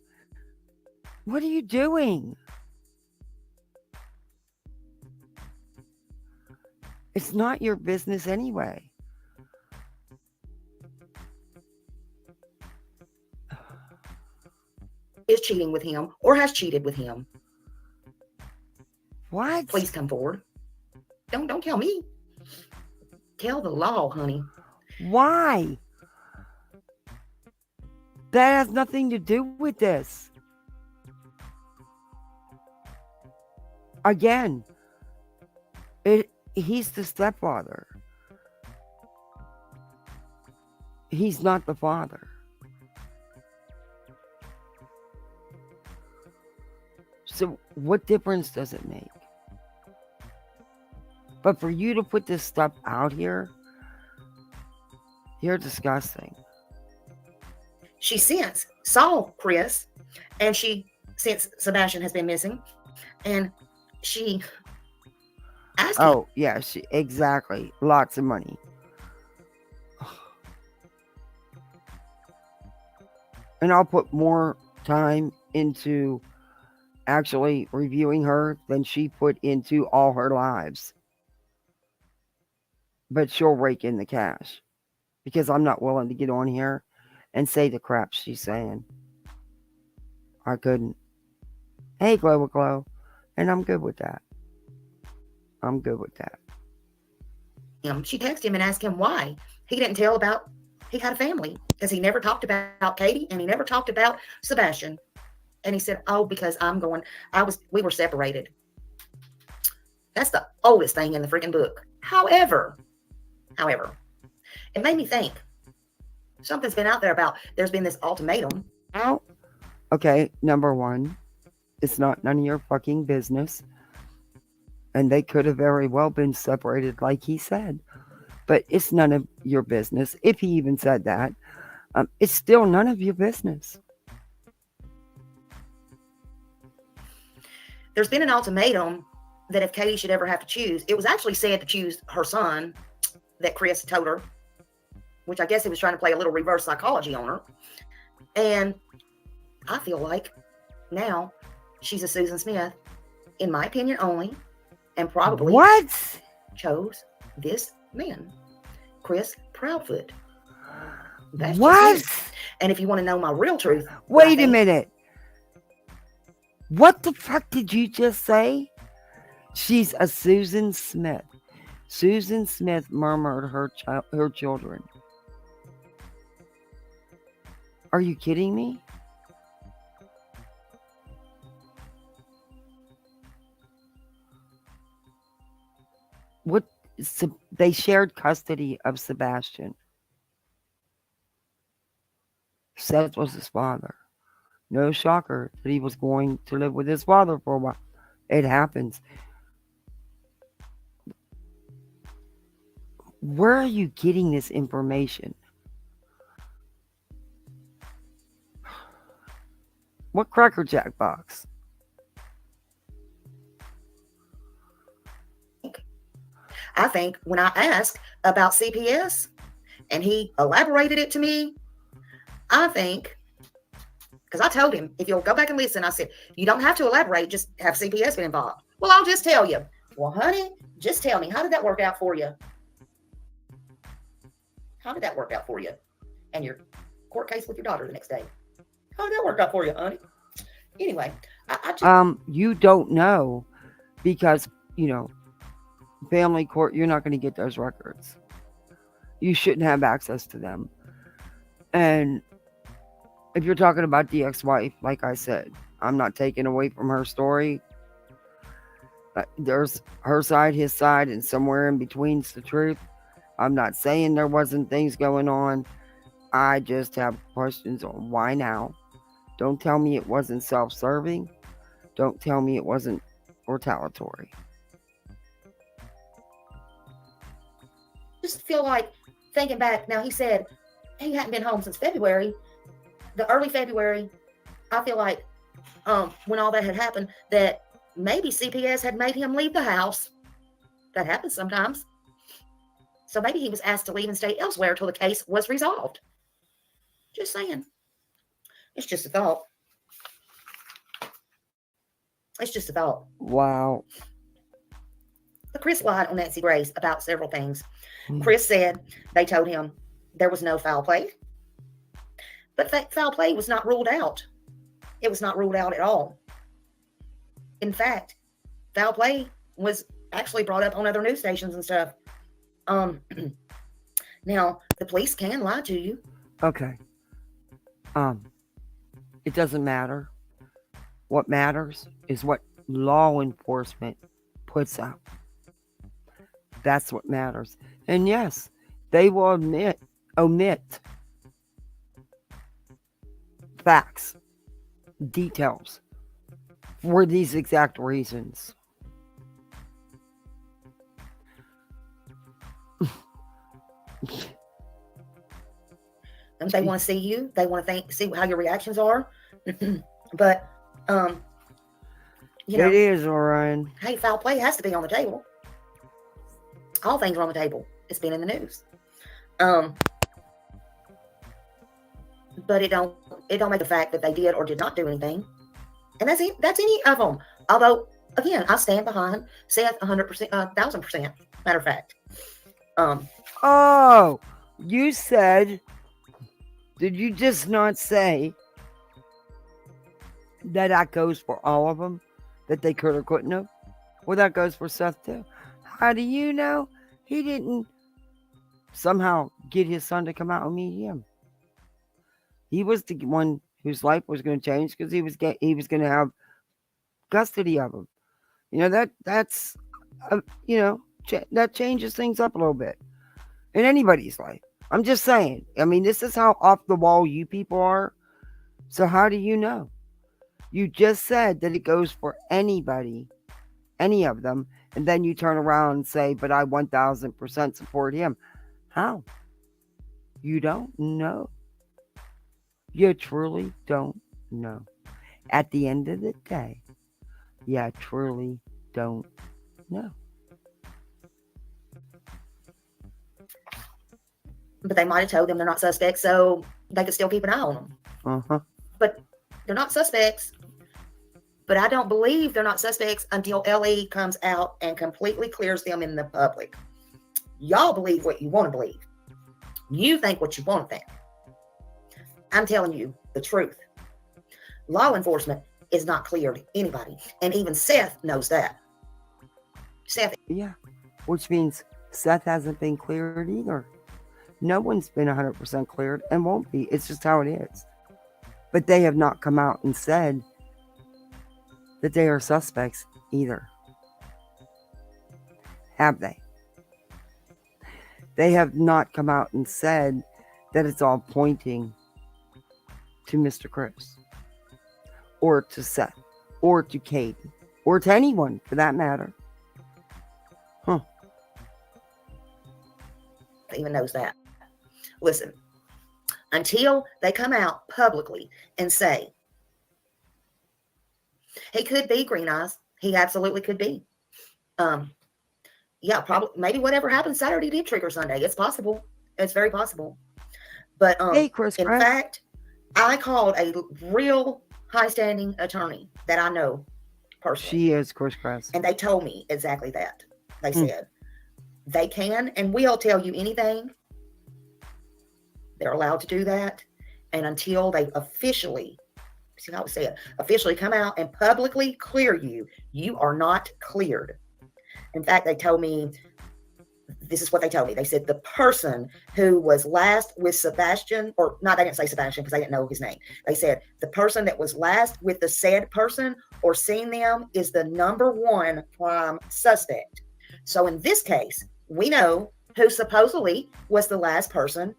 What are you doing? It's not your business anyway. Is cheating with him or has cheated with him. What? Please come forward. Don't tell me. Tell the law, honey. Why? That has nothing to do with this. Again, he's the stepfather. He's not the father. So what difference does it make? But for you to put this stuff out here, you're disgusting. She since saw Chris, and since Sebastian has been missing, and she asked him. Oh, yeah, exactly. Lots of money. And I'll put more time into actually reviewing her than she put into all her lives. But she'll rake in the cash because I'm not willing to get on here and say the crap she's saying. I couldn't. Hey, Glow. And I'm good with that. I'm good with that. She texted him and asked him why. He didn't tell about he had a family because he never talked about Katie and he never talked about Sebastian. And he said, oh, because we were separated. That's the oldest thing in the freaking book. However, it made me think something's been out there about there's been this ultimatum. Oh, okay. Number one, it's not none of your fucking business. And they could have very well been separated like he said. But it's none of your business. If he even said that, it's still none of your business. There's been an ultimatum that if Katie should ever have to choose, it was actually said to choose her son that Chris told her, which I guess he was trying to play a little reverse psychology on her. And I feel like now she's a Susan Smith, in my opinion only, and probably chose this man, Chris Proudfoot. That's what? And if you want to know my real truth, wait a minute. What the fuck did you just say? She's a Susan Smith. Susan Smith murmured her children. Are you kidding me? What? They shared custody of Sebastian. Seth was his father. No shocker that he was going to live with his father for a while. It happens. Where are you getting this information? What Cracker Jack box? I think when I asked about CPS and he elaborated it to me, I think, because I told him, if you'll go back and listen, I said, you don't have to elaborate, just have CPS been involved. Well, I'll just tell you. Well, honey, just tell me, how did that work out for you? How did that work out for you? And your court case with your daughter the next day. How did that work out for you, honey? Anyway, I just... You don't know because, family court, you're not going to get those records. You shouldn't have access to them. And if you're talking about the ex-wife, like I said, I'm not taking away from her story. There's her side, his side, and somewhere in between's the truth. I'm not saying there wasn't things going on. I just have questions on why now. Don't tell me it wasn't self-serving. Don't tell me it wasn't retaliatory. Just feel like thinking back. Now, he said he hadn't been home since February, the early February. I feel like when all that had happened, that maybe CPS had made him leave the house. That happens sometimes. So maybe he was asked to leave and stay elsewhere until the case was resolved. Just saying. It's just a thought. It's just a thought. Wow. But Chris lied on Nancy Grace about several things. Chris said they told him there was no foul play. But foul play was not ruled out. It was not ruled out at all. In fact, foul play was actually brought up on other news stations and stuff. Now, the police can lie to you. Okay. It doesn't matter. What matters is what law enforcement puts out. That's what matters. And yes, they will omit facts, details for these exact reasons. And they want to see you. They want to see how your reactions are. But, It is, Orion. Hey, foul play has to be on the table. All things are on the table. It's been in the news. But it don't make the fact that they did or did not do anything. And that's any of them. Although, again, I stand behind Seth 100%, 1,000%. Matter of fact. Oh, you said, did you just not say that goes for all of them? That they could or couldn't have? Well, that goes for Seth too. How do you know he didn't somehow get his son to come out and meet him? He was the one whose life was going to change because he was going to have custody of him. That's that changes things up a little bit in anybody's life. I'm just saying. I mean, this is how off the wall you people are. So how do you know? You just said that it goes for anybody, any of them, and then you turn around and say, but I 1,000% support him. How? You don't know. You truly don't know. At the end of the day, you truly don't know. But they might have told them they're not suspects, so they could still keep an eye on them. Uh-huh. But they're not suspects. But I don't believe they're not suspects until LE comes out and completely clears them in the public. Y'all believe what you want to believe. You think what you want to think. I'm telling you the truth. Law enforcement is not clear to anybody. And even Seth knows that. Seth. Yeah. Which means Seth hasn't been cleared either. No one's been 100% cleared and won't be. It's just how it is. But they have not come out and said that they are suspects either. Have they? They have not come out and said that it's all pointing to Mr. Chris or to Seth or to Katie or to anyone for that matter. Huh. Even knows that. Listen, until they come out publicly and say, he could be Green Eyes. He absolutely could be. Yeah, probably, maybe whatever happened Saturday did trigger Sunday. It's possible. It's very possible. But Hey, Chris in Pratt. fact, I called a real high-standing attorney that I know personally. She is Chris Pratt. And they told me exactly that. They Hmm. said they can and will tell you anything. They're allowed to do that. And until they officially, see how I say it, officially come out and publicly clear you, you are not cleared. In fact, they told me, this is what they told me. They said the person who was last with Sebastian, or not, they didn't say Sebastian because they didn't know his name. They said the person that was last with the said person or seen them is the #1 prime suspect. So in this case, we know who supposedly was the last person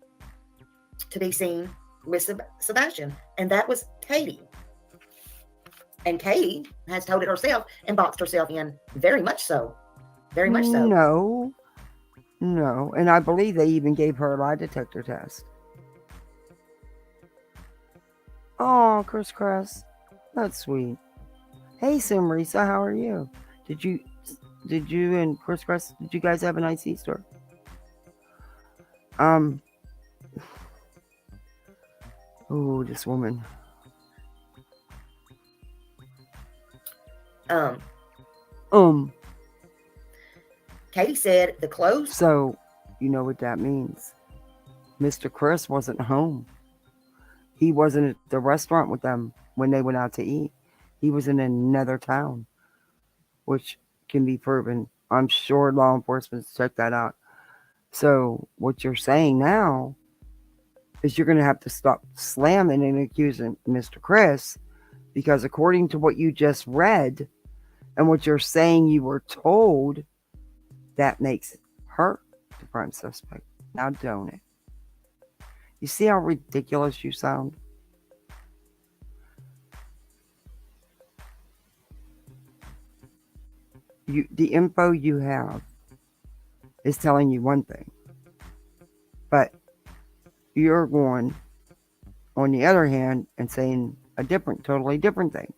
to be seen with Sebastian, and that was Katie. And Katie has told it herself and boxed herself in very much so. Very much so. No. And I believe they even gave her a lie detector test. Oh, Chris Kress. That's sweet. Hey, Simrisa, how are you? Did you and Chris Kress, did you guys have a nice Easter? Oh, this woman. Katie said the clothes. So, you know what that means. Mr. Chris wasn't home. He wasn't at the restaurant with them when they went out to eat. He was in another town, which can be proven. I'm sure law enforcement's checked that out. So what you're saying now is you're going to have to stop slamming and accusing Mr. Chris, because according to what you just read and what you're saying you were told, that makes her the prime suspect. Now, don't it? You see how ridiculous you sound? The info you have is telling you one thing, but you're going on the other hand and saying a totally different thing.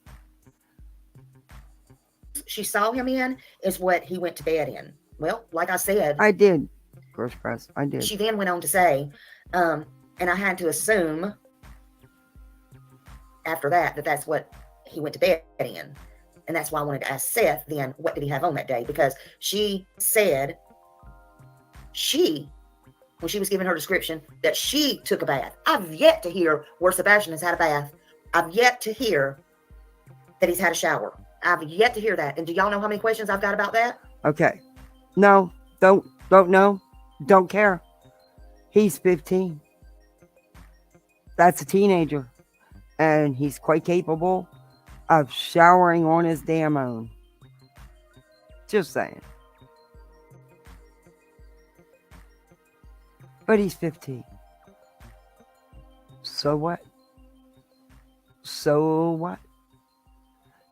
She saw him in is what he went to bed in. Well, like I said, I did, Chris Press. I did. She then went on to say, and I had to assume after that that's what he went to bed in. And that's why I wanted to ask Seth then, what did he have on that day? Because she said when she was giving her description, that she took a bath. I've yet to hear where Sebastian has had a bath. I've yet to hear that he's had a shower. I've yet to hear that. And do y'all know how many questions I've got about that? Okay. No, don't know. Don't care. He's 15. That's a teenager. And he's quite capable of showering on his damn own. Just saying. But he's 15. So what? So what?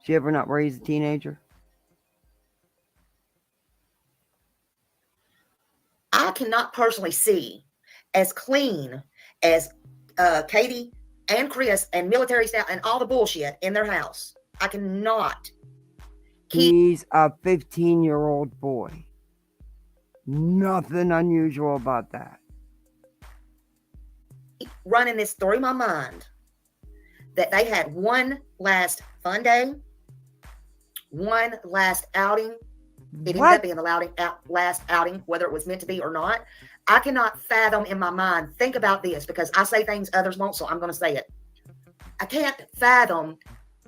Did you ever not raise a teenager? I cannot personally see as clean as Katie and Chris and military staff and all the bullshit in their house. I cannot He's a 15-year-old boy. Nothing unusual about that. running this through my mind that they had one last fun day, one last outing. It ended up being the last outing, whether it was meant to be or not. I cannot fathom in my mind. Think about this, because I say things others won't, so I'm going to say it. I can't fathom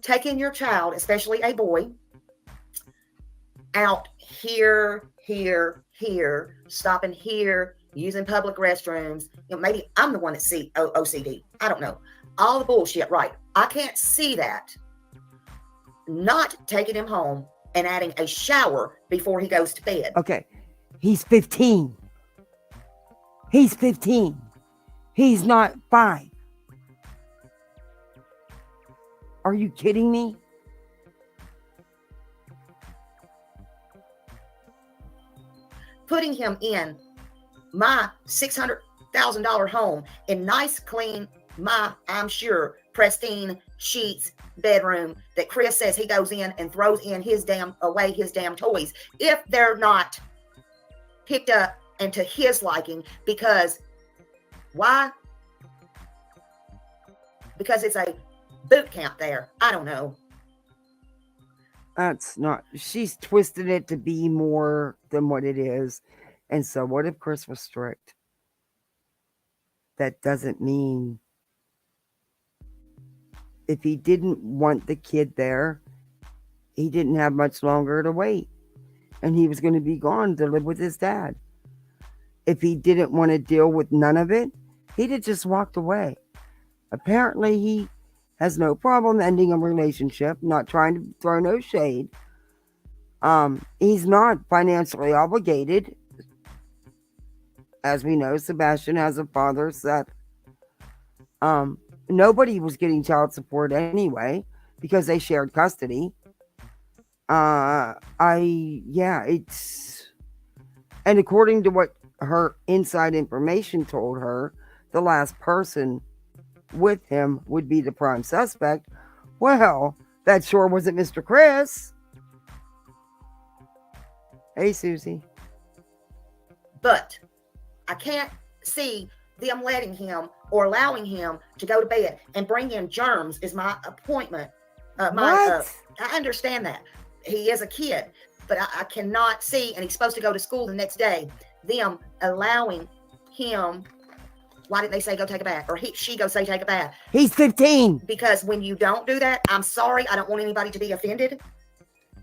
taking your child, especially a boy, out here, stopping here, using public restrooms. You know, maybe I'm the one that's OCD. I don't know. All the bullshit, right? I can't see that. Not taking him home and adding a shower before he goes to bed. Okay. He's 15. He's 15. He's not 5. Are you kidding me? putting him in my $600,000 home in nice, clean, I'm sure, pristine sheets bedroom that Chris says he goes in and throws in his damn toys, if they're not picked up and to his liking, because why? Because it's a boot camp there. I don't know. That's not, she's twisted it to be more than what it is. And so what if Chris was strict? That doesn't mean if he didn't want the kid there, he didn't have much longer to wait. And he was going to be gone to live with his dad. If he didn't want to deal with none of it, he'd have just walked away. Apparently, he has no problem ending a relationship, not trying to throw no shade. He's not financially obligated. As we know, Sebastian has a father, Seth. Nobody was getting child support anyway because they shared custody. It's, and according to what her inside information told her, the last person with him would be the prime suspect. Well, that sure wasn't Mr. Chris. Hey, Susie. But I can't see them letting him or allowing him to go to bed and bring in germs is my appointment. I understand that. He is a kid, but I cannot see, and he's supposed to go to school the next day, them allowing him. Why didn't they say go take a bath? Or she go say take a bath? He's 15. Because when you don't do that, I'm sorry, I don't want anybody to be offended.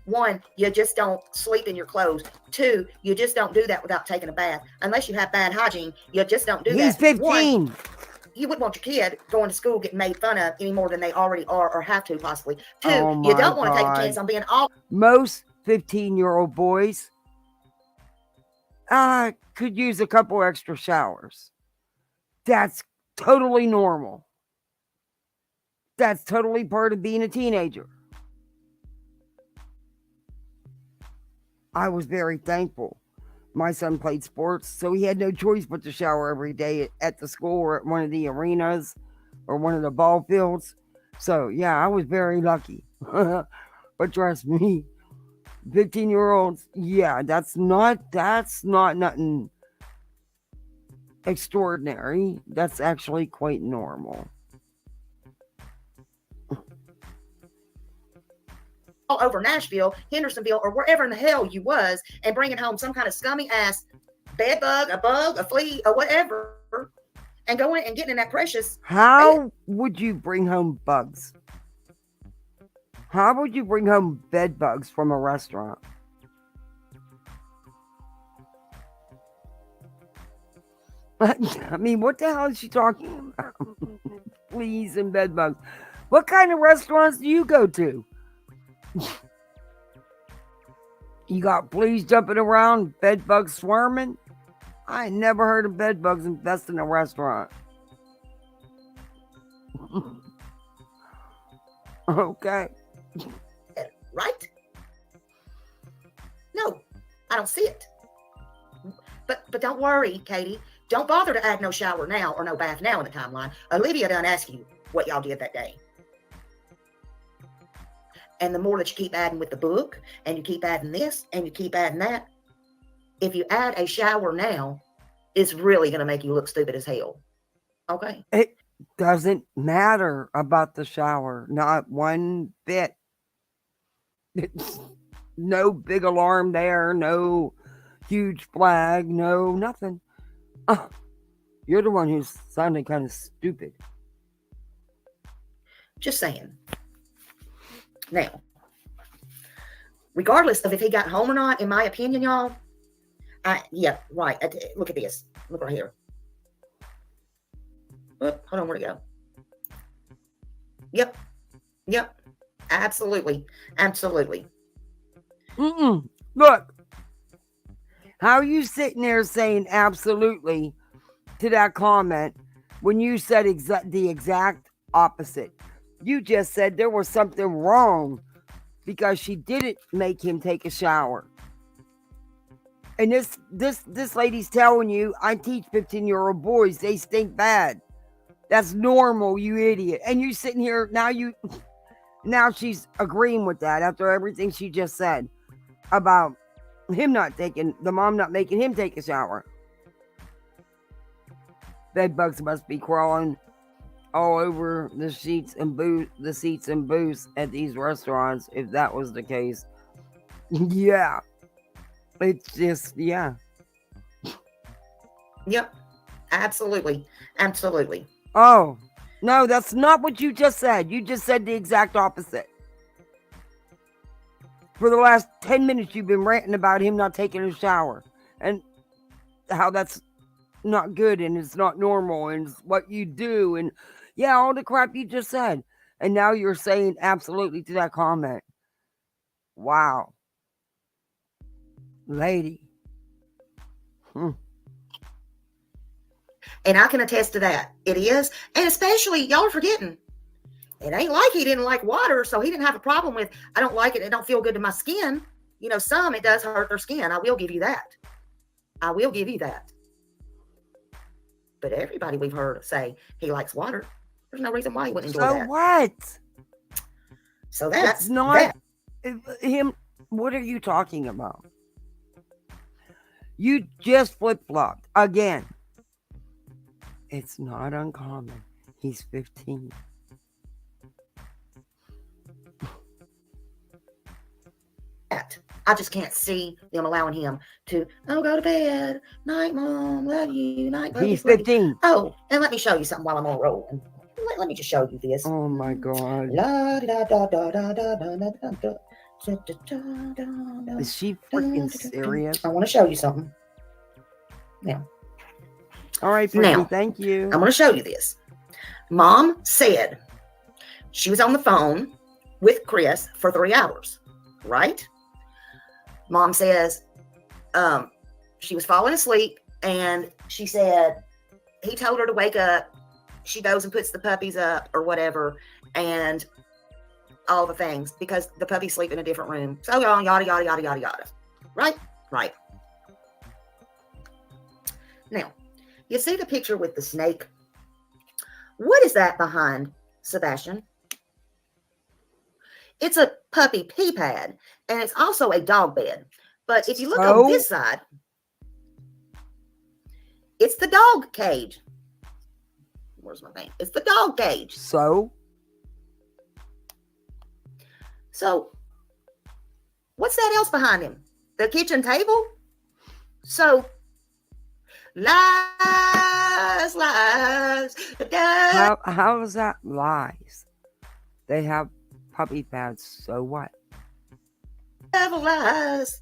1, you just don't sleep in your clothes. 2, you just don't do that without taking a bath. Unless you have bad hygiene, you just don't do that. He's 15. 1, you wouldn't want your kid going to school getting made fun of any more than they already are or have to possibly. 2, you don't want to take a chance on being all. Most 15-year-old boys could use a couple extra showers. That's totally normal. That's totally part of being a teenager. I was very thankful. My son played sports, so he had no choice but to shower every day at the school or at one of the arenas or one of the ball fields. So, yeah, I was very lucky. But trust me, 15-year-olds, yeah, that's not nothing extraordinary. That's actually quite normal. All over Nashville, Hendersonville, or wherever in the hell you was, and bringing home some kind of scummy ass bed bug, a bug, a flea, or whatever, and going and getting in that precious. How would you bring home bugs? How would you bring home bed bugs from a restaurant? I mean, what the hell is she talking about? Fleas and bed bugs. What kind of restaurants do you go to? You got fleas jumping around, bed bugs swarming? I ain't never heard of bed bugs infesting a restaurant. Okay. Right? No, I don't see it. But don't worry, Katie. Don't bother to add no shower now or no bath now in the timeline. Olivia done asked you what y'all did that day. And the more that you keep adding with the book, and you keep adding this, and you keep adding that, if you add a shower now, it's really going to make you look stupid as hell. Okay? It doesn't matter about the shower. Not one bit. It's no big alarm there. No huge flag. No nothing. You're the one who's sounding kind of stupid. Just saying. Now, regardless of if he got home or not, in my opinion, y'all, yeah, right. Look at this. Look right here. Oh, hold on, where'd it go? Yep. Absolutely. Look, how are you sitting there saying absolutely to that comment when you said the exact opposite? You just said there was something wrong because she didn't make him take a shower. And this lady's telling you, I teach 15-year-old boys, they stink bad. That's normal, you idiot. And you sitting here now she's agreeing with that after everything she just said about the mom not making him take a shower. Bed bugs must be crawling all over the seats and booths at these restaurants if that was the case. Yeah. It's just, yeah. Yep. Absolutely. Absolutely. Oh, no, that's not what you just said. You just said the exact opposite. For the last 10 minutes, you've been ranting about him not taking a shower and how that's not good and it's not normal and it's what you do and yeah, all the crap you just said. And now you're saying absolutely to that comment. Wow. Lady. And I can attest to that. It is. And especially, y'all are forgetting. It ain't like he didn't like water, so he didn't have a problem with, I don't like it, it don't feel good to my skin. You know, some, it does hurt their skin. I will give you that. I will give you that. But everybody we've heard say he likes water. There's no reason why he wouldn't enjoy that. So what? So that's not that. him. What are you talking about? You just flip-flopped again. It's not uncommon. He's 15. I just can't see them allowing him to, oh, go to bed. Night, Mom. Love you. Night, love He's you, love you. 15. Oh, and let me show you something while I'm on roll. Let me just show you this. Oh my God. La, da, da, da, da, da, da, da, da, da. Is she freaking serious? I want to show you something. Now. All right, Brittany, Now, thank you. I'm going to show you this. Mom said she was on the phone with Chris for 3 hours, right? Mom says she was falling asleep and she said he told her to wake up. She goes and puts the puppies up or whatever and all the things because the puppies sleep in a different room. So on, yada, yada, yada, yada, yada. Right? Right. Now, you see the picture with the snake? What is that behind, Sebastian? It's a puppy pee pad, and it's also a dog bed. But if you look on this side, it's the dog cage. Where's my thing? It's the dog cage. So, what's that else behind him? The kitchen table? So, lies. how is that lies? They have puppy pads, so what? Devil lies.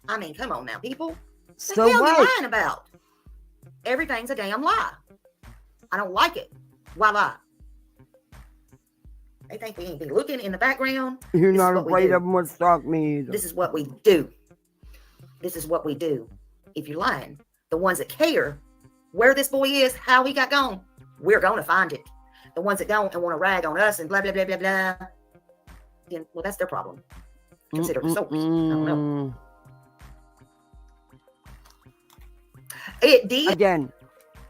I mean, come on now, people. So what the hell what? are you lying about? Everything's a damn lie. I don't like it. Why lie? They think we ain't be looking in the background. You're This not is what we afraid do. of them would stalk me either. This is what we do. This is what we do. If you're lying, the ones that care where this boy is, how he got gone, we're going to find it. The ones that don't and want to rag on us and blah, blah, blah, blah, blah, then, well, that's their problem. Consider the source. I don't know. It did, Again,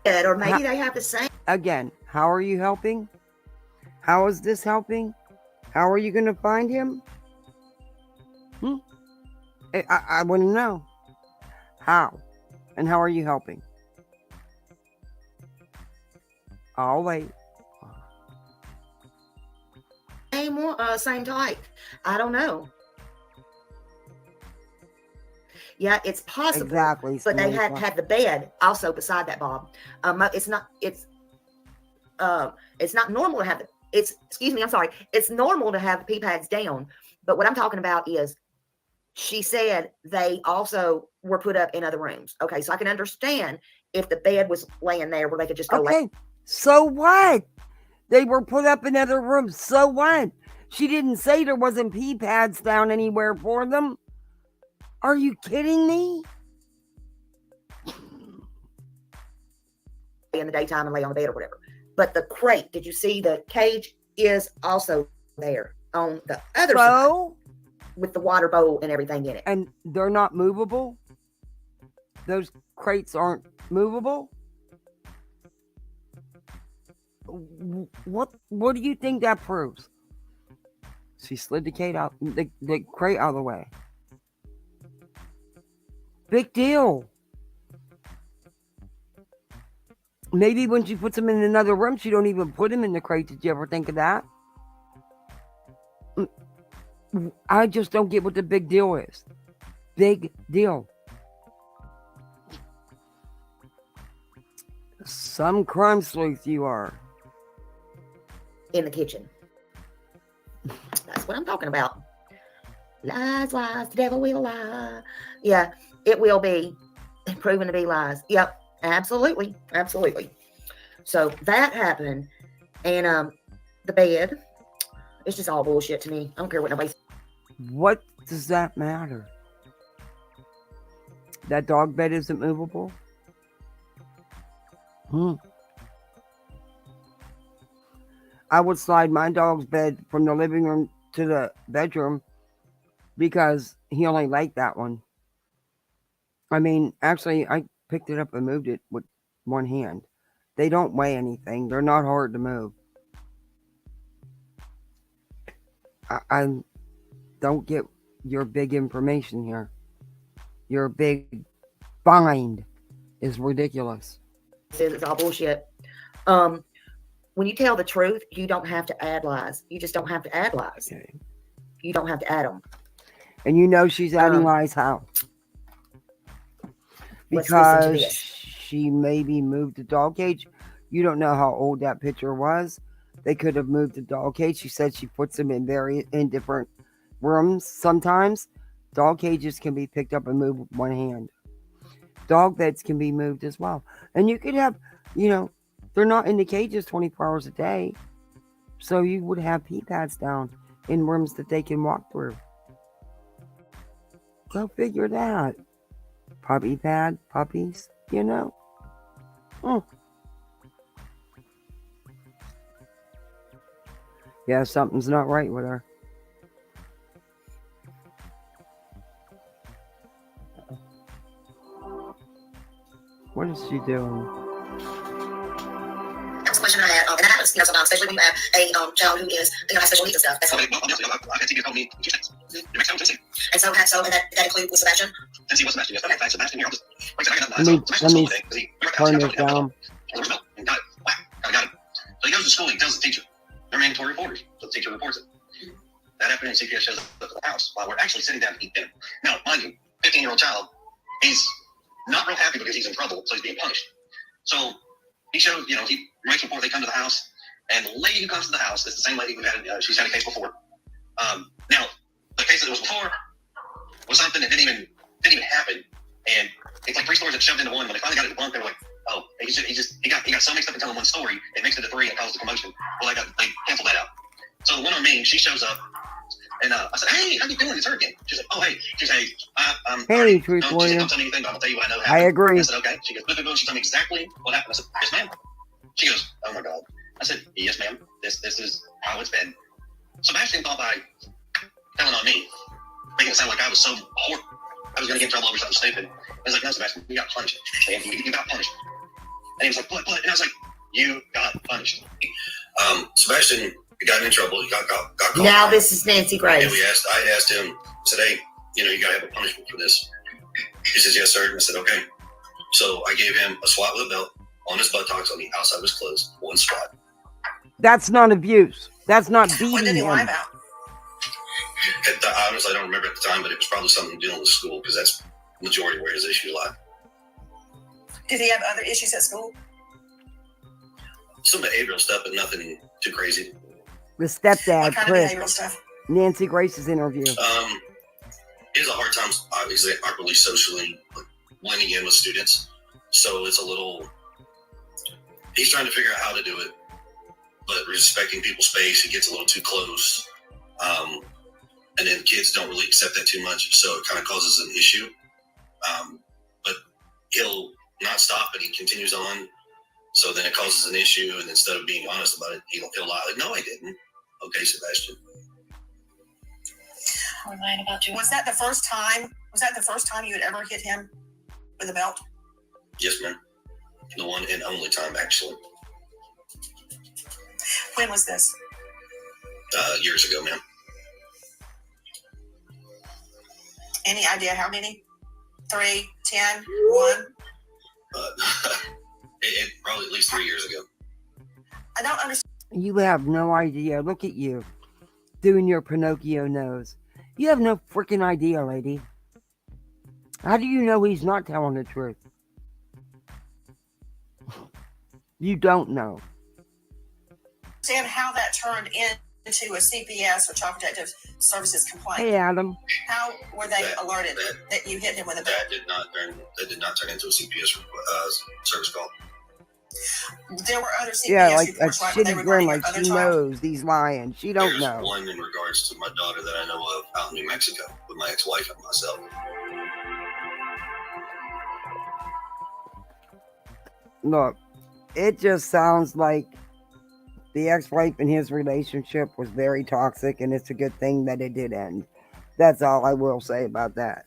or maybe they have the same. how are you helping? How is this helping? How are you going to find him? I want to know. How? And how are you helping? I'll wait. Same type. I don't know. Yeah, it's possible. Exactly. But they had the bed also beside that, Bob. It's not normal to have it's normal to have the pee pads down. But what I'm talking about is she said they also were put up in other rooms. Okay, so I can understand if the bed was laying there where they could just go. Okay, so what? They were put up in other rooms. So what? She didn't say there wasn't pee pads down anywhere for them. Are you kidding me? In the daytime and lay on the bed or whatever. But the crate, did you see the cage is also there on the other side with the water bowl and everything in it. And they're not movable? those crates aren't movable? What do you think that proves? She slid the crate out of the way. Big deal. Maybe when she puts them in another room, she don't even put them in the crate. Did you ever think of that? I just don't get what the big deal is. Big deal. Some crime sleuth you are. In the kitchen. That's what I'm talking about. Lies, lies, the devil will lie. Yeah, it will be proven to be lies. Yep, absolutely, absolutely. So that happened, and the bed, it's just all bullshit to me. I don't care what nobody. What does that matter? That dog bed isn't movable? I would slide my dog's bed from the living room to the bedroom because he only liked that one. I mean, actually, I picked it up and moved it with one hand. They don't weigh anything. They're not hard to move. I don't get your big information here. Your big find is ridiculous. It's all bullshit. When you tell the truth, you don't have to add lies. You just don't have to add lies. Okay. You don't have to add them. And you know she's adding lies how? Let's listen to Because this. she maybe moved the dog cage. You don't know how old that picture was. They could have moved the dog cage. She said she puts them in different rooms. Sometimes dog cages can be picked up and moved with one hand. Dog beds can be moved as well. And you could have, they're not in the cages 24 hours a day. So you would have pee pads down in rooms that they can walk through. Go figure that. Puppy pad, puppies, Yeah, something's not right with her. What is she doing? That was a question I had, and that happens, sometimes, especially when you have a child who is, has special needs and stuff. That's Okay, well, I think you called me 2 seconds. You make sound Tennessee. and that includes with Sebastian. Tennessee was Sebastian. Yes, okay, thanks, Sebastian. Here, I'll just, like I said, I got Let me turn this down. down. And got it. Wow, I got it. So he goes to school, he tells the teacher. They're mandatory reporters, so the teacher reports it. That afternoon, CPS shows up at the house while we're actually sitting down to eat dinner. Now, mind you, 15-year-old child, he's not real happy because he's in trouble, so he's being punished. So he shows, he makes a report. They come to the house, and the lady who comes to the house is the same lady who had, she's had a case before. Now, the case that was before was something that didn't even happen, and it's like 3 stories that shoved into one. When they finally got it debunked, they were like, oh, he got so mixed up in telling one story, it mixed into 3 and it caused a commotion. Well, they canceled that out. So the one on me, she shows up, and I said, hey, how you doing? It's her again. She's like, oh, hey. She's hey, Hey, Truth She Warrior. said, don't tell me anything, but I'm going to tell you what I know I happened. agree. I said, okay. She goes, she told me exactly what happened. I said, yes, ma'am. She goes, oh my God. I said, yes, ma'am. This is how it's been. Sebastian thought by telling on me, making it sound like I was so horrible. I was going to get in trouble over something stupid. I was like, no, Sebastian, you got punished. And you got punished. And he was like, what? And I was like, you got punished. Sebastian got in trouble. He got caught. Now this is Nancy Grace. And I asked him, I said, hey, you got to have a punishment for this. He says, yes, sir. And I said, okay. So I gave him a swat with a belt on his buttocks on the outside of his clothes. 1 swat. That's not abuse. That's not beating What did he lie him. about? Honestly, I don't remember at the time, but it was probably something dealing with school because that's the majority where his issues lie. Did he have other issues at school? Some behavioral stuff, but nothing too crazy. The stepdad, What kind Chris. of behavioral stuff? Nancy Grace's interview. He has a hard time, obviously, awkwardly socially blending in with students. So it's a little. He's trying to figure out how to do it, but respecting people's space, he gets a little too close. And then kids don't really accept that too much, so it kind of causes an issue. But he'll not stop, and he continues on. So then it causes an issue, and instead of being honest about it, he'll lie. Like, no, I didn't. Okay, Sebastian. We're lying about you. Was that the first time you had ever hit him? with a belt? Yes, ma'am. The one and only time, actually. When was this? Years ago, ma'am. Any idea how many? 3, 10, 1? It probably at least 3 years ago. I don't understand. You have no idea. Look at you doing your Pinocchio nose. You have no freaking idea, lady. How do you know he's not telling the truth? You don't know. Understand how that turned into a CPS or Child Protective Services complaint. Hey, Adam. How were they alerted that you hit him with a belt? That did not turn into a CPS service call. There were other CPS Yeah, like a reports, right, where they shitty were grin, reporting like other she child. knows he's lying. She don't There's know. one in regards to my daughter that I know of out in New Mexico with my ex-wife and myself. Look, it just sounds like the ex-wife and his relationship was very toxic, and it's a good thing that it did end. That's all I will say about that.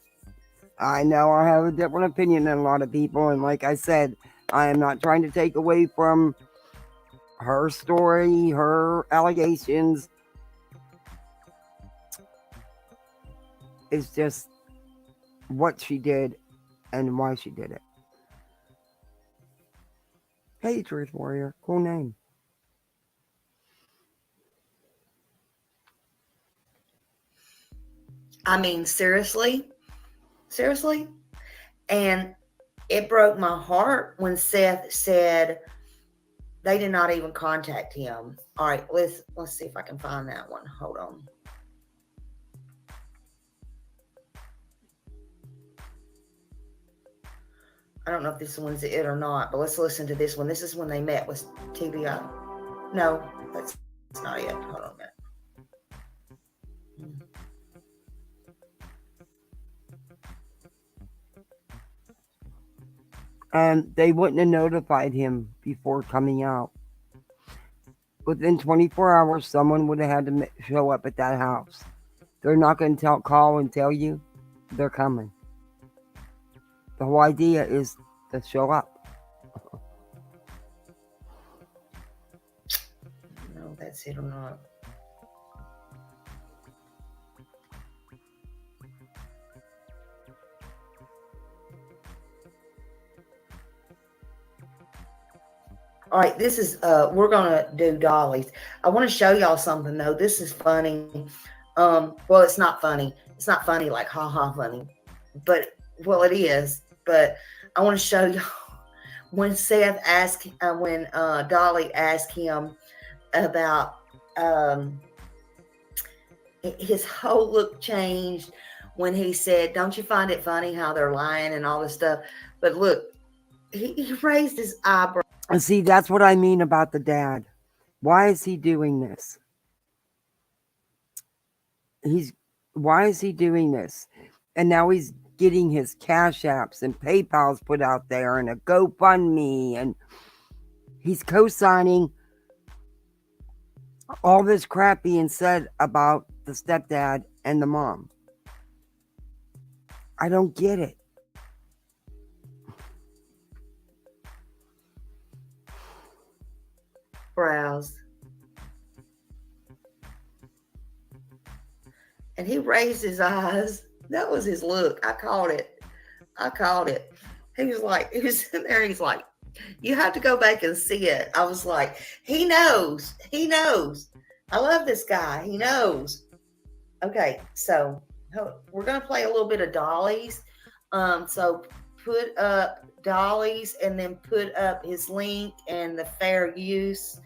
I know I have a different opinion than a lot of people, and like I said, I am not trying to take away from her story, her allegations. It's just what she did and why she did it. Hey, Truth Warrior. Cool name. I mean, seriously? Seriously? And it broke my heart when Seth said they did not even contact him. All right, let's see if I can find that one. Hold on. I don't know if this one's it or not, but let's listen to this one. This is when they met with TBI. No, that's not it. Hold on a minute. And they wouldn't have notified him before coming out. Within 24 hours, someone would have had to show up at that house. They're not going to call and tell you they're coming. The whole idea is to show up. No, that's it or not. All right, this is, we're going to do dollies. I want to show y'all something, though. This is funny. Well, it's not funny. It's not funny like ha-ha funny. But, well, it is. But I want to show y'all when Seth asked, when Dolly asked him about his whole look changed when he said, don't you find it funny how they're lying and all this stuff? But look, he raised his eyebrow. And see, that's what I mean about the dad. Why is he doing this? Why is he doing this? And now he's getting his Cash Apps and PayPals put out there and a GoFundMe, and he's co-signing all this crap being said about the stepdad and the mom. I don't get it. Brows. And he raised his eyes. That was his look. I called it. He was sitting there. He's like, you have to go back and see it. I was like, he knows. I love this guy. He knows. Okay, so we're going to play a little bit of dollies. So put up dollies and then put up his link and the fair use.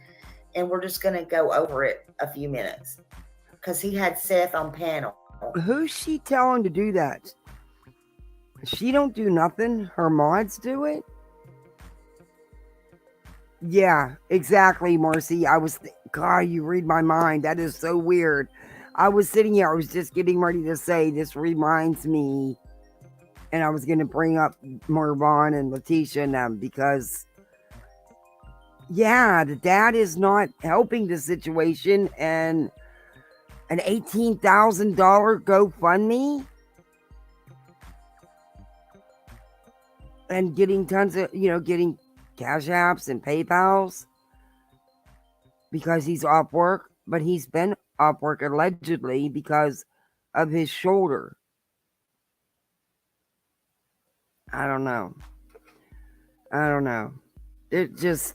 And we're just going to go over it a few minutes because he had Seth on panel. Who's she telling to do that? She don't do nothing. Her mods do it. Yeah, exactly, Marcy. God, you read my mind. That is so weird. I was sitting here. I was just getting ready to say, this reminds me. And I was going to bring up Marvon and Letitia and them because, yeah, the dad is not helping the situation. And an $18,000 GoFundMe? and getting tons of, getting cash apps and PayPals because he's off work, but he's been off work allegedly because of his shoulder. I don't know. It just,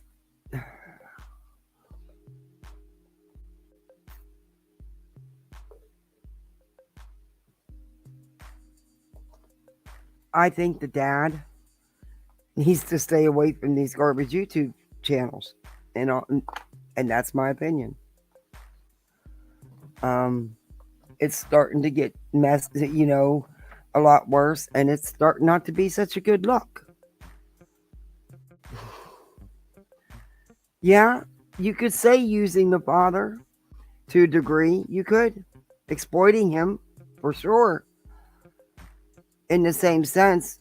I think the dad needs to stay away from these garbage YouTube channels, and that's my opinion. It's starting to get messed, a lot worse, and it's starting not to be such a good look. Yeah, you could say using the father to a degree. You could exploiting him for sure. In the same sense,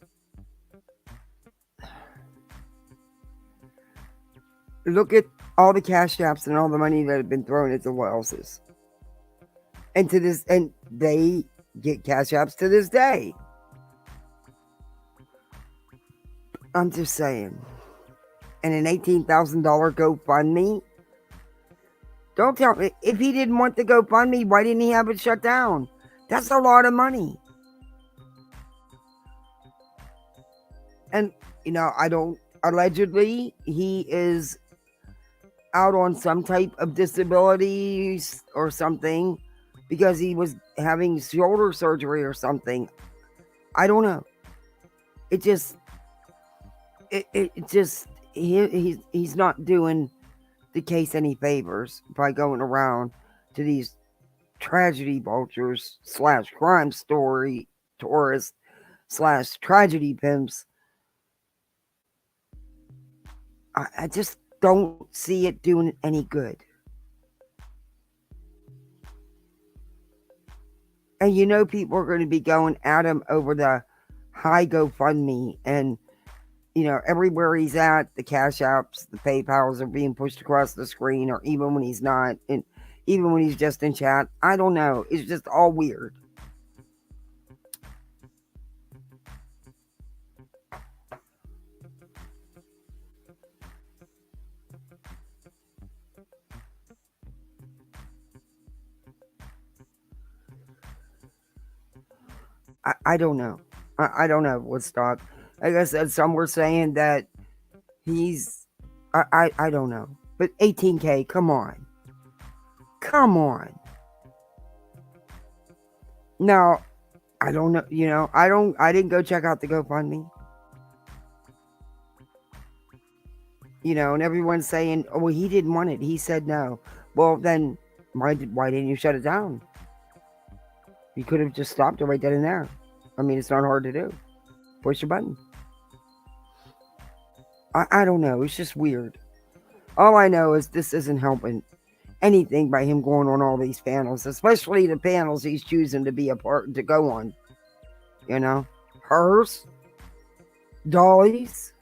look at all the cash apps and all the money that have been thrown at the Wellses. And they get cash apps to this day. I'm just saying. And an $18,000 GoFundMe. Don't tell me, if he didn't want the GoFundMe, why didn't he have it shut down? That's a lot of money. And, allegedly, he is out on some type of disabilities or something because he was having shoulder surgery or something. I don't know. He's not doing the case any favors by going around to these tragedy vultures / crime story tourists / tragedy pimps. I just don't see it doing any good. And people are going to be going at him over the high GoFundMe, and everywhere he's at, the cash apps, the PayPals are being pushed across the screen, or even when he's not, and even when he's just in chat. I don't know. It's just all weird. I don't know. I don't know, Woodstock. Like I said, some were saying that he's... I don't know. But $18K, come on. Come on. Now, I don't know. I didn't go check out the GoFundMe. And everyone's saying, oh, well, he didn't want it. He said no. Well, then why didn't you shut it down? You could have just stopped it right then and there. I mean, it's not hard to do. Push a button. I don't know. It's just weird. All I know is this isn't helping anything by him going on all these panels, especially the panels he's choosing to be a part to go on. Hers, Dolly's,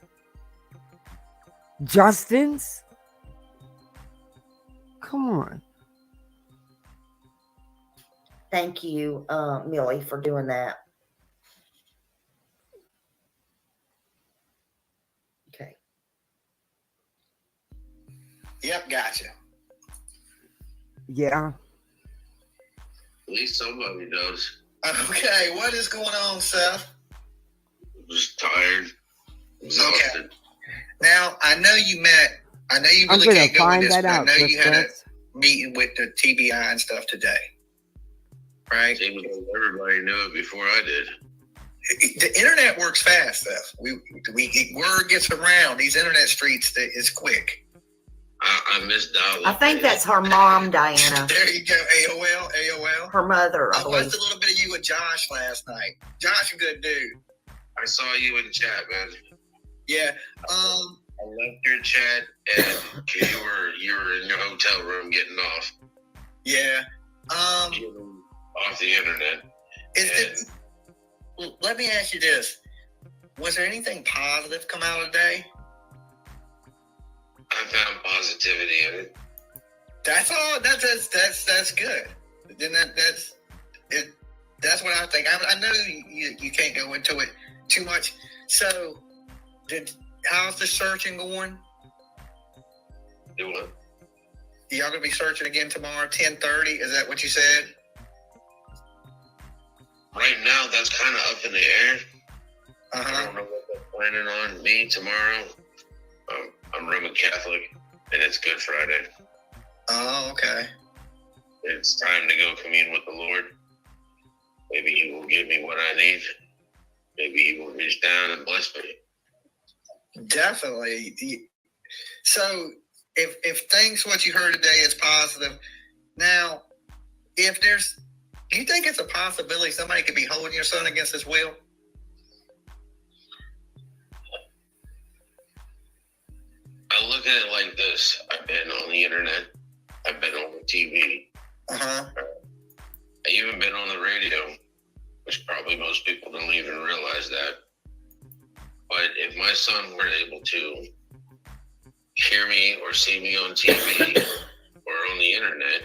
Justin's. Come on. Thank you, Millie, for doing that. Okay. Yep, gotcha. Yeah. At least somebody does. Okay, what is going on, Seth? Just tired, exhausted. Okay. Now, I know you I'm really gonna can't go find in this, that but I out, know you had a Chris. meeting with the TBI and stuff today. Right? Seems like everybody knew it before I did. The internet works fast, Seth. Word gets around. These internet streets, it's quick. I misdialed. I think that's her mom, Diana. There you go. AOL. Her mother, I I believe. watched a little bit of you with Josh last night. Josh, a good dude. I saw you in the chat, man. Yeah. I left your chat and you were in your hotel room getting off. Yeah. Off the internet. Let me ask you this. Was there anything positive come out of the day? I found positivity in it. That's all. That's good. Then that's it. That's what I think. I know you can't go into it too much. So How's the searching going? Do what? Y'all gonna be searching again tomorrow, 10:30? Is that what you said? Right now, that's kind of up in the air. I Uh-huh. don't know what they're planning on me tomorrow. I'm Roman Catholic, and it's Good Friday. Oh, okay. It's time to go commune with the Lord. Maybe He will give me what I need. Maybe He will reach down and bless me. Definitely. So, if things what you heard today is positive, now, if there's, do you think it's a possibility somebody could be holding your son against his will? I look at it like this. I've been on the internet. I've been on the TV. Uh-huh. I even been on the radio, which probably most people don't even realize that. But if my son were able to hear me or see me on TV or on the internet,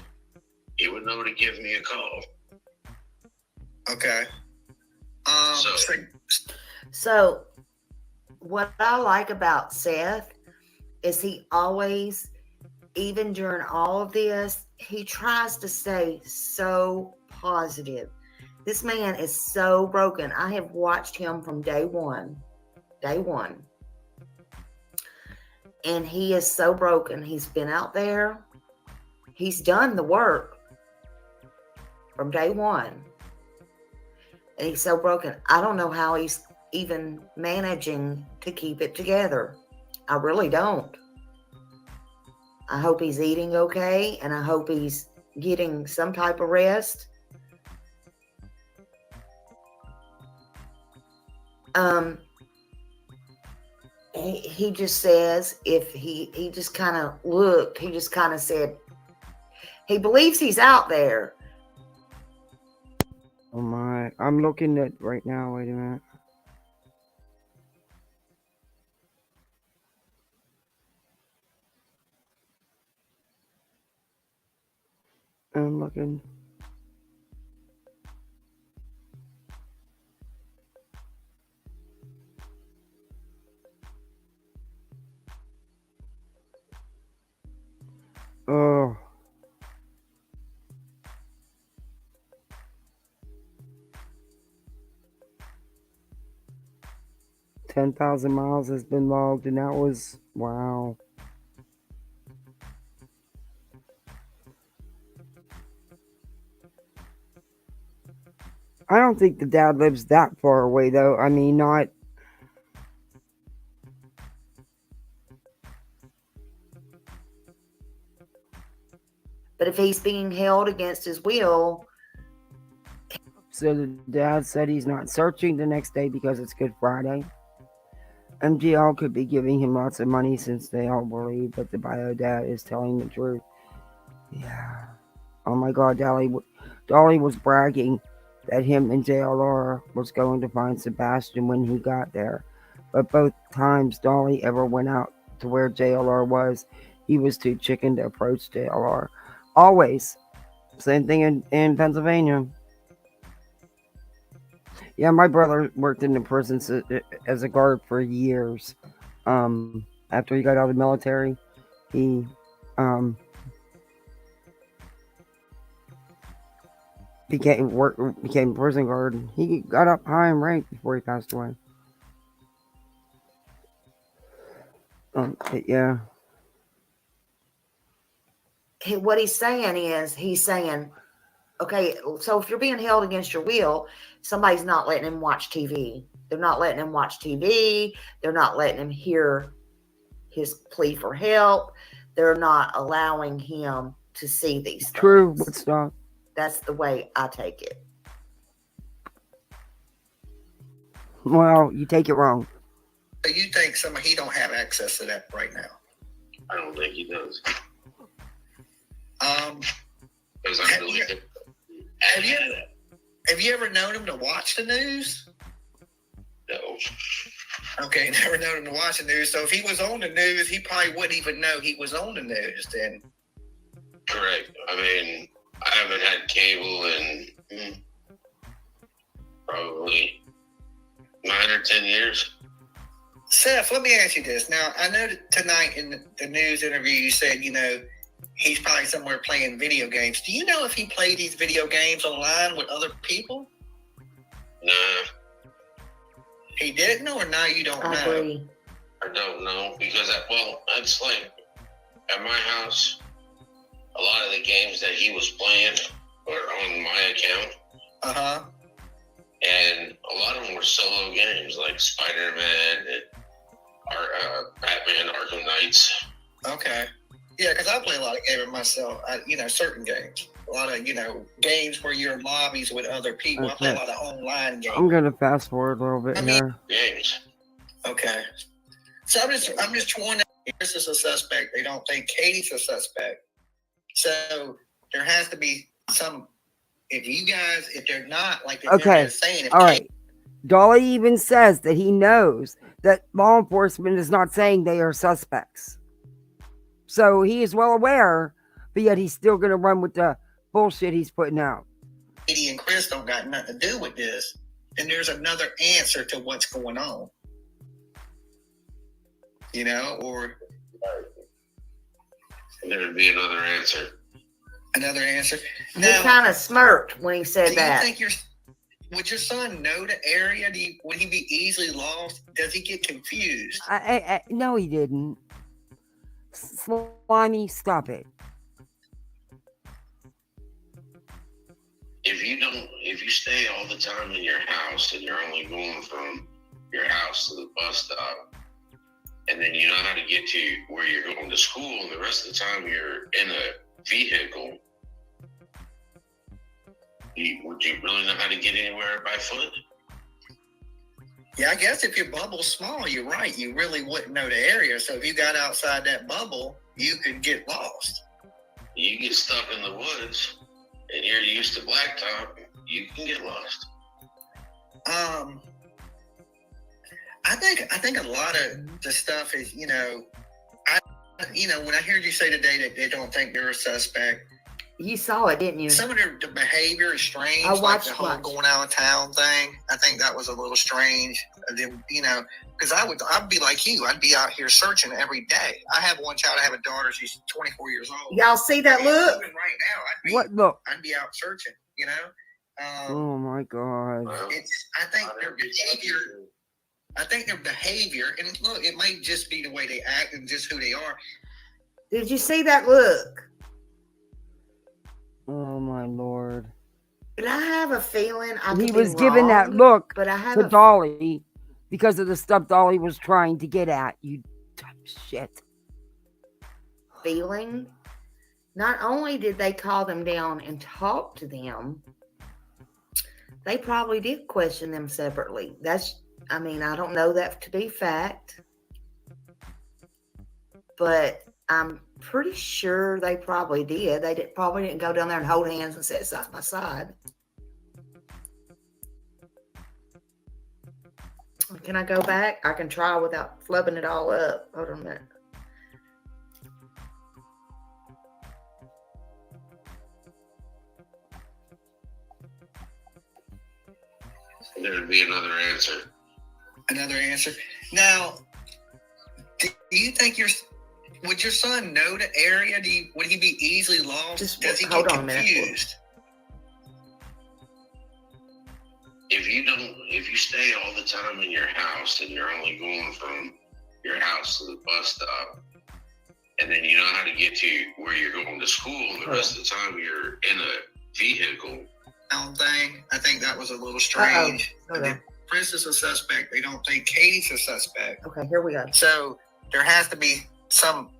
he would know to give me a call. Okay. So, what I like about Seth is he always, even during all of this, he tries to stay so positive. This man is so broken. I have watched him from day one. And he is so broken. He's been out there. He's done the work from day one. And he's so broken. I don't know how he's even managing to keep it together. I really don't. I hope he's eating okay, and I hope he's getting some type of rest. He just says, if he just kind of looked, he just kind of said, he believes he's out there. Oh my, I'm looking at right now. Wait a minute. I'm looking. Oh. $10,000 miles has been logged, and that was, wow. I don't think the dad lives that far away, though. I mean, not. But if he's being held against his will. So the dad said he's not searching the next day because it's Good Friday. MGL could be giving him lots of money since they all believe that the bio dad is telling the truth. Yeah. Oh my God, Dolly was bragging that him and JLR was going to find Sebastian when he got there. But both times Dolly ever went out to where JLR was, he was too chicken to approach JLR. Always. Same thing in Pennsylvania. Yeah, my brother worked in the prison as a guard for years. After he got out of the military, he became prison guard. He got up high in rank before he passed away. But yeah. What he's saying is, okay, so if you're being held against your will, somebody's not letting him watch TV. They're not letting him watch TV. They're not letting him hear his plea for help. They're not allowing him to see these things. True, Woodstock. That's the way I take it. Well, you take it wrong. So you think he don't have access to that right now? I don't think he does. Have you ever known him to watch the news? No. Okay, never known him to watch the news. So if he was on the news, he probably wouldn't even know he was on the news then. Correct. I mean, I haven't had cable in probably 9 or 10 years. Seth, let me ask you this. Now, I know that tonight in the news interview you said, he's probably somewhere playing video games. Do you know if he played these video games online with other people? Nah, He didn't, or now you don't I know? agree. I don't know because it's like at my house, a lot of the games that he was playing were on my account, Uh-huh. and a lot of them were solo games like Spider-Man and Batman Arkham Knights. Okay. Yeah, because I play a lot of games myself. Certain games. A lot of, games where you're in lobbies with other people. I play a lot of online games. I'm gonna fast forward a little bit here. Games. Okay. So I'm just wondering if Chris is a suspect. They don't think Katie's a suspect. So there has to be some. If they're not, like the Okay. internet is saying, All right. Dolly even says that he knows that law enforcement is not saying they are suspects. So he is well aware, but yet he's still going to run with the bullshit he's putting out. Katie and Chris don't got nothing to do with this, then there's another answer to what's going on. Or There'd be another answer. another answer. He Now, kind of smirked when he do said you that. think would your son know the area? Would he be easily lost? Does he get confused? No, he didn't. Slimy, stop it. If you stay all the time in your house and you're only going from your house to the bus stop, and then you know how to get to where you're going to school, and the rest of the time you're in a vehicle, would you really know how to get anywhere by foot? Yeah, I guess if your bubble's small, you're right. You really wouldn't know the area. So if you got outside that bubble, you could get lost. You get stuck in the woods and you're used to blacktop, you can get lost. I think a lot of the stuff is, when I heard you say today that they don't think they're a suspect, You saw it, didn't you? some of the behavior is strange. I Like watched the whole much. going out of town thing. I think that was a little strange. Because I'd be like you. I'd be out here searching every day. I have one child. I have a daughter. She's 24 years old. Y'all see that look? Even right now, What look? I'd be out searching. Oh my god. I think their behavior, and look, it might just be the way they act and just who they are. Did you see that look? Oh my lord. And I have a feeling I could He be was given that wrong, look but I have to a Dolly because of the stuff Dolly was trying to get at. You dumb shit. feeling. Not only did they call them down and talk to them, they probably did question them separately. I don't know that to be fact, but I'm pretty sure they probably did. They probably didn't go down there and hold hands and sit side by side. Can I go back? I can try without flubbing it all up. Hold on a minute. There'd be another answer. Another answer. Now, do you think would your son know the area? Would he be easily lost? Does he hold get on a minute. confused? If you stay all the time in your house and you're only going from your house to the bus stop, and then you know how to get to where you're going to school, and the rest of the time you're in a vehicle. I think that was a little strange. Okay. Chris is a suspect. They don't think Katie's a suspect. Okay, here we go. So there has to be some.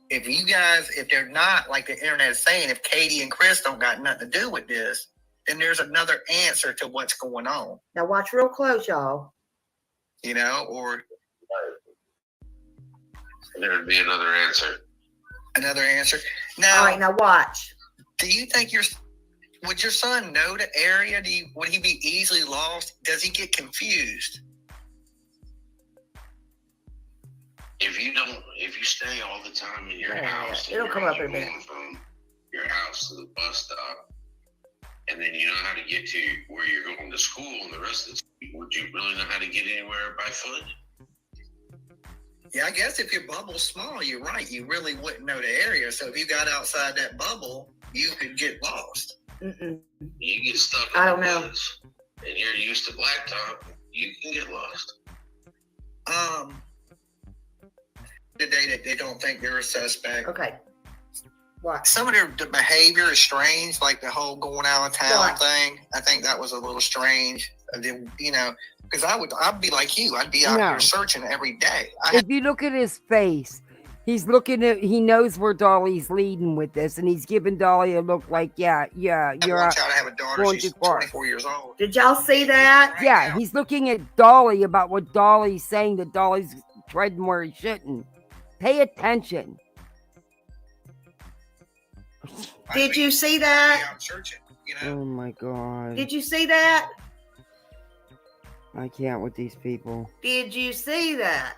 If they're not, like the internet is saying, if Katie and Chris don't got nothing to do with this, then there's another answer to what's going on. Now watch real close, y'all. Or There'd be another answer. another answer. Now, All right, now watch. do you think would your son know the area? Would he be easily lost? Does he get confused? If you stay all the time in your Yeah, house, it'll and come you're up in a only minute. going from your house to the bus stop, and then you know how to get to where you're going to school, and the rest of the time, would you really know how to get anywhere by foot? Yeah, I guess if your bubble's small, you're right. You really wouldn't know the area. So if you got outside that bubble, you could get lost. Mm-mm. You get stuck in I the don't know. woods and you're used to blacktop, you can get lost. Today that they don't think they're a suspect. Okay. What? Some of their the behavior is strange, like the whole going out of town What? thing. I think that was a little strange. You know, because I'd be like you. I'd be out No. here searching every day. If you look at his face, he's looking at. He knows where Dolly's leading with this, and he's giving Dolly a look like, yeah, you're I out. want y'all to have a daughter. going She's too far. 24 years old. Did y'all see that? Yeah, he's looking at Dolly about what Dolly's saying, that Dolly's treading where he shouldn't. Pay attention. Did you see that? I'm searching. You know. Oh my god. Did you see that? I can't with these people. Did you see that?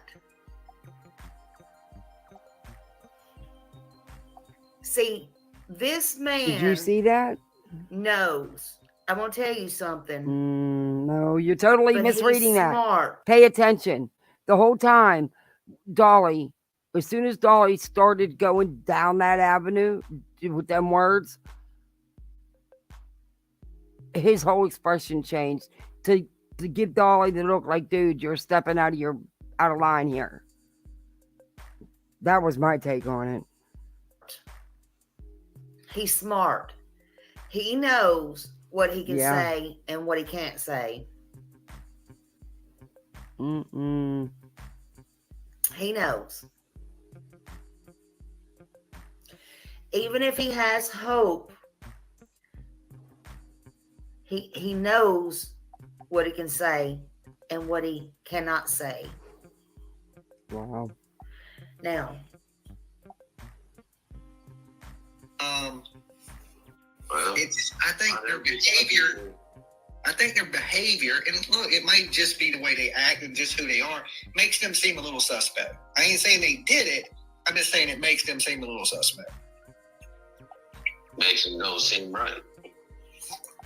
See, this man Did you see that? knows. I'm gonna tell you something. No, you're totally But misreading he's that. smart. Pay attention. The whole time, Dolly, as soon as Dolly started going down that avenue with them words, his whole expression changed to give Dolly the look like, dude, you're stepping out of line here. That was my take on it. He's smart. He knows what he can Yeah. say and what he can't say. He knows. Even if he has hope, he knows what he can say and what he cannot say. Wow. Now, I think their behavior. I think their behavior, and look, it might just be the way they act and just who they are, makes them seem a little suspect. I ain't saying they did it. I'm just saying it makes them seem a little suspect. Makes them don't seem right.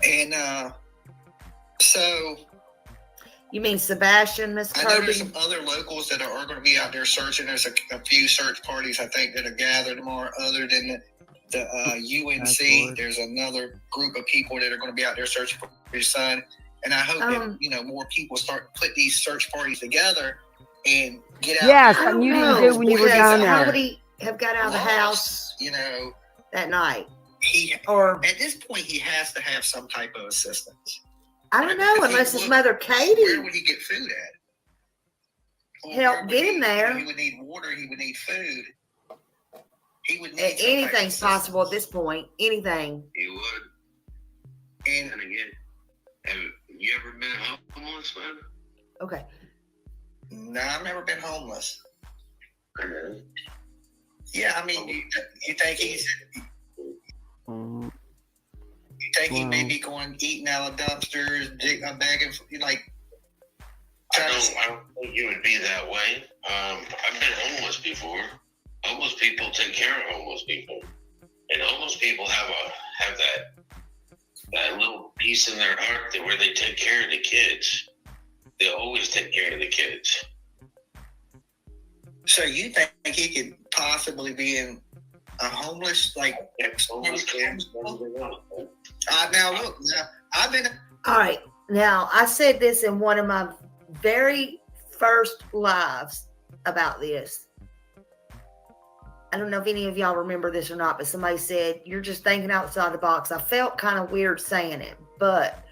And so you mean Sebastian, Miss I know there's Kirby? some other locals that are going to be out there searching. There's a few search parties I think that are gathered tomorrow, other than the UNC. There's another group of people that are going to be out there searching for his son. And I hope that more people start put these search parties together and get out. Yeah, there. something you didn't do when you were Because down how there. would he have got out of the house that night? Or at this point, he has to have some type of assistance. I don't know, unless his mother Katie. Where would he get food at? Help get him there. He would need water. He would need food. He would need Anything's possible at this point. Anything. He would. And again, have you ever been homeless, man? Okay. No, I've never been homeless. Yeah, I mean, you think he's? You think he may be going eating out of dumpsters, begging, like? I don't think you would be that way. I've been homeless before. Homeless people take care of homeless people, and homeless people have that little piece in their heart that where they take care of the kids. They always take care of the kids. So you think he could possibly be in a homeless, like homeless camps? Now look, I've been. All right. Now, I said this in one of my very first lives about this. I don't know if any of y'all remember this or not, but somebody said, you're just thinking outside the box. I felt kind of weird saying it, but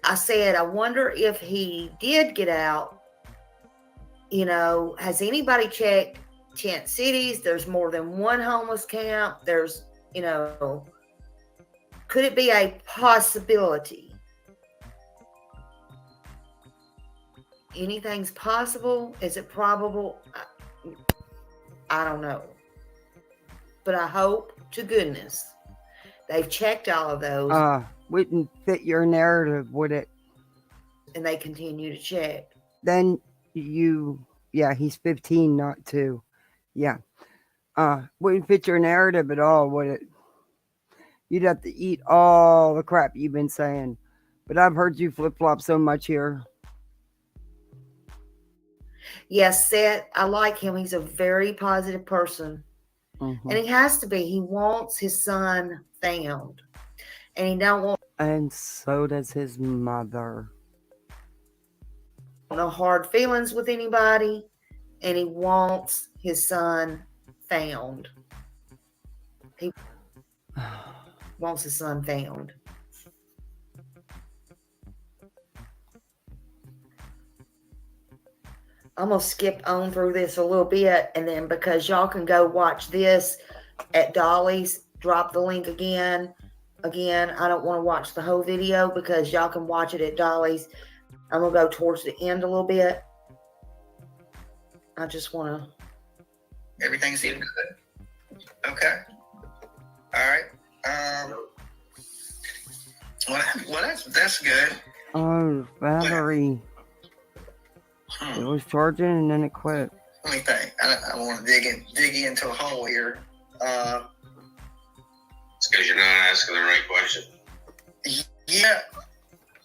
I said, I wonder if he did get out. You know, has anybody checked tent cities? There's more than one homeless camp. There's, could it be a possibility? Anything's possible? Is it probable? I don't know. But I hope to goodness they've checked all of those. Wouldn't fit your narrative, would it? And they continue to check. Then he's 15, not 2. Yeah. Wouldn't fit your narrative at all, would it? You'd have to eat all the crap you've been saying. But I've heard you flip-flop so much here. Yes, Seth, I like him. He's a very positive person. Mhm. And he has to be. He wants his son found. And he don't want And so does his mother. no hard feelings with anybody. And he wants his son found. He wants his son found. I'm going to skip on through this a little bit, and then because y'all can go watch this at Dolly's, drop the link again. Again, I don't want to watch the whole video because y'all can watch it at Dolly's. I'm going to go towards the end a little bit. I just want to. Everything seemed good. Okay. All right. Well, that's good. Oh, battery. It was charging and then it quit. Let me think. I want to dig into a hole here. It's because you're not asking the right question. Yeah.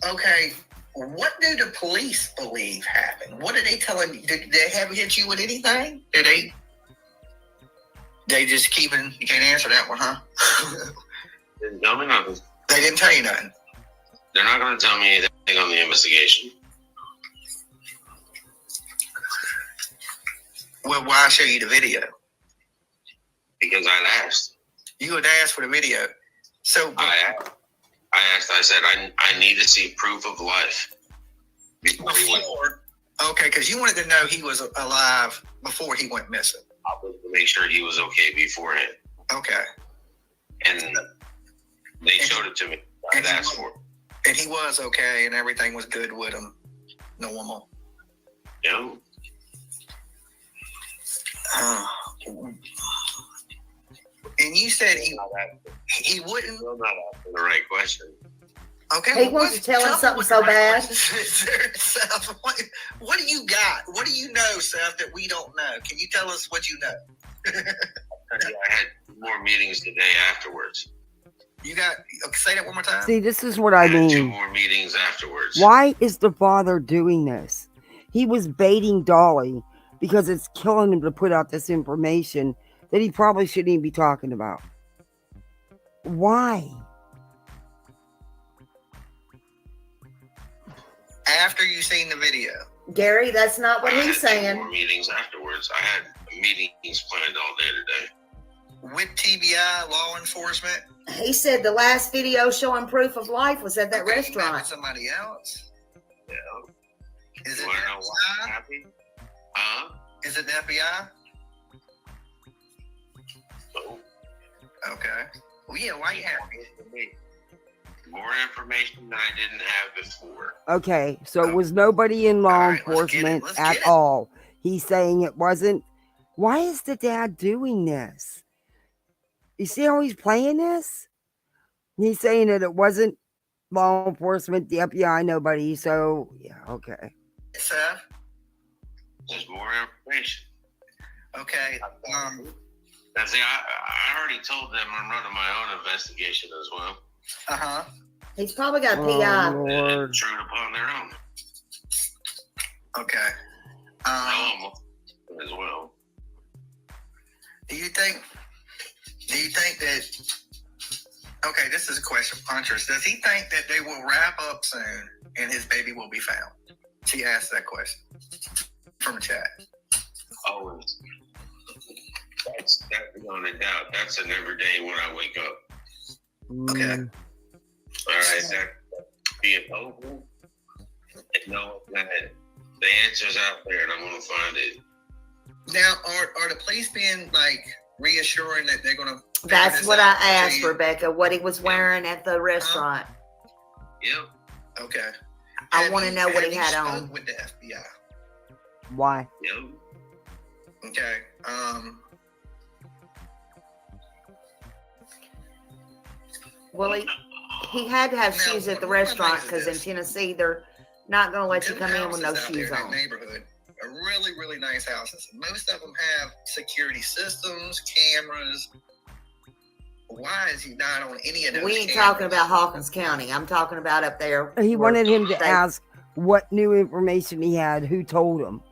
Okay. What do the police believe happened? What did they tell him? Did they have hit you with anything? Did they just keeping? You can't answer that one, huh? Didn't tell me nothing. They didn't tell you nothing. They're not going to tell me anything on the investigation. Well, why show you the video? Because I asked. You would ask for the video. So I asked. I said I need to see proof of life before he went. Okay, because you wanted to know he was alive before he went missing. I wanted to make sure he was okay beforehand. Okay. And they showed it to me. I asked for it. And he was okay, and everything was good with him. Normal. Yeah. And you said he wouldn't. Still not asking the right question. Okay. He wants to tell us something so bad. Seth, what do you got? What do you know, Seth, that we don't know? Can you tell us what you know? I had more meetings the day afterwards. You got, say that one more time. See, this is what I had 2 mean. more meetings afterwards. Why is the father doing this? He was baiting Dolly because it's killing him to put out this information that he probably shouldn't even be talking about. Why? After you seen the video. Gary, that's not what I he's had 2 saying. more meetings afterwards. I had meetings planned all day today. With TBI, law enforcement. He said the last video showing proof of life was at that Okay, you met with restaurant. somebody else. Yeah. Is You it want to know why I'm FBI? happy? Huh? Is it the FBI? No. Okay. Well, yeah, why you happy? More information than I didn't have before. Okay, so it was nobody in law All right, let's get it, enforcement let's at get it. all. He's saying it wasn't. Why is the dad doing this? You see how he's playing this? He's saying that it wasn't law enforcement, the FBI, nobody. So, yeah, okay. Seth? There's more information. Okay. Now, see, I already told them I'm running my own investigation as well. Uh-huh. He's probably got Oh, PI. And Lord. intrude upon their own. Okay. As well. Do you think that, okay, this is a question, Punchers. Does he think that they will wrap up soon and his baby will be found? She asked that question from the chat. Always. That's beyond a doubt. That's an everyday when I wake up. Okay. Mm, All right, that being hopeful and knowing that the answer's out there and I'm going to find it. Now, are the police being like reassuring that they're going to? That's what I asked Rebecca, what he was wearing at the restaurant. Yep. Okay. I want to know what he had spoke on. with the FBI. why? Yep. Okay. Well, he had to have Now, shoes at the what restaurant is because in this? Tennessee, they're not going to let you Them come in with no houses out there shoes in that on. neighborhood are really, really nice houses. Most of them have security systems, cameras. Why is he not on any of those? We ain't cameras? talking about Hawkins County. I'm talking about up there. He where wanted him to they- ask what new information he had, who told him.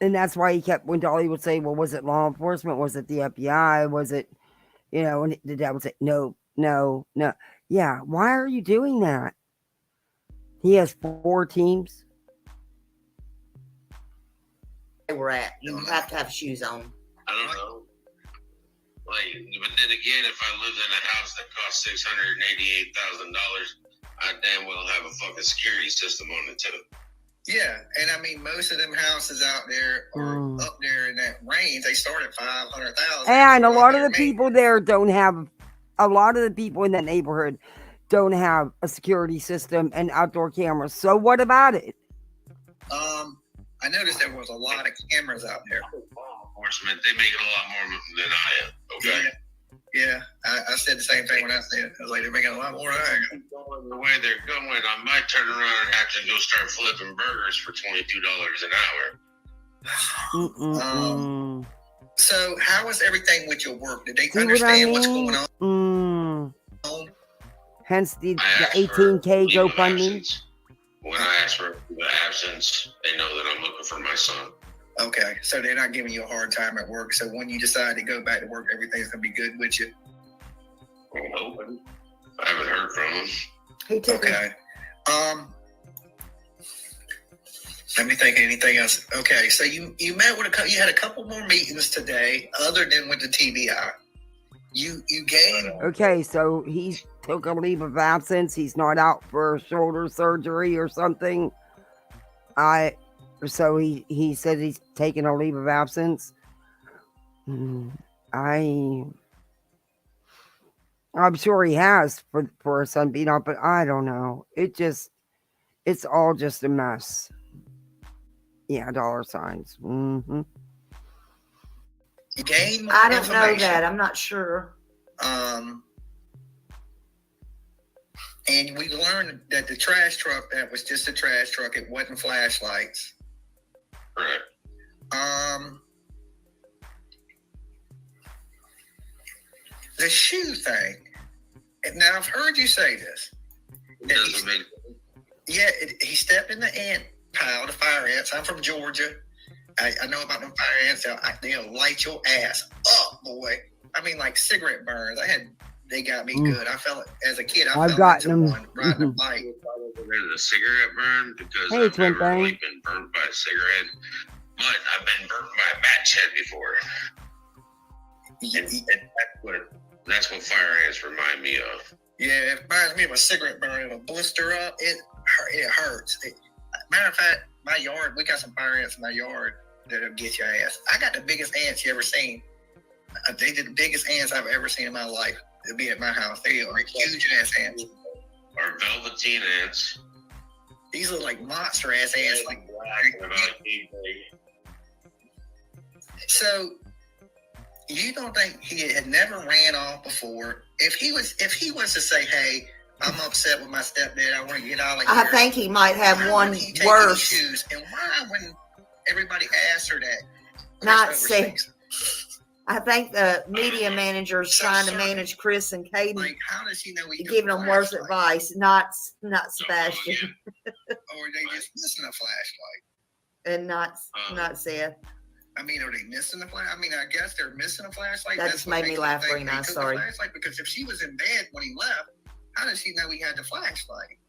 And that's why he kept, when Dolly would say, well, was it law enforcement? Was it the FBI? Was it, and the dad would say, no, no, no. Yeah, why are you doing that? He has 4 teams. They were at. You have to have shoes on. I don't know. Like, but then again, if I lived in a house that cost $688,000, I damn well have a fucking security system on it too. Yeah, and I mean, most of them houses out there are up there in that range. They start at 500,000. And a lot of the people there don't have, a lot of the people in that neighborhood don't have a security system and outdoor cameras. So what about it? I noticed there was a lot of cameras out there. Enforcement, they make it a lot more than I am. Okay. Yeah, I said the same thing when I said it. I was like, they're making a lot more than I am. The way they're going, I might turn around and have to go start flipping burgers for $22 an hour. So how is everything with your work? Did they understand what's going on? Hence the 18K GoFundMe. When I ask for the absence, they know that I'm looking for my son. Okay, so they're not giving you a hard time at work. So when you decide to go back to work, everything's gonna be good with you. I'm hoping. I haven't heard from him. Okay. Let me think of anything else. Okay, so you met with you had a couple more meetings today, other than with the TBI. You gained. Okay, so he took a leave of absence. He's not out for shoulder surgery or something. So he said he's taking a leave of absence. I'm sure he has for a son being up, but I don't know. It's all just a mess. Yeah, $signs. You gained more I don't know information. that. I'm not sure. And we learned that the trash truck, that was just a trash truck. It wasn't flashlights. Right. The shoe thing. Now I've heard you say this. He stepped in the ant pile, the fire ants. I'm from Georgia. I know about them fire ants. They'll light your ass up, boy. I mean, like cigarette burns. They got me good. I felt as a kid. I've gotten them. One riding a bike. There's a cigarette burn because Hey, I've twin never really thing. been burnt by a cigarette, but I've been burnt by a match head before. And that's what fire ants remind me of. Yeah, it reminds me of a cigarette burn. It'll blister up. It hurts. Matter of fact, my yard, we got some fire ants in my yard that'll get your ass. I got the biggest ants you ever seen. They did the biggest ants I've ever seen in my life. They'll be at my house. They are huge ass ants. Or velveteen ants. These look like monster ass ants. Like so, you don't think he had never ran off before? If he was to say, "Hey, I'm upset with my stepdad. I want to get out of here," I think he might have one he take worse. his shoes? And why, when everybody asked her that, Not Chris say. overthinks? I think the media manager is trying to manage Chris and Katie, Like, how does he know he giving them worse advice. Not Sebastian, Or are they just missing a flashlight? and not Seth. I mean, are they missing the flash? I mean, I guess they're missing a flashlight. That That's just what made me makes laugh, think Rena. they I'm took sorry. The flashlight, because if she was in bed when he left, how does she know he had the flashlight?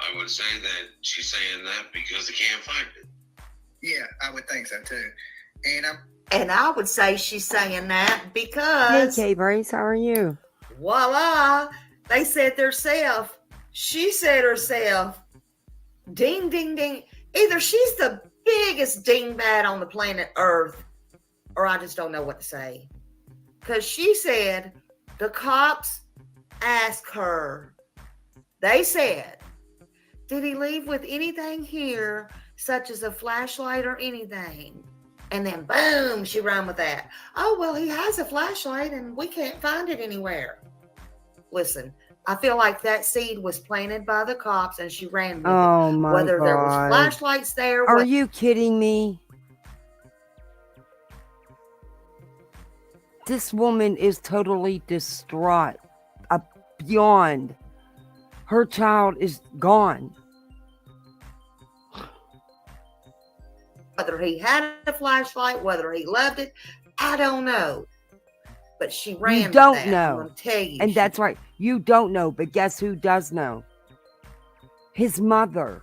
I would say that she's saying that because they can't find it. Yeah, I would think so too. And I would say she's saying that Hey, because K-Brace, how are you? voila, they said theirself. She said herself. Ding, ding, ding. Either she's the biggest dingbat on the planet Earth, or I just don't know what to say. Because she said the cops asked her. They said, did he leave with anything here, such as a flashlight or anything? And then boom, she ran with that. Oh, well, he has a flashlight and we can't find it anywhere. Listen, I feel like that seed was planted by the cops and she ran with Oh it. my Whether there was God. flashlights there. Are you kidding me? This woman is totally distraught. Beyond. Her child is gone. whether he had a flashlight, whether he loved it, I don't know. But she ran. You with don't that. I'm know. gonna tell you. And that's right. You don't know, but guess who does know? His mother,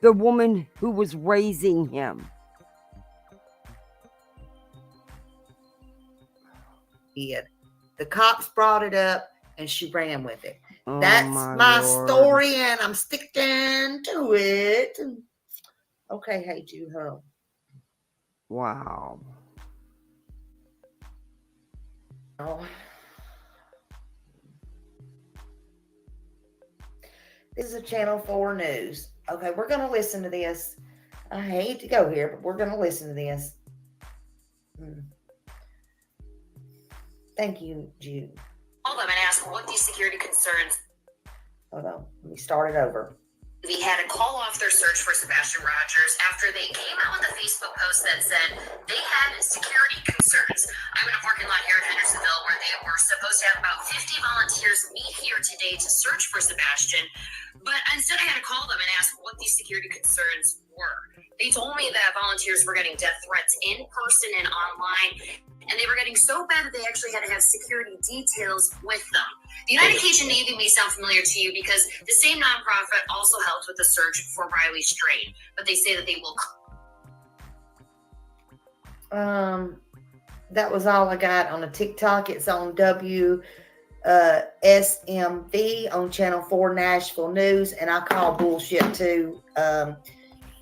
the woman who was raising him. Did. The cops brought it up and she ran with it. Oh, That's my Lord. story, and I'm sticking to it. Okay, hey, Jude, hold on. Wow. Oh. This is a Channel 4 news. Okay, we're going to listen to this. I hate to go here, but we're going to listen to this. Thank you, Jude. Call them and ask what these security concerns. Hold on. Let me start it over. They had to call off their search for Sebastian Rogers after they came out with a Facebook post that said they had security concerns. I'm in a parking lot here in Hendersonville where they were supposed to have about 50 volunteers meet here today to search for Sebastian. But instead I had to call them and ask what these security concerns were. They told me that volunteers were getting death threats in person and online, and they were getting so bad that they actually had to have security details with them. The United Cajun Navy may sound familiar to you because the same nonprofit also helped with the search for Riley Strain, but they say that they will. That was all I got on the TikTok. It's on SMV on Channel 4 Nashville News, and I call bullshit too.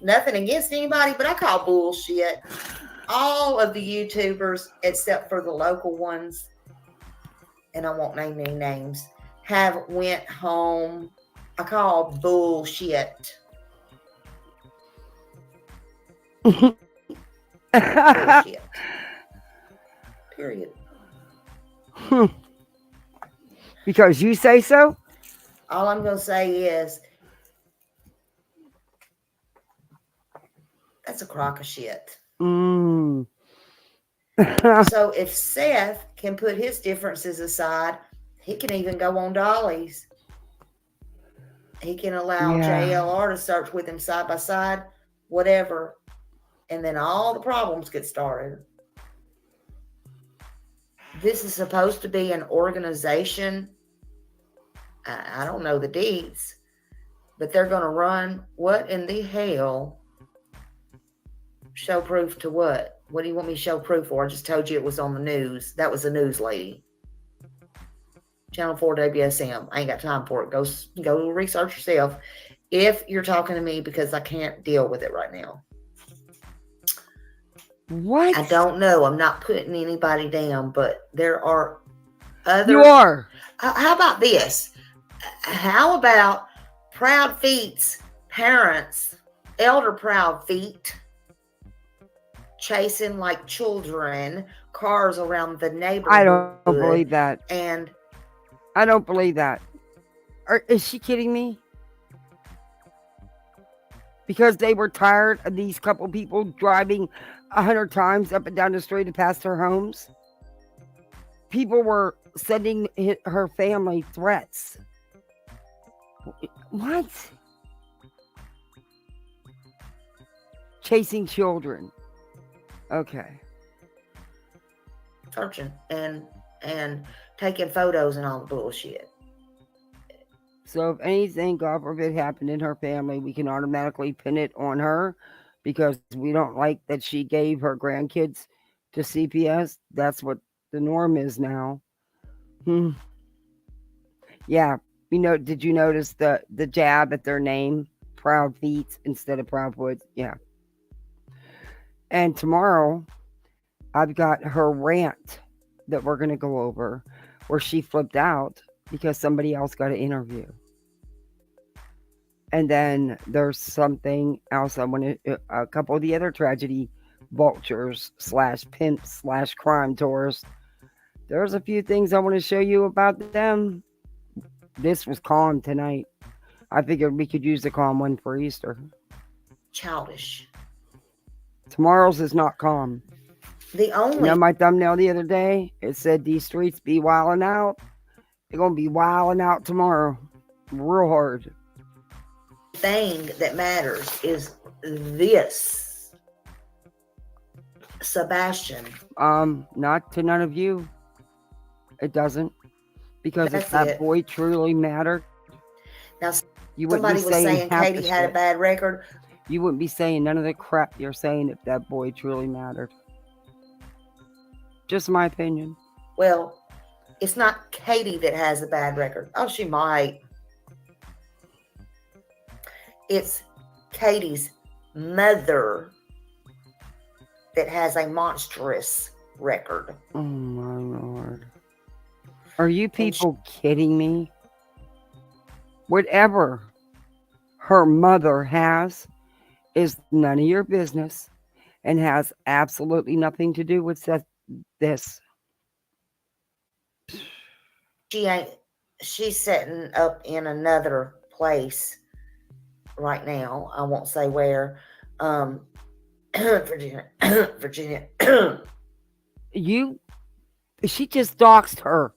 Nothing against anybody, but I call bullshit. All of the YouTubers, except for the local ones, and I won't name any names, have went home. I call bullshit. Bullshit. Period. Because you say so? All I'm going to say is that's a crock of shit. Mm. So if Seth can put his differences aside, he can even go on Dolly's. He can allow JLR to search with him side by side, whatever. And then all the problems get started. This is supposed to be an organization. I don't know the deeds, but they're going to run. What in the hell? Show proof to what? What do you want me to show proof for? I just told you it was on the news. That was the news lady. Channel 4 WSM. I ain't got time for it. Go research yourself if you're talking to me, because I can't deal with it right now. What? I don't know. I'm not putting anybody down, but there are other. You are. How about this? How about Proud Feet's parents, Elder Proud Feet, chasing like children, cars around the neighborhood? I don't believe that. And I don't believe that. Is she kidding me? Because they were tired of these couple people driving 100 times up and down the street and past their homes. People were sending her family threats. What? Chasing children. Okay. searching and taking photos and all the bullshit. So if anything, God forbid, happened in her family, we can automatically pin it on her because we don't like that she gave her grandkids to CPS. That's what the norm is now. Yeah. Did you notice the jab at their name? Proud Feet instead of Proudwoods. Yeah. And tomorrow, I've got her rant that we're going to go over where she flipped out because somebody else got an interview. And then there's something else I want to, a couple of the other Tradegy Vultures /pimp /crime tourist. There's a few things I want to show you about them. This was calm tonight. I figured we could use the calm one for Easter. Childish. Tomorrow's is not calm. The only my thumbnail the other day, it said these streets be wilding out. They're going to be wilding out tomorrow. Real hard. thing that matters is this. Sebastian. Not to none of you. It doesn't. Because That's if that it. boy truly mattered, Now, you wouldn't be somebody was saying saying half Katie the had a shit. bad record. You wouldn't be saying none of the crap you're saying if that boy truly mattered. Just my opinion. Well, it's not Katie that has a bad record. Oh, she might. It's Katie's mother that has a monstrous record. Oh my Lord. Are you people kidding me? Whatever her mother has is none of your business and has absolutely nothing to do with this. She's sitting up in another place right now. I won't say where. Virginia. She just doxed her.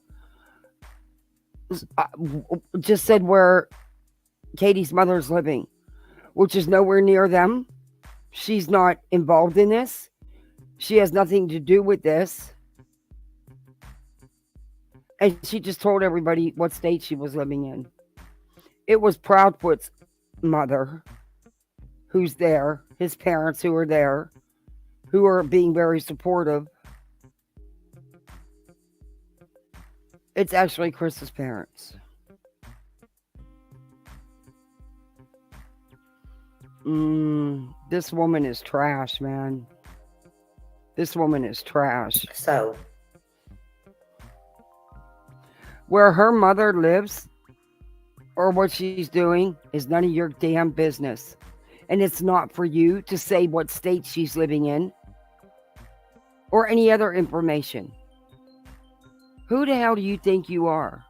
Just said where Katie's mother's living, which is nowhere near them. She's not involved in this. She has nothing to do with this. And she just told everybody what state she was living in. It was Proudfoot's mother who's there, his parents who are there, who are being very supportive. It's actually Chris's parents. This woman is trash, man. This woman is trash. So, where her mother lives or what she's doing is none of your damn business. And it's not for you to say what state she's living in or any other information. Who the hell do you think you are?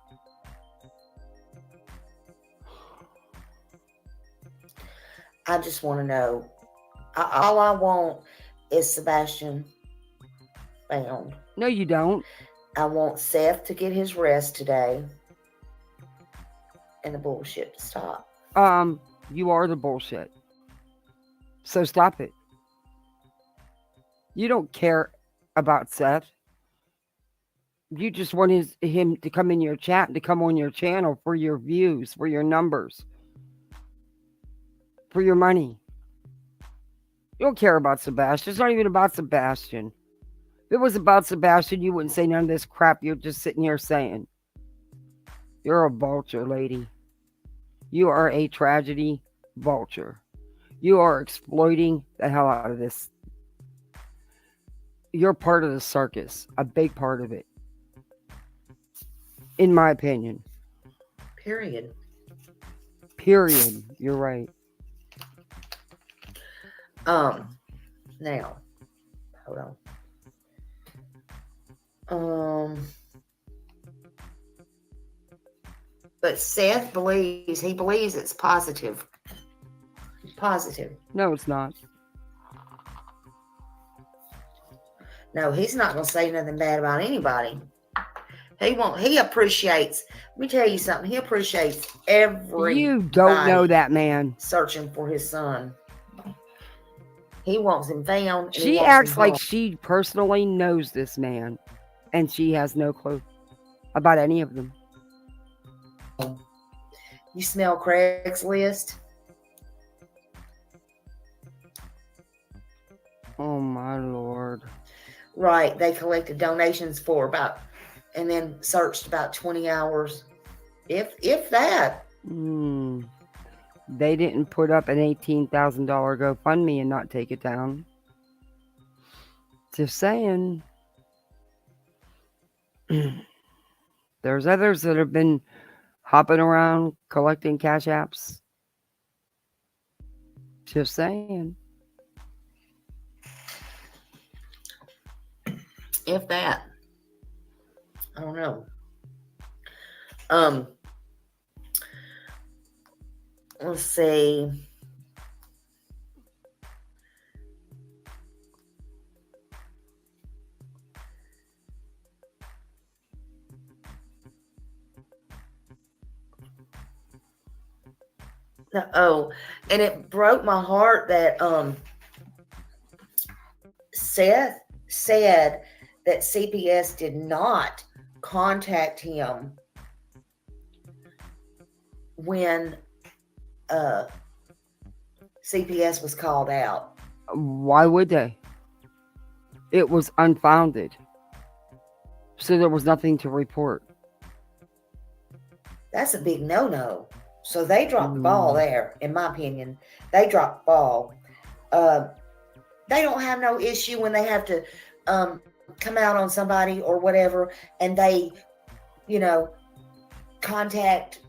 I just want to know. All I want is Sebastian found. No, you don't. I want Seth to get his rest today and the bullshit to stop. You are the bullshit. So stop it. You don't care about Seth. You just want him to come in your chat, to come on your channel for your views, for your numbers, for your money. You don't care about Sebastian. It's not even about Sebastian. If it was about Sebastian, you wouldn't say none of this crap you're just sitting here saying. You're a vulture, lady. You are a tragedy vulture. You are exploiting the hell out of this. You're part of the circus, a big part of it. In my opinion. Period. You're right. Now, hold on. But Seth believes it's positive. Positive. No, it's not. No, he's not going to say nothing bad about anybody. He appreciates, let me tell you something, he appreciates every. You don't know that man. Searching for his son. He wants him found. She acts like she personally knows this man, and she has no clue about any of them. You smell Craigslist? Oh my Lord. Right, they collected donations for about, and then searched about 20 hours, if that. They didn't put up an $18,000 GoFundMe and not take it down. Just saying. There's others that have been hopping around collecting cash apps. Just saying. If that. I don't know. Let's see. Oh, and it broke my heart that Seth said that CPS did not contact him when CPS was called out. Why would they? It was unfounded. So there was nothing to report. That's a big no-no. So they dropped the ball there, in my opinion. They dropped the ball. They don't have no issue when they have to come out on somebody or whatever, and they, contact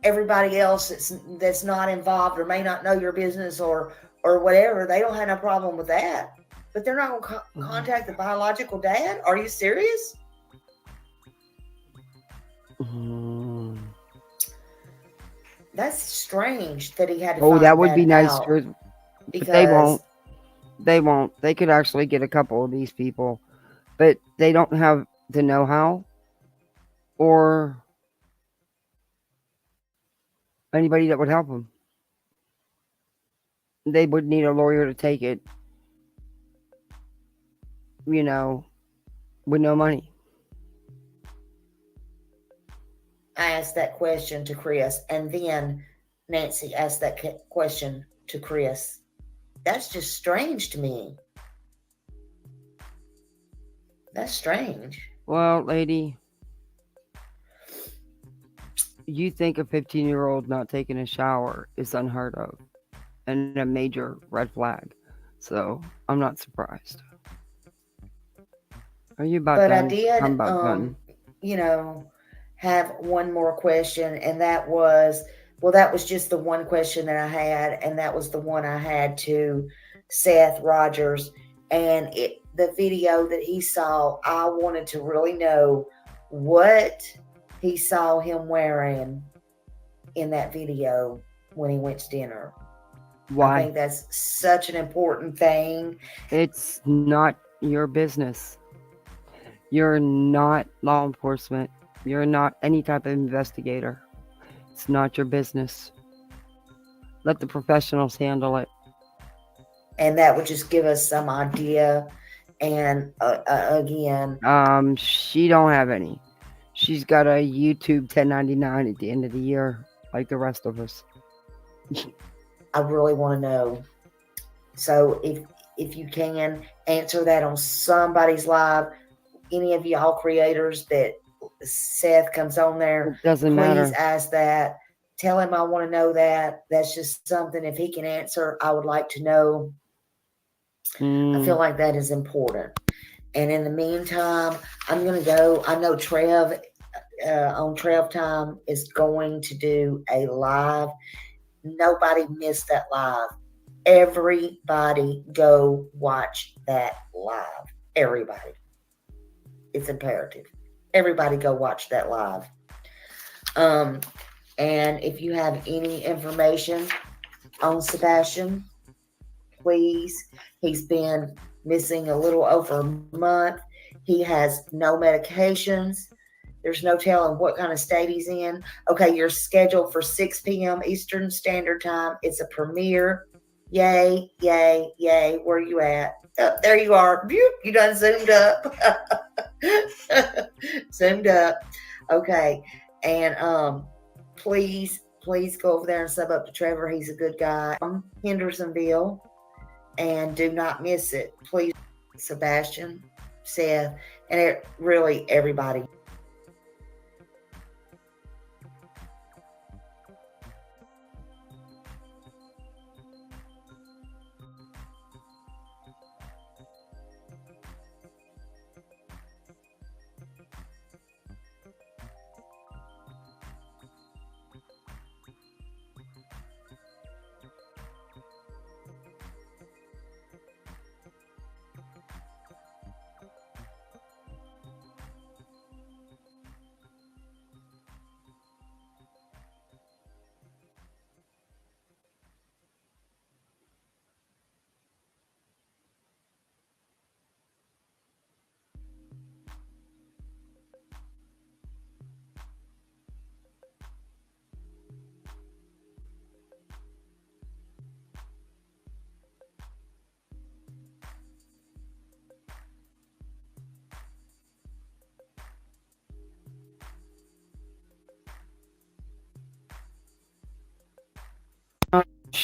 everybody else that's not involved or may not know your business or whatever. They don't have no problem with that. But they're not going to contact the biological dad? Are you serious? That's strange that he had to find that would be nice. out, But because they won't. They won't. They could actually get a couple of these people, but they don't have the know-how or anybody that would help them. They would need a lawyer to take it, with no money. I asked that question to Chris, and then Nancy asked that question to Chris. That's just strange to me. That's strange. Well, lady, you think a 15-year-old not taking a shower is unheard of and a major red flag. So I'm not surprised. Are you about But done? I did, I'm about done. Have one more question, and that was just the one question that I had, and that was the one I had to Seth Rogers. And the video that he saw, I wanted to really know what he saw him wearing in that video when he went to dinner. Why? I think that's such an important thing. It's not your business. You're not law enforcement. You're not any type of investigator. It's not your business. Let the professionals handle it. And that would just give us some idea. And again, she don't have any. She's got a YouTube 1099 at the end of the year, like the rest of us. I really want to know. So if you can answer that on somebody's live, any of y'all creators that Seth comes on there, it doesn't matter. Please ask that. Tell him I want to know that. That's just something, if he can answer, I would like to know. I feel like that is important. And in the meantime, I'm going to go. I know Trev on Trev Time is going to do a live. Nobody missed that live. Everybody go watch that live. Everybody. It's imperative. Everybody go watch that live. And if you have any information on Sebastian, please. He's been missing a little over a month. He has no medications. There's no telling what kind of state he's in. Okay, you're scheduled for 6 p.m. Eastern Standard Time. It's a premiere. Yay, yay, yay. Where you at? Oh, there you are. You done zoomed up. Zoomed up. Okay. And please go over there and sub up to Trevor. He's a good guy. Hendersonville. And do not miss it. Please, Sebastian, Seth, and really everybody.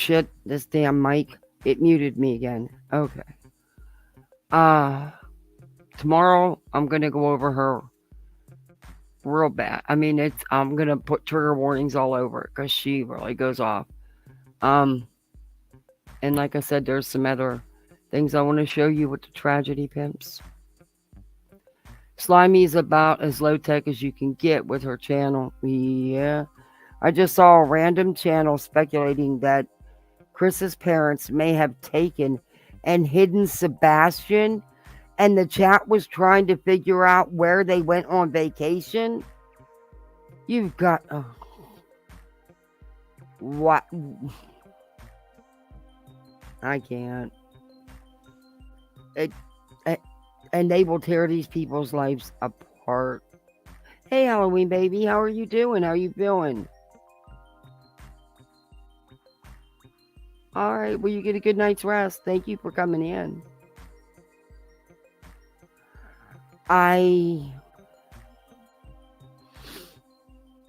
shit, this damn mic. It muted me again. Okay. Tomorrow I'm gonna go over her real bad. I mean, I'm gonna put trigger warnings all over it because she really goes off. And like I said, there's some other things I want to show you with the tragedy pimps. Slimy is about as low tech as you can get with her channel. Yeah. I just saw a random channel speculating that Chris's parents may have taken and hidden Sebastian, and the chat was trying to figure out where they went on vacation. You've got what? I can't. And they will tear these people's lives apart. Hey, Halloween baby, how are you doing? How are you feeling? All right, well, you get a good night's rest. Thank you for coming in. I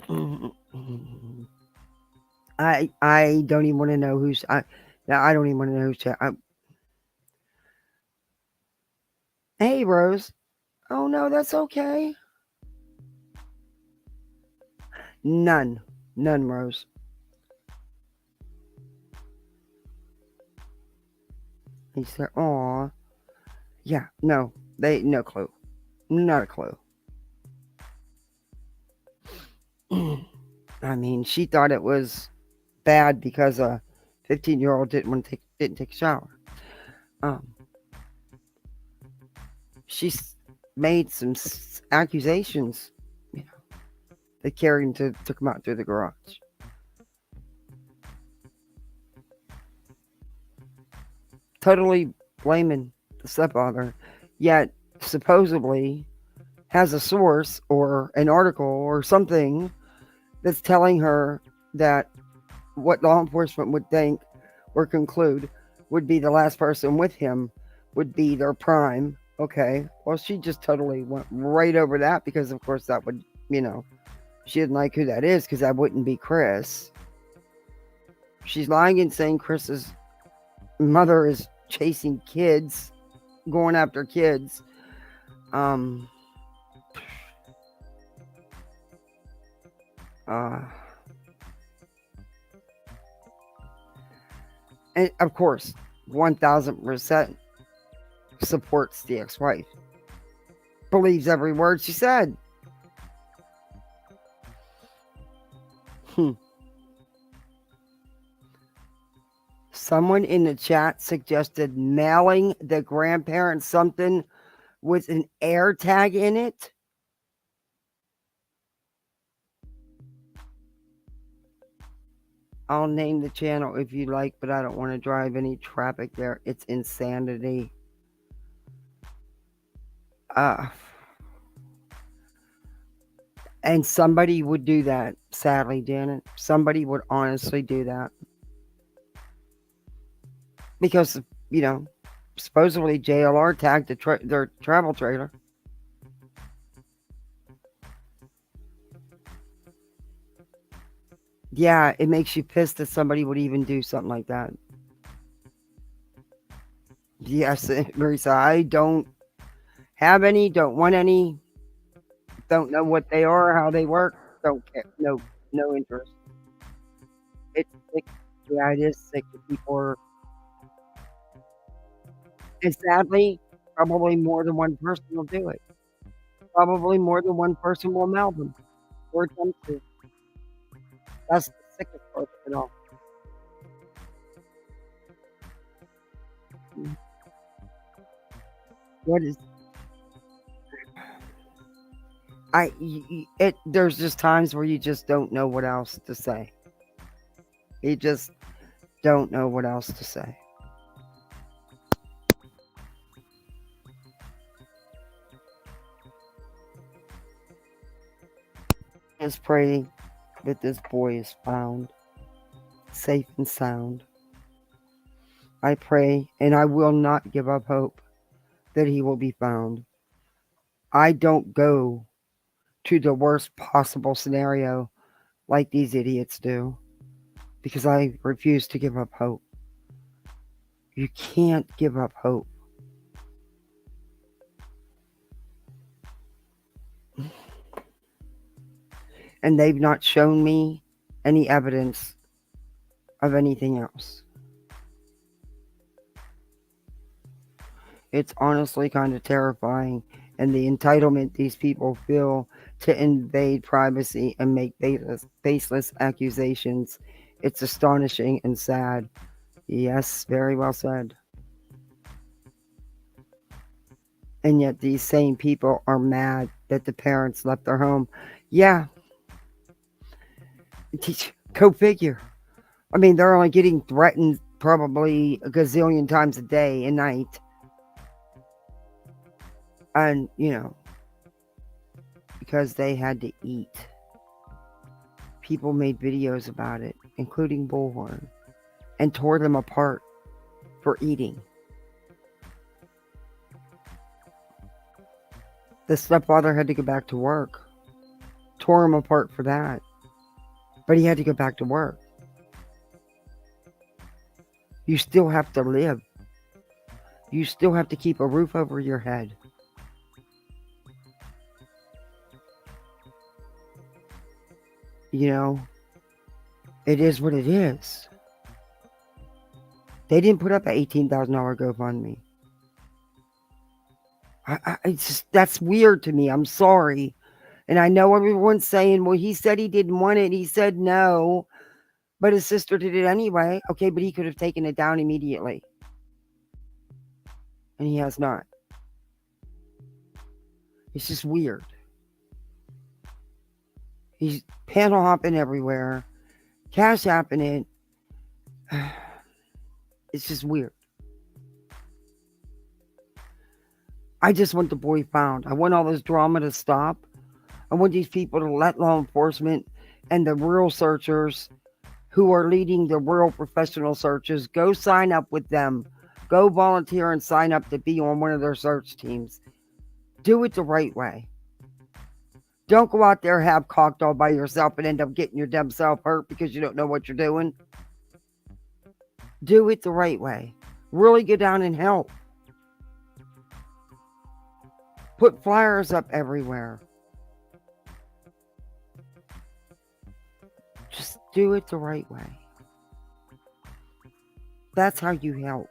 don't even want to know who's I don't even want to know who's chat. Hey, Rose. Oh no, that's okay. None, Rose. He said, "Aw, yeah, no, no clue, not a clue." I mean, she thought it was bad because a 15-year-old didn't take a shower. She's made some accusations, that carried him took him out through the garage. Totally blaming the stepfather, yet supposedly has a source or an article or something that's telling her that what law enforcement would think or conclude would be the last person with him would be their prime. Okay, well, she just totally went right over that because, of course, that would, she didn't like who that is because that wouldn't be Chris. She's lying and saying Chris's mother is chasing kids, going after kids. And of course, 1000% supports the ex-wife. Believes every word she said. Someone in the chat suggested mailing the grandparents something with an air tag in it. I'll name the channel if you like, but I don't want to drive any traffic there. It's insanity. And somebody would do that, sadly, Janet. Somebody would honestly do that. Because, supposedly JLR tagged their travel trailer. Yeah, it makes you pissed that somebody would even do something like that. Yes, Marisa, I don't have any, don't want any, don't know what they are, how they work, don't care, no interest. It's sick. Yeah, it is sick that people are, and sadly, probably more than one person will do it. Probably more than one person will mail them or attempt to. That's the sickest part of it all. What is? There's just times where you just don't know what else to say. You just don't know what else to say. Just pray that this boy is found safe and sound. I pray, and I will not give up hope that he will be found. I don't go to the worst possible scenario like these idiots do. because I refuse to give up hope. You can't give up hope. And they've not shown me any evidence of anything else. It's honestly kind of terrifying, and the entitlement these people feel to invade privacy and make baseless accusations. It's astonishing and sad. Yes, very well said. And yet these same people are mad that the parents left their home. Yeah. Go figure. I mean, they're only getting threatened probably a gazillion times a day and night. And, because they had to eat. People made videos about it, including Bullhorn, and tore them apart for eating. The stepfather had to go back to work. Tore him apart for that. But he had to go back to work. You still have to live. You still have to keep a roof over your head. It is what it is. They didn't put up an $18,000 GoFundMe. It's just, that's weird to me. I'm sorry. And I know everyone's saying, well, he said he didn't want it. He said no. But his sister did it anyway. Okay, but he could have taken it down immediately. And he has not. It's just weird. He's panel hopping everywhere. Cash apping it. It's just weird. I just want the boy found. I want all this drama to stop. I want these people to let law enforcement and the real searchers who are leading the real professional searches go sign up with them. Go volunteer and sign up to be on one of their search teams. Do it the right way. Don't go out there half-cocked all by yourself and end up getting your damn self hurt because you don't know what you're doing. Do it the right way. Really go down and help. Put flyers up everywhere. Just do it the right way. That's how you help.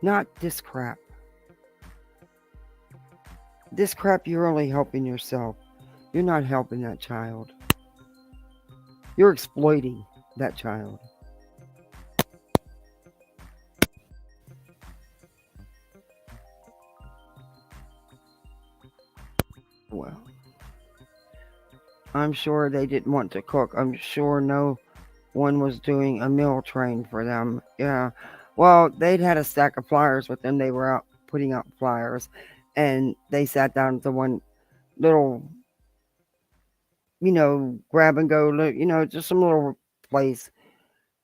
Not this crap. This crap, you're only helping yourself. You're not helping that child. You're exploiting that child. Well, I'm sure they didn't want to cook. I'm sure no one was doing a meal train for them. Yeah. Well, they'd had a stack of flyers with them. They were out putting out flyers. And they sat down at the one little, grab and go, just some little place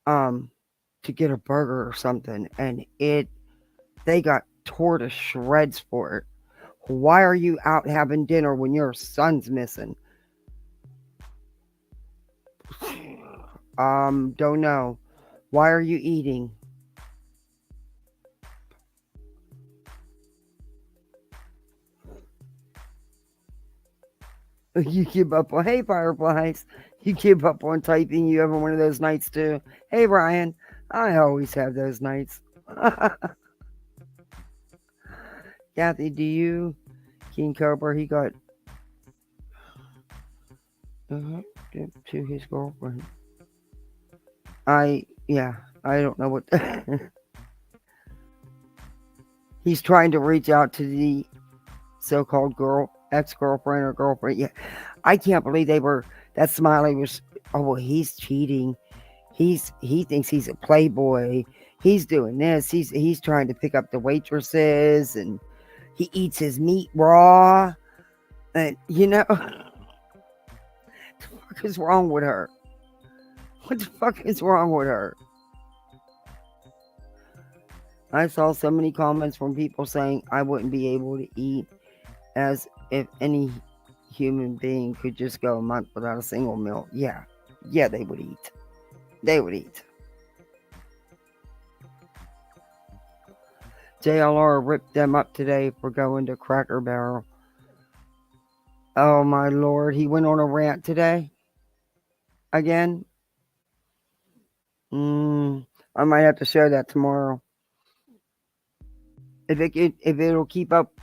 to get a burger or something. And they got tore to shreds for it. Why are you out having dinner when your son's missing? Don't know. Why are you eating? You give up on, hey, Fireflies. You give up on typing. You have one of those nights too. Hey, Ryan. I always have those nights. Kathy, do you? King Cobra, he got to his girlfriend. I don't know what. He's trying to reach out to the so-called ex-girlfriend or girlfriend. Yeah, I can't believe that Smiley was. Oh well, he's cheating. He thinks he's a playboy. He's doing this. He's trying to pick up the waitresses, and he eats his meat raw. And what the fuck is wrong with her? What the fuck is wrong with her? I saw so many comments from people saying I wouldn't be able to eat, as if any human being could just go a month without a single meal. Yeah, they would eat. they would eat. JLR ripped them up today for going to Cracker Barrel. Oh my lord, he went on a rant today. Again. I might have to show that tomorrow. If it'll keep up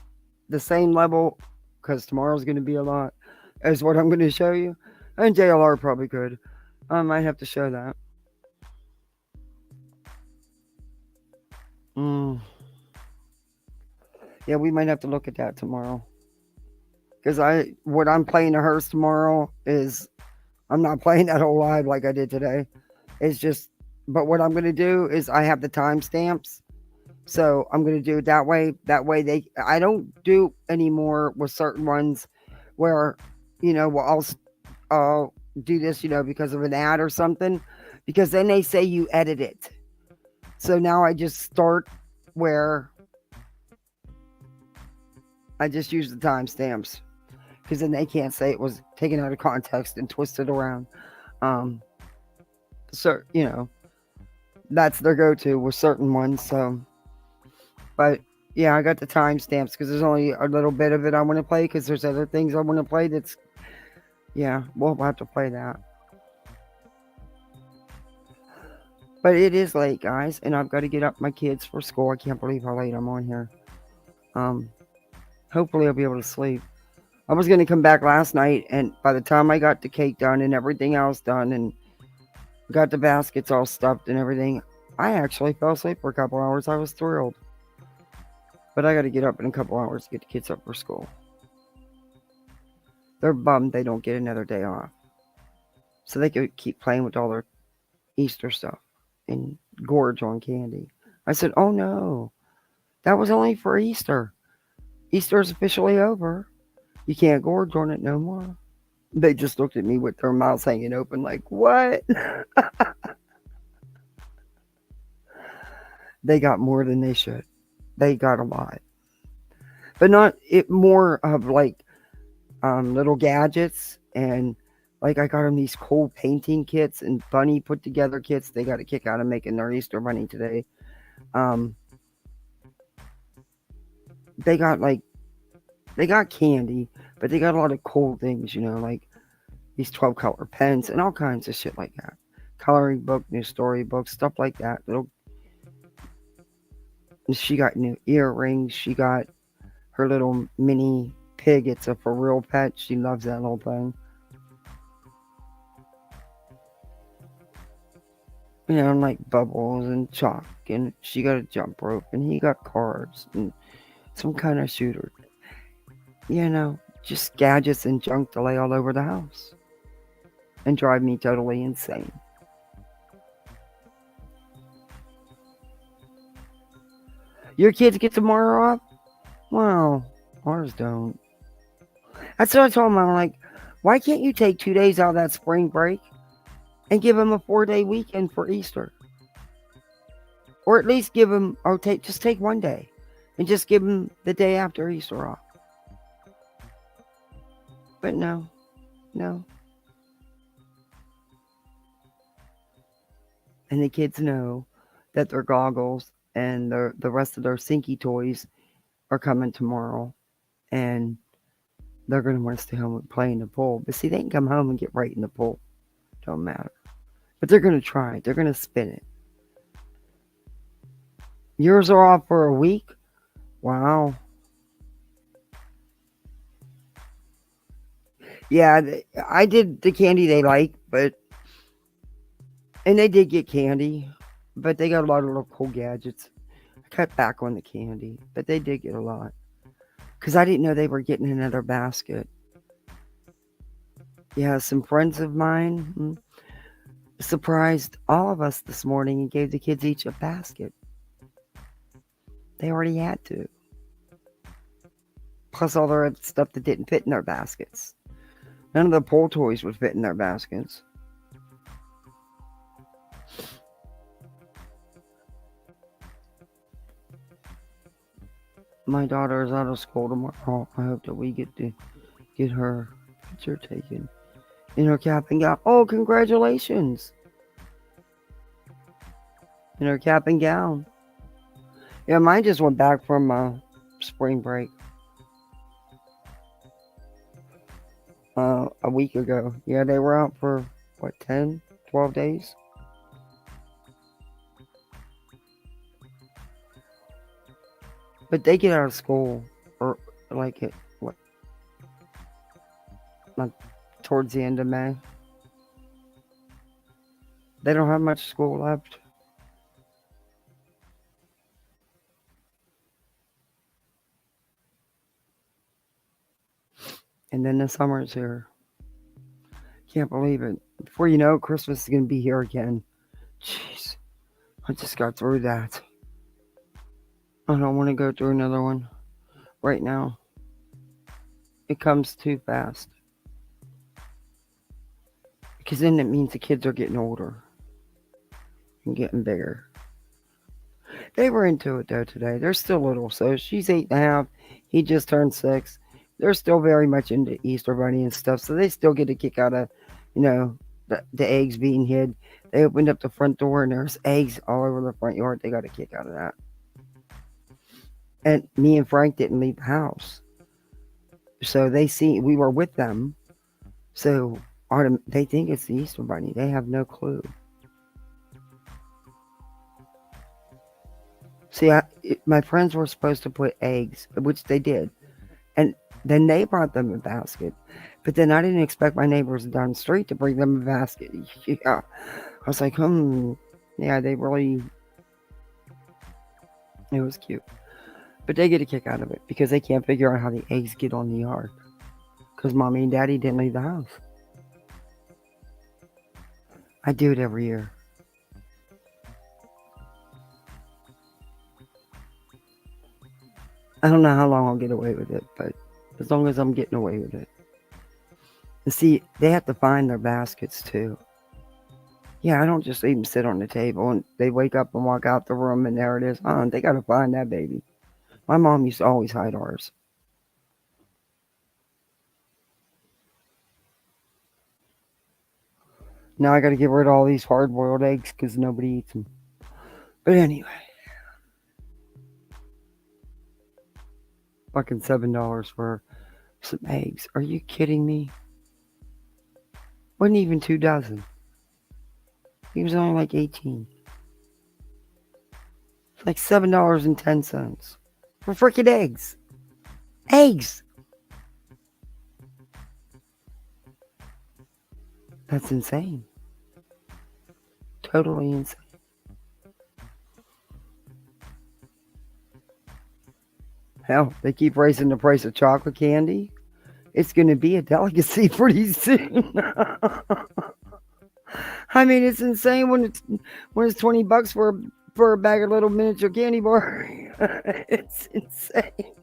the same level, because tomorrow's going to be a lot, as what I'm going to show you, and JLR probably could. I might have to show that. Yeah, we might have to look at that tomorrow. Because what I'm playing to hers tomorrow is, I'm not playing that whole live like I did today. It's just, but what I'm going to do is I have the timestamps. So I'm going to do it that way. That way I don't do anymore with certain ones where, well, I'll do this, because of an ad or something, because then they say you edit it. So now I just start where I just use the timestamps, because then they can't say it was taken out of context and twisted around. So, that's their go-to with certain ones. So, but yeah, I got the timestamps because there's only a little bit of it I want to play, because there's other things I want to play that's, yeah, we'll have to play that. But it is late, guys, and I've got to get up my kids for school. I can't believe how late I'm on here. Hopefully I'll be able to sleep. I was going to come back last night, and by the time I got the cake done and everything else done and got the baskets all stuffed and everything, I actually fell asleep for a couple hours. I was thrilled. But I got to get up in a couple hours to get the kids up for school. They're bummed they don't get another day off, so they could keep playing with all their Easter stuff and gorge on candy. I said, oh no, that was only for Easter. Easter is officially over. You can't gorge on it no more. They just looked at me with their mouths hanging open like, what? They got more than they should. They got a lot. But not it more of like little gadgets, and like I got them these cool painting kits and bunny put together kits. They got a kick out of making their Easter bunny today. They got candy, but they got a lot of cool things, like these 12 color pens and all kinds of shit like that. Coloring book, new storybook, stuff like that. She got new earrings. She got her little mini pig. It's a for real pet. She loves that little thing. Like bubbles and chalk. And she got a jump rope. And he got cards and some kind of shooter. Just gadgets and junk to lay all over the house. And drive me totally insane. Your kids get tomorrow off? Wow, ours don't. That's what I told them. I'm like, why can't you take 2 days out of that spring break and give them a 4-day weekend for Easter? Or at least give them, just take 1 day and just give them the day after Easter off. But no. And the kids know that their goggles and the rest of their Sinky toys are coming tomorrow. And they're going to want to stay home and play in the pool. But see, they can come home and get right in the pool. Don't matter. But they're going to try. They're going to spin it. Yours are off for a week? Wow. Yeah, I did the candy they like, and they did get candy, but they got a lot of little cool gadgets. I cut back on the candy, but they did get a lot. Because I didn't know they were getting another basket. Yeah, some friends of mine surprised all of us this morning and gave the kids each a basket. They already had to. Plus all their other stuff that didn't fit in their baskets. None of the pool toys would fit in their baskets. My daughter is out of school tomorrow. I hope that we get to get her picture taken in her cap and gown. Oh, congratulations. in her cap and gown. Yeah, mine just went back from spring break a week ago. Yeah, they were out for, what, 10, 12 days? But they get out of school, or like it, what, like towards the end of May. They don't have much school left. And then the summer's here. Can't believe it. Before you know it, Christmas is going to be here again. Jeez. I just got through that. I don't want to go through another one right now. It comes too fast. Because then it means the kids are getting older and getting bigger. They were into it though today. They're still little. So she's 8.5. He just turned 6. They're still very much into Easter Bunny and stuff. So they still get a kick out of, the eggs being hid. They opened up the front door and there's eggs all over the front yard. They got a kick out of that. And me and Frank didn't leave the house. So we were with them. So they think it's the Easter Bunny. They have no clue. See, my friends were supposed to put eggs, which they did. And then they brought them a basket. But then I didn't expect my neighbors down the street to bring them a basket. Yeah. I was like, yeah, it was cute. But they get a kick out of it because they can't figure out how the eggs get on the yard. Because Mommy and Daddy didn't leave the house. I do it every year. I don't know how long I'll get away with it, but as long as I'm getting away with it. And see, they have to find their baskets too. Yeah, I don't just leave them sit on the table and they wake up and walk out the room and there it is. They got to find that baby. My mom used to always hide ours. Now I got to get rid of all these hard-boiled eggs because nobody eats them. But anyway. Fucking $7 for some eggs. Are you kidding me? Wasn't even 2 dozen. He was only like 18. It's like $7.10 for freaking eggs. Eggs! That's insane. Totally insane. Hell, they keep raising the price of chocolate candy. It's going to be a delicacy pretty soon. I mean, it's insane when it's $20 for a bag of little miniature candy bar. It's insane.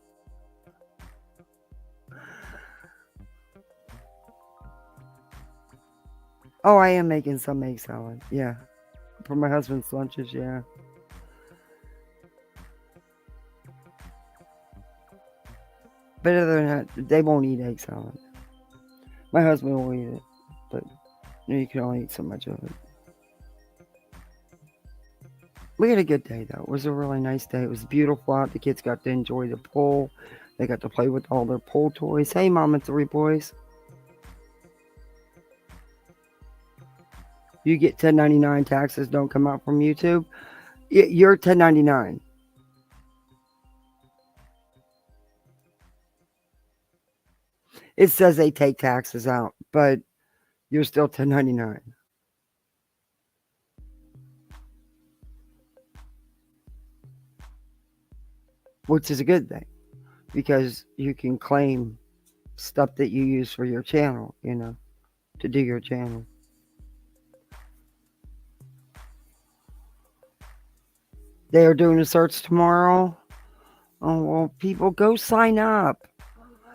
Oh, I am making some egg salad. Yeah. For my husband's lunches, yeah. But other than that, they won't eat egg salad. My husband will eat it, but you can only eat so much of it. We had a good day, though. It was a really nice day. It was beautiful out. The kids got to enjoy the pool. They got to play with all their pool toys. Hey, Mom and 3 boys. You get 1099 taxes don't come out from YouTube. You're 1099. It says they take taxes out, but you're still 1099. Which is a good thing because you can claim stuff that you use for your channel, to do your channel. They are doing a search tomorrow. Oh, well, people, go sign up.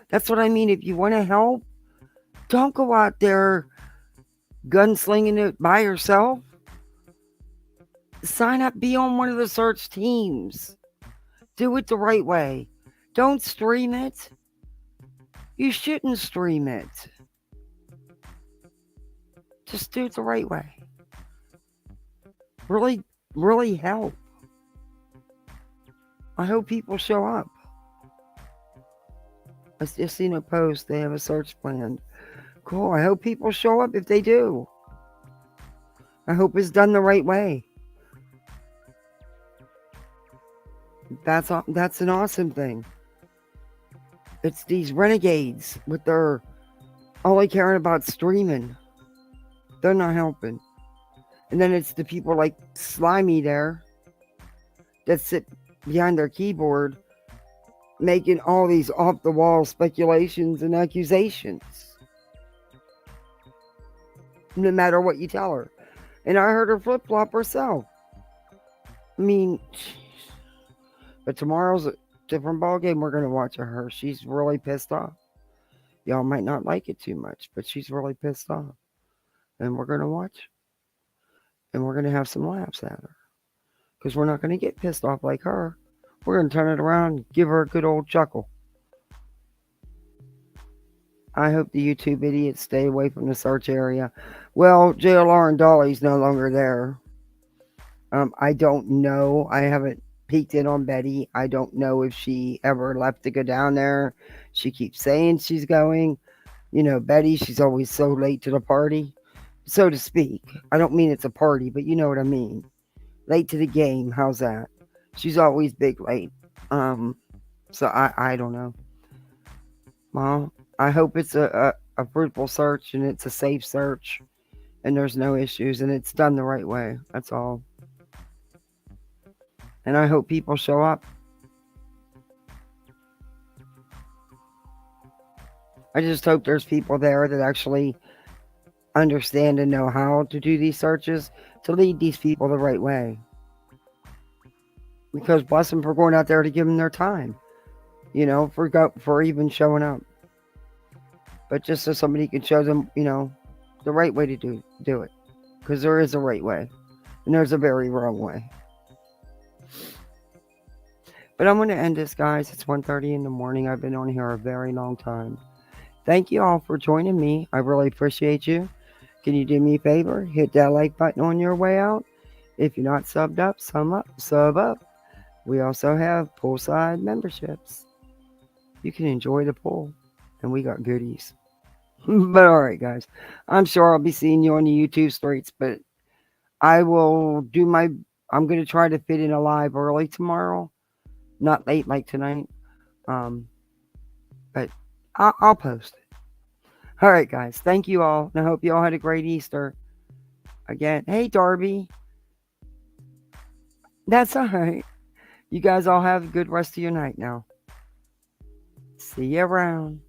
That's what I mean. If you want to help, don't go out there gunslinging it by yourself. Sign up. Be on one of the search teams. Do it the right way. Don't stream it. You shouldn't stream it. Just do it the right way. Really really help. I hope people show up. I just seen a post. They have a search planned. Cool. I hope people show up if they do. I hope it's done the right way. That's an awesome thing. It's these renegades with their only caring about streaming. They're not helping. And then it's the people like Slimy there that sit behind their keyboard making all these off the wall speculations and accusations. No matter what you tell her. And I heard her flip flop herself. I mean, but tomorrow's a different ball game. We're gonna watch her. She's really pissed off. Y'all might not like it too much, but she's really pissed off. And we're gonna watch. And we're gonna have some laughs at her. Because we're not gonna get pissed off like her. We're gonna turn it around and give her a good old chuckle. I hope the YouTube idiots stay away from the search area. Well, JLR and Dolly's no longer there. I don't know. I haven't peeked in on Betty. I don't know if she ever left to go down there. She keeps saying she's going. You know, Betty, she's always so late to the party, so to speak. I don't mean it's a party, but you know what I mean. Late to the game. How's that? She's always big late. So I don't know. Well, I hope it's a fruitful search and it's a safe search and there's no issues and it's done the right way. That's all. And I hope people show up. I just hope there's people there that actually understand and know how to do these searches to lead these people the right way. Because bless them for going out there to give them their time. You know, for even showing up. But just so somebody can show them, you know, the right way to do it. Because there is a right way. And there's a very wrong way. But I'm going to end this, guys. It's 1:30 in the morning. I've been on here a very long time. Thank you all for joining me. I really appreciate you. Can you do me a favor? Hit that like button on your way out. If you're not subbed up, sub up. We also have poolside memberships. You can enjoy the pool. And we got goodies. But all right, guys. I'm sure I'll be seeing you on the YouTube streets. But I will do I'm going to try to fit in a live early tomorrow. Not late like tonight. But I'll post it. All right, guys. Thank you all. And I hope you all had a great Easter. Again, hey, Darby. That's all right. You guys all have a good rest of your night now. See you around.